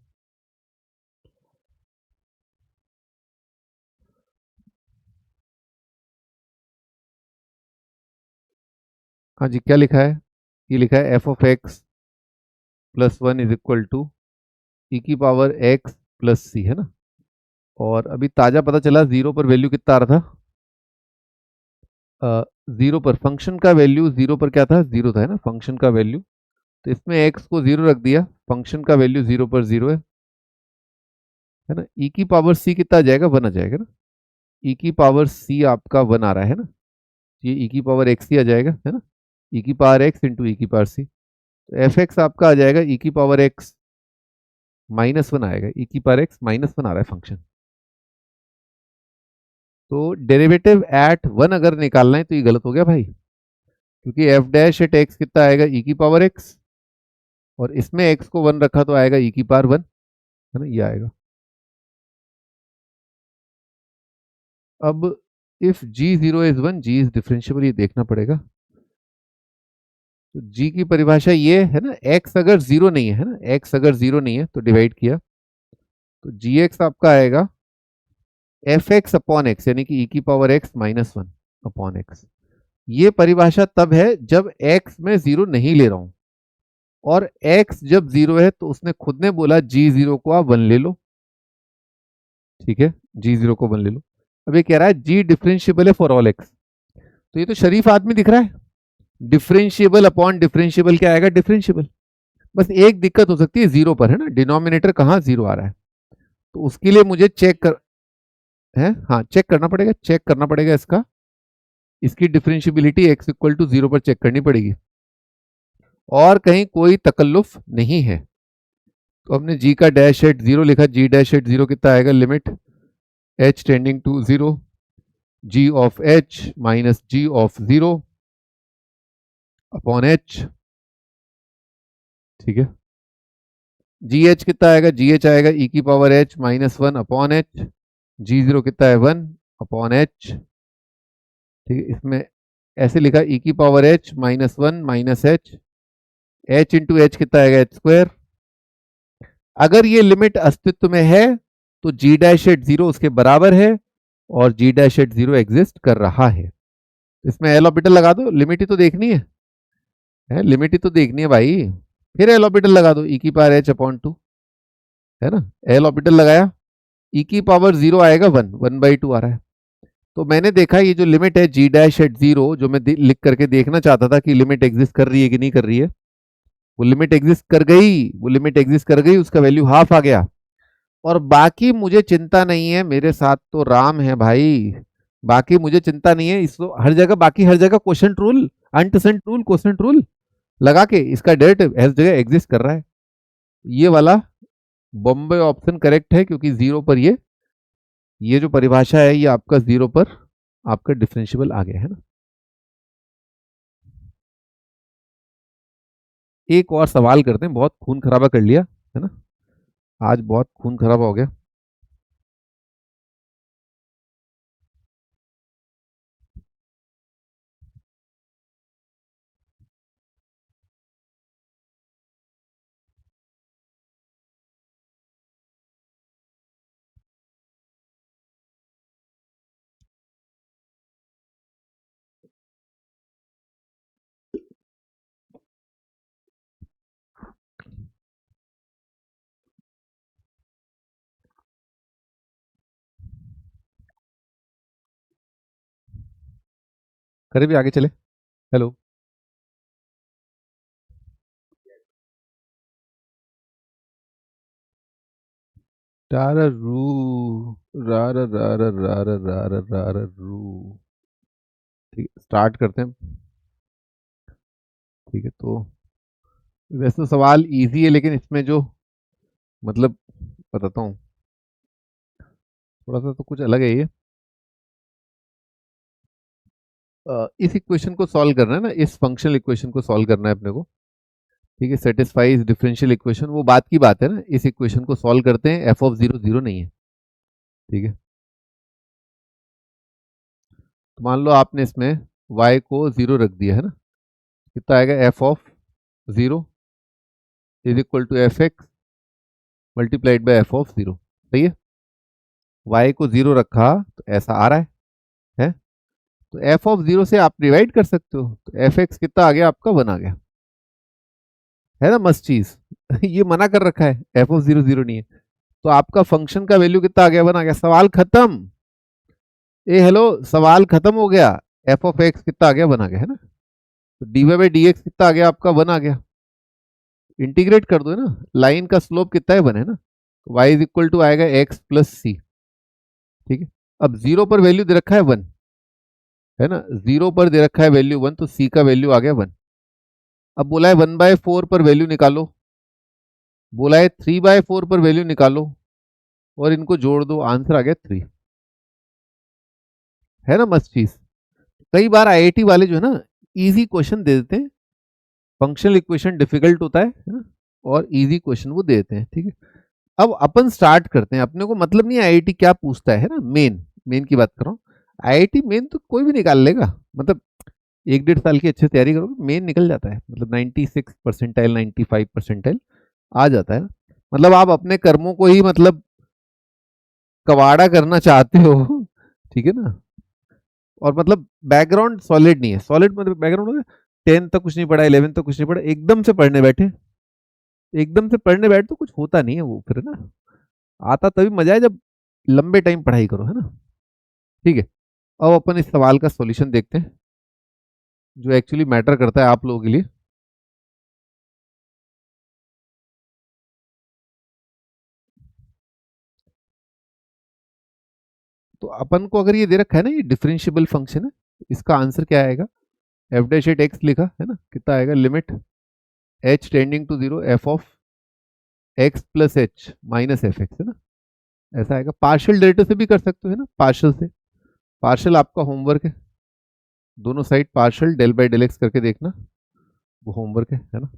हाँ जी, क्या लिखा है, ये लिखा है f of x plus one is equal to e की पावर एक्स प्लस सी, है ना। और अभी ताजा पता चला जीरो पर वैल्यू कितना आ रहा था, जीरो पर फंक्शन का वैल्यू, जीरो पर क्या था, जीरो था, है ना फंक्शन का वैल्यू। तो इसमें एक्स को जीरो रख दिया, फंक्शन का वैल्यू जीरो पर जीरो है ना। ई की पावर सी कितना आ जाएगा, वन आ जाएगा ना। ई की पावर सी आपका वन आ रहा है ना, ये ई की पावर एक्स ही आ जाएगा, है ना। ई की पावर एक्स इंटू ई की पावर सी, तो एफ एक्स आपका आ जाएगा ई की पावर एक्स माइनस वन आएगा, ई की पावर एक्स माइनस वन आ रहा है फंक्शन। तो डेरिवेटिव एट वन अगर निकालना है तो ये गलत हो गया भाई, क्योंकि एफ डैश एट एक्स कितना आएगा, ई की पावर एक्स, और इसमें एक्स को वन रखा तो आएगा ई की पावर वन, है ना, ये आएगा। अब if g zero is one, g is differentiable, ये देखना पड़ेगा। तो जी की परिभाषा ये है ना, एक्स अगर जीरो नहीं है ना, एक्स अगर जीरो नहीं है तो डिवाइड किया, तो जी एक्स आपका आएगा एफ एक्स अपॉन एक्स, यानी कि ई की power x minus one upon x. ये परिभाषा तब है जब एक्स में जीरो नहीं ले रहा हूं, और एक्स जब जीरो है तो उसने खुद ने बोला जी जीरो को आप वन ले लो, ठीक है, जी जीरो को वन ले लो। अब ये कह रहा है जी डिफरेंशियबल है फॉर ऑल एक्स, तो ये तो शरीफ आदमी दिख रहा है। डिफरेंशियबल अपॉन डिफरेंशियबल क्या आएगा, डिफरेंशियबल। बस एक दिक्कत हो सकती है जीरो पर, है ना, डिनोमिनेटर कहाँ जीरो आ रहा है, तो उसके लिए मुझे चेक कर, है हाँ, चेक करना पड़ेगा, चेक करना पड़ेगा इसका, इसकी differentiability x equal to zero पर चेक करनी पड़ेगी, और कहीं कोई तकल्लुफ नहीं है। तो हमने जी का डैश एट जीरो लिखा, जी डैश एट जीरो कितना आएगा, limit h tending to zero, g of h minus g of zero upon h, ठीक है। जी एच कितना आएगा, जी एच आएगा ई की power h minus one upon h, g zero कितना है, वन अपॉन एच, ठीक है। इसमें ऐसे लिखा ई की power h minus one minus H, H into H कितना आएगा, एच स्क्वायर। अगर ये लिमिट अस्तित्व में है तो जी डैश एट जीरो उसके बराबर है, और जी डैश एट जीरो एग्जिस्ट कर रहा है। इसमें एल ऑर्बिटल लगा दो, लिमिट ही तो देखनी है लिमिट ही तो देखनी है भाई। फिर एल ऑर्बिटल लगा दो, ई की पावर एच अपॉन टू, है ना। एल ऑर्बिटल लगाया, ई की पावर जीरो आएगा वन, वन बाई टू आ रहा है। तो मैंने देखा ये जो लिमिट है जी डैश एट जीरो, जो मैं लिख करके देखना चाहता था कि लिमिट एग्जिस्ट कर रही है कि नहीं कर रही है, वो लिमिट एग्जिस्ट कर गई, वो लिमिट एग्जिस्ट कर गई, उसका वैल्यू हाफ आ गया। और बाकी मुझे चिंता नहीं है, मेरे साथ तो राम है भाई, बाकी मुझे चिंता नहीं है, इसको हर जगह, बाकी हर जगह क्वेश्चन रूल, अनटिसेंट रूल, क्वेश्चन रूल लगा के इसका डेरिवेटिव हर जगह एग्जिस्ट कर रहा है। ये वाला बॉम्बे ऑप्शन करेक्ट है, क्योंकि जीरो पर ये जो परिभाषा है ये आपका जीरो पर आपका डिफरेंशियबल आ गया, है ना। एक और सवाल करते हैं, बहुत खून खराबा कर लिया, है ना, आज बहुत खून खराबा हो गया। करे भी आगे चले। हेलो, टारा रू, रारा रारा रारा रारा रारा रू। ठीक है, स्टार्ट करते हैं। ठीक है, तो वैसे तो सवाल इजी है, लेकिन इसमें जो मतलब बताता हूँ, थोड़ा सा तो कुछ अलग है ये। इस इक्वेशन को सॉल्व करना है ना, इस फंक्शनल इक्वेशन को सॉल्व करना है अपने को। ठीक है, सेटिस्फाइज डिफरेंशियल इक्वेशन, वो बात की बात है ना। इस इक्वेशन को सॉल्व करते हैं, एफ ऑफ जीरो जीरो नहीं है। ठीक है, तो मान लो आपने इसमें y को जीरो रख दिया है ना, कितना आएगा, f of zero is equal to f x multiplied by f of zero. सही है, y को जीरो रखा तो ऐसा आ रहा है? तो एफ ऑफ जीरो से आप डिवाइड कर सकते हो, तो एफ एक्स कितना आ गया आपका, वन आ गया, है ना मस्त चीज। ये मना कर रखा है, एफ ऑफ जीरो जीरो नहीं है, तो आपका फंक्शन का वैल्यू कितना आ गया, वन आ गया, सवाल खत्म। ए हेलो, सवाल खत्म हो गया। एफ ऑफ एक्स कितना आ गया, वन आ गया, है ना। तो d y by d x कितना आ गया आपका, वन आ गया। इंटीग्रेट कर दो, है ना, लाइन का स्लोप कितना है, वन है ना, तो y इज इक्वल टू आएगा एक्स प्लस सी। ठीक है, अब जीरो पर वैल्यू दे रखा है वन, है ना, जीरो पर दे रखा है वैल्यू वन, तो सी का वैल्यू आ गया वन। अब बोला है वन बाय फोर पर वैल्यू निकालो, बोला है थ्री बाय फोर पर वैल्यू निकालो, और इनको जोड़ दो, आंसर आ गया थ्री। है ना मस्त चीज। कई बार आईआईटी वाले जो है ना, इजी क्वेश्चन दे देते हैं, फंक्शनल इक्वेशन डिफिकल्ट होता है ना, और इजी क्वेश्चन वो दे देते हैं। ठीक है, अब अपन स्टार्ट करते हैं। अपने को मतलब नहीं आईआईटी क्या पूछता है ना, मेन मेन की बात कर रहा हूँ। आईआईटी मेन तो कोई भी निकाल लेगा, मतलब एक डेढ़ साल की अच्छी तैयारी करोगे, मेन निकल जाता है, मतलब 96 परसेंटाइल 95 परसेंटाइल आ जाता है। मतलब आप अपने कर्मों को ही मतलब कवाड़ा करना चाहते हो। ठीक है ना, और मतलब बैकग्राउंड सॉलिड नहीं है, सॉलिड मतलब बैकग्राउंड, 10 तक कुछ नहीं पढ़ा, 11 तक कुछ नहीं पढ़ा, एकदम से पढ़ने बैठे, एकदम से पढ़ने बैठ तो कुछ होता नहीं है वो फिर ना। आता तभी मजा है जब लंबे टाइम पढ़ाई करो, है ना। ठीक है, अब अपन इस सवाल का सॉल्यूशन देखते हैं, जो एक्चुअली मैटर करता है आप लोगों के लिए। तो अपन को अगर ये दे रखा है ना, ये डिफरेंशिएबल फंक्शन है, इसका आंसर क्या आएगा, एफ डैश एट एक्स लिखा है ना, कितना आएगा, limit h tending to zero f of x plus h minus f x, है ना, ऐसा आएगा। पार्शियल डेरिवेटिव से भी कर सकते हो, है ना, पार्शियल से। पार्शियल आपका होमवर्क है, दोनों side partial del by del x करके देखना, वो होमवर्क है ना।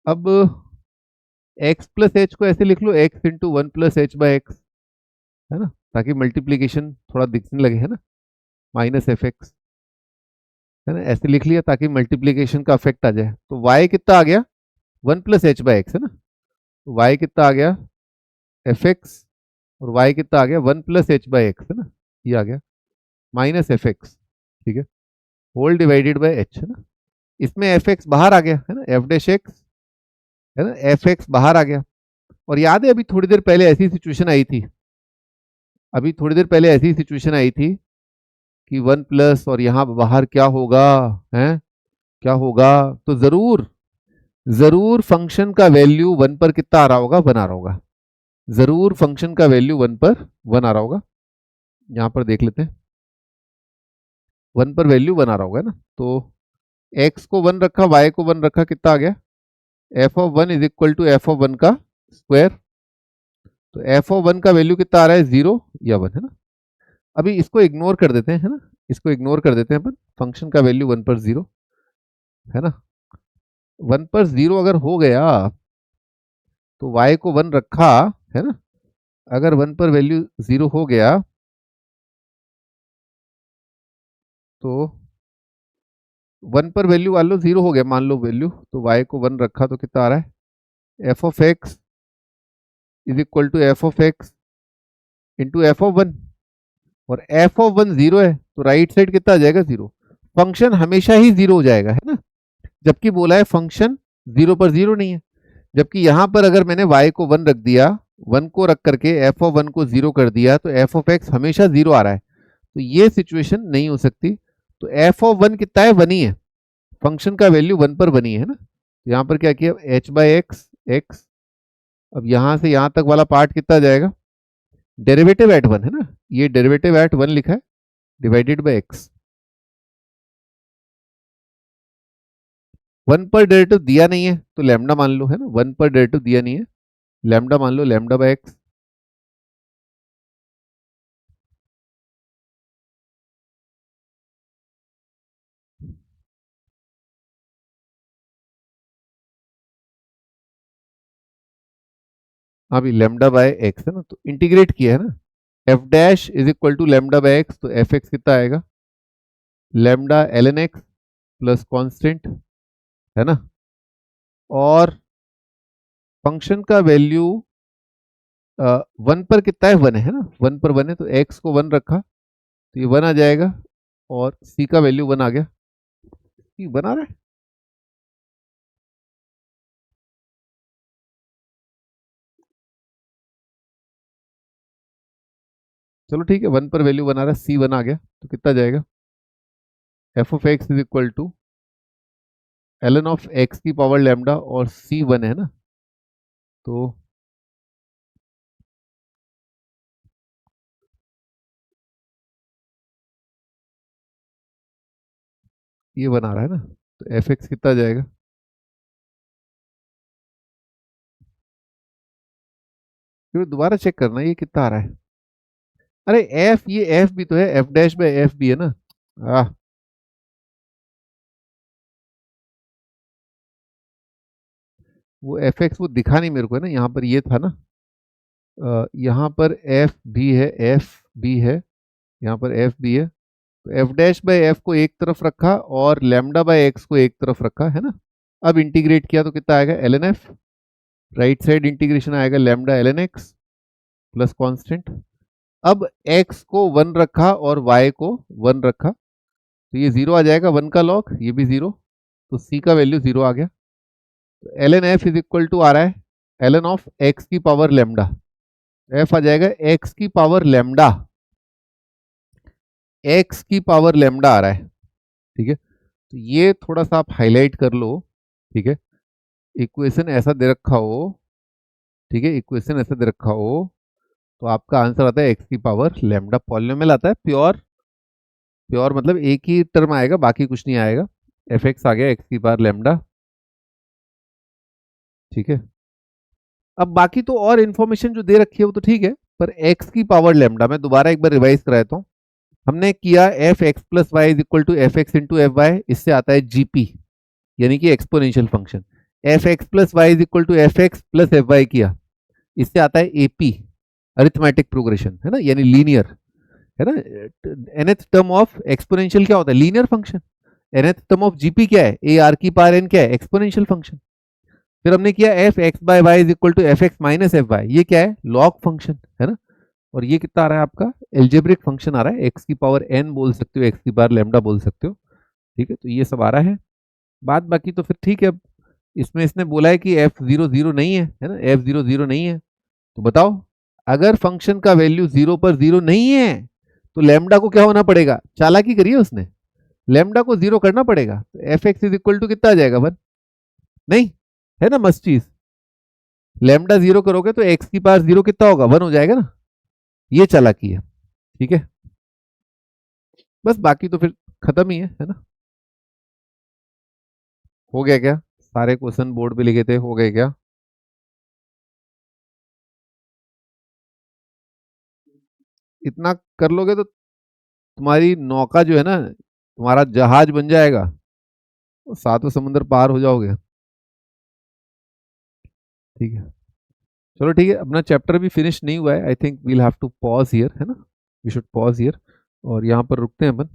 अब एक्स प्लस एच को ऐसे लिख लो, x into one plus h by x, है ना, ताकि मल्टीप्लीकेशन थोड़ा दिखने लगे, है ना, माइनस एफ एक्स, है ना, ऐसे लिख लिया ताकि मल्टीप्लीकेशन का इफेक्ट आ जाए। तो y कितना आ गया, one plus h by x, है ना, तो y कितना आ गया, एफ एक्स, और y कितना आ गया, one plus h by x, है ना, ये आ गया माइनस एफ एक्स। ठीक है, होल डिवाइडेड बाई एच, है ना, इसमें एफ एक्स बाहर आ गया, है ना, एफ डैश एक्स, है ना, एफ एक्स बाहर आ गया। और याद है अभी थोड़ी देर पहले ऐसी सिचुएशन आई थी, अभी थोड़ी देर पहले ऐसी सिचुएशन आई थी कि वन प्लस और यहाँ बाहर क्या होगा, है क्या होगा, तो जरूर जरूर फंक्शन का वैल्यू वन पर कितना आ रहा होगा, वन आ रहा होगा, जरूर फंक्शन का वैल्यू वन पर वन आ रहा होगा। यहाँ पर देख लेते हैं, वन पर वैल्यू वन आ रहा होगा, है ना। तो एक्स को वन रखा, वाई को वन रखा, कितना आ गया, f of one is equal to f of one का स्क्वायर। तो एफ ऑफ वन का वैल्यू कितना आ रहा है, जीरो या वन, है ना। अभी इसको इग्नोर कर देते हैं, है ना, इसको इग्नोर कर देते हैं अपन, फंक्शन का वैल्यू वन पर जीरो, है ना। वन पर जीरो अगर हो गया तो y को वन रखा, है ना, अगर वन पर वैल्यू जीरो हो गया तो वन पर वैल्यू मान लो जीरो हो गया, मान लो वैल्यू, तो y को वन रखा तो कितना आ रहा है, f of x is equal to f of x into f of one, और एफ ऑफ वन जीरो है तो राइट साइड कितना आ जाएगा, जीरो। फंक्शन हमेशा ही जीरो हो जाएगा, है ना, जबकि बोला है फंक्शन जीरो पर जीरो नहीं है। जबकि यहां पर अगर मैंने y को वन रख दिया, वन को रख करके एफ ऑफ वन को जीरो कर दिया, तो एफ ऑफ एक्स हमेशा जीरो आ रहा है, तो ये सिचुएशन नहीं हो सकती। तो एफ ऑफ वन कितना है, वन ही है, फंक्शन का वैल्यू वन पर बनी है ना। तो यहाँ पर क्या किया, एच बाई एक्स एक्स, अब यहाँ से यहाँ तक वाला पार्ट कितना जाएगा, डेरिवेटिव एट वन है ना, ये डेरिवेटिव एट वन लिखा है, डिवाइडेड बाई एक्स। वन पर डेरिवेटिव दिया नहीं है तो लैम्डा मान लो, है ना, वन पर डेरिवेटिव दिया नहीं है, लैम्डा मान लो, लैम्डा बाई एक्स। अभी लैम्डा बाय एक्स है ना, तो इंटीग्रेट किया है ना, f dash is equal to lambda by x, तो एफ एक्स कितना आएगा, lambda l n x plus constant, है ना, और फंक्शन का वैल्यू वन पर कितना है, वन है ना, वन पर वन है, तो एक्स को वन रखा तो ये वन आ जाएगा, और सी का वैल्यू वन आ गया, सी वन आ रहा है। चलो ठीक है, वन पर वैल्यू वन आ रहा है, सी वन आ गया, तो कितना जाएगा, f of x is equal to l n of x की पावर लैम्डा, और सी वन है ना, तो ये वन आ रहा है ना, तो एफ एक्स कितना जाएगा, फिर दोबारा चेक करना ये कितना आ रहा है। अरे एफ, ये एफ भी तो है, एफ डैश बाय एफ भी है ना, आ, वो एफ एक्स वो दिखा नहीं मेरे को है ना, यहाँ पर ये था ना, यहाँ पर एफ भी है, एफ भी है, यहाँ पर एफ भी है, तो एफ डैश बाय एफ को एक तरफ रखा और लैम्डा बाय एक्स को एक तरफ रखा, है ना। अब इंटीग्रेट किया तो कितना आएगा, l n f, right side integration आएगा lambda l n x plus constant. अब x को वन रखा और y को वन रखा, तो ये जीरो आ जाएगा, वन का लॉग, ये भी जीरो, तो c का वैल्यू जीरो आ गया। तो l n f is equal to आ रहा है एल एन ऑफ एक्स की पावर लेमडा, एफ आ जाएगा एक्स की पावर लेमडा, एक्स की पावर लेमडा आ रहा है, ठीक है। तो ये थोड़ा सा आप हाईलाइट कर लो, ठीक है, इक्वेशन ऐसा दे रखा हो, ठीक है, इक्वेशन ऐसा दे रखा हो, तो आपका आंसर आता है एक्स की पावर लेमडा, पॉलिनोमियल आता है प्योर, प्योर मतलब एक ही टर्म आएगा, बाकी कुछ नहीं आएगा, एफ एक्स आ गया एक्स की पावर लेमडा, ठीक है। अब बाकी तो और इन्फॉर्मेशन जो दे रखी है वो तो ठीक है, पर एक्स की पावर लेमडा मैं दोबारा एक बार रिवाइज कराता हूँ। हमने किया f x plus y is equal to f x into f y, इससे आता है जीपी यानी कि exponential function. F x plus y is equal to f x plus f y किया, इससे आता है एपी, अरिथमेटिक प्रोग्रेशन, है ना, यानी लीनियर, है ना। nth टर्म ऑफ एक्सपोनेंशियल क्या होता है, linear function. nth term of GP क्या है, ए आर की पावर एन क्या है, एक्सपोनेंशियल फंक्शन। फिर हमने किया f x by y is equal to f x minus f y, ये क्या है, लॉग फंक्शन, है ना। और ये कितना आ रहा है आपका, एल्जेब्रिक फंक्शन आ रहा है, एक्स की पावर एन बोल सकते हो, एक्स की पावर लेमडा बोल सकते हो, ठीक है। तो ये सब आ रहा है, बात बाकी तो फिर ठीक है। अब इसमें इसने बोला है कि एफ जीरो जीरो नहीं है ना, एफ जीरो जीरो नहीं है, तो बताओ अगर फंक्शन का वैल्यू जीरो पर जीरो नहीं है तो लेमडा को क्या होना पड़ेगा, चालाकी करिए उसने, लेमडा को जीरो करना पड़ेगा, तो f x is equal to कितना आ जाएगा, वन, नहीं है ना, मस्त चीज, लेमडा जीरो करोगे तो एक्स की पावर जीरो कितना होगा, वन हो जाएगा ना, ये चालाकी है, ठीक है। बस बाकी तो फिर खत्म ही है ना। हो गया क्या, सारे क्वेश्चन बोर्ड पे लिखे थे, हो गए क्या, इतना कर लोगे तो तुम्हारी नौका जो है ना, तुम्हारा जहाज बन जाएगा, सातों समुद्र पार हो जाओगे, ठीक है। चलो ठीक है, अपना चैप्टर भी फिनिश नहीं हुआ है, I think we'll have to pause here, है ना, वी शुड पॉज हियर, और यहाँ पर रुकते हैं अपन,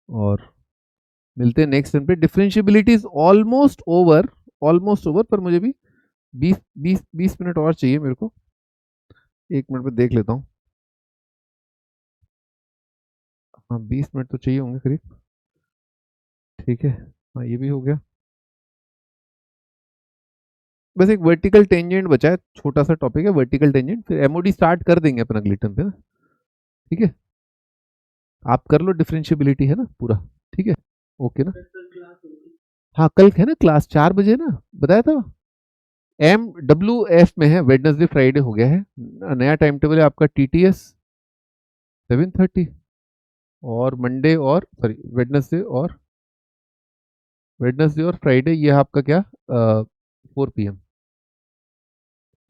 और मिलते हैं नेक्स्ट टाइम पे। Differentiability is almost over, almost over, पर मुझे भी 20 मिनट और चाहिए मेरे को, एक मिनट में देख लेता हूँ, हाँ 20 मिनट तो चाहिए होंगे करीब, ठीक है। हाँ ये भी हो गया, बस एक वर्टिकल टेंजेंट बचा है, छोटा सा टॉपिक है वर्टिकल टेंजेंट, फिर एमओडी स्टार्ट कर देंगे अपन अगले टर्म पे ना, ठीक है। आप कर लो डिफरेंशियबिलिटी, है ना पूरा। ठीक है, ओके ना। हाँ कल है ना क्लास 4 बजे ना, बताया था। MWF में है, वेडनेसडे फ्राइडे हो गया है। नया टाइम टेबल है आपका TTS 7:30, और मंडे और सॉरी वेडनेसडे और फ्राइडे ये आपका क्या 4 PM।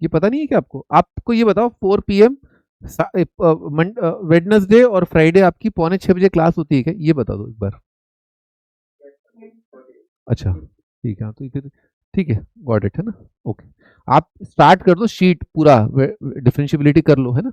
ये पता नहीं है कि आपको ये बताओ 4 PM वेडनेसडे और फ्राइडे आपकी 5:45 बजे क्लास होती है क्या, ये बता दो एक बार। अच्छा ठीक है, हाँ, तो फिर ठीक है, गॉट इट है ना। ओके, आप स्टार्ट कर दो शीट पूरा, डिफरेंशियबिलिटी कर लो है ना।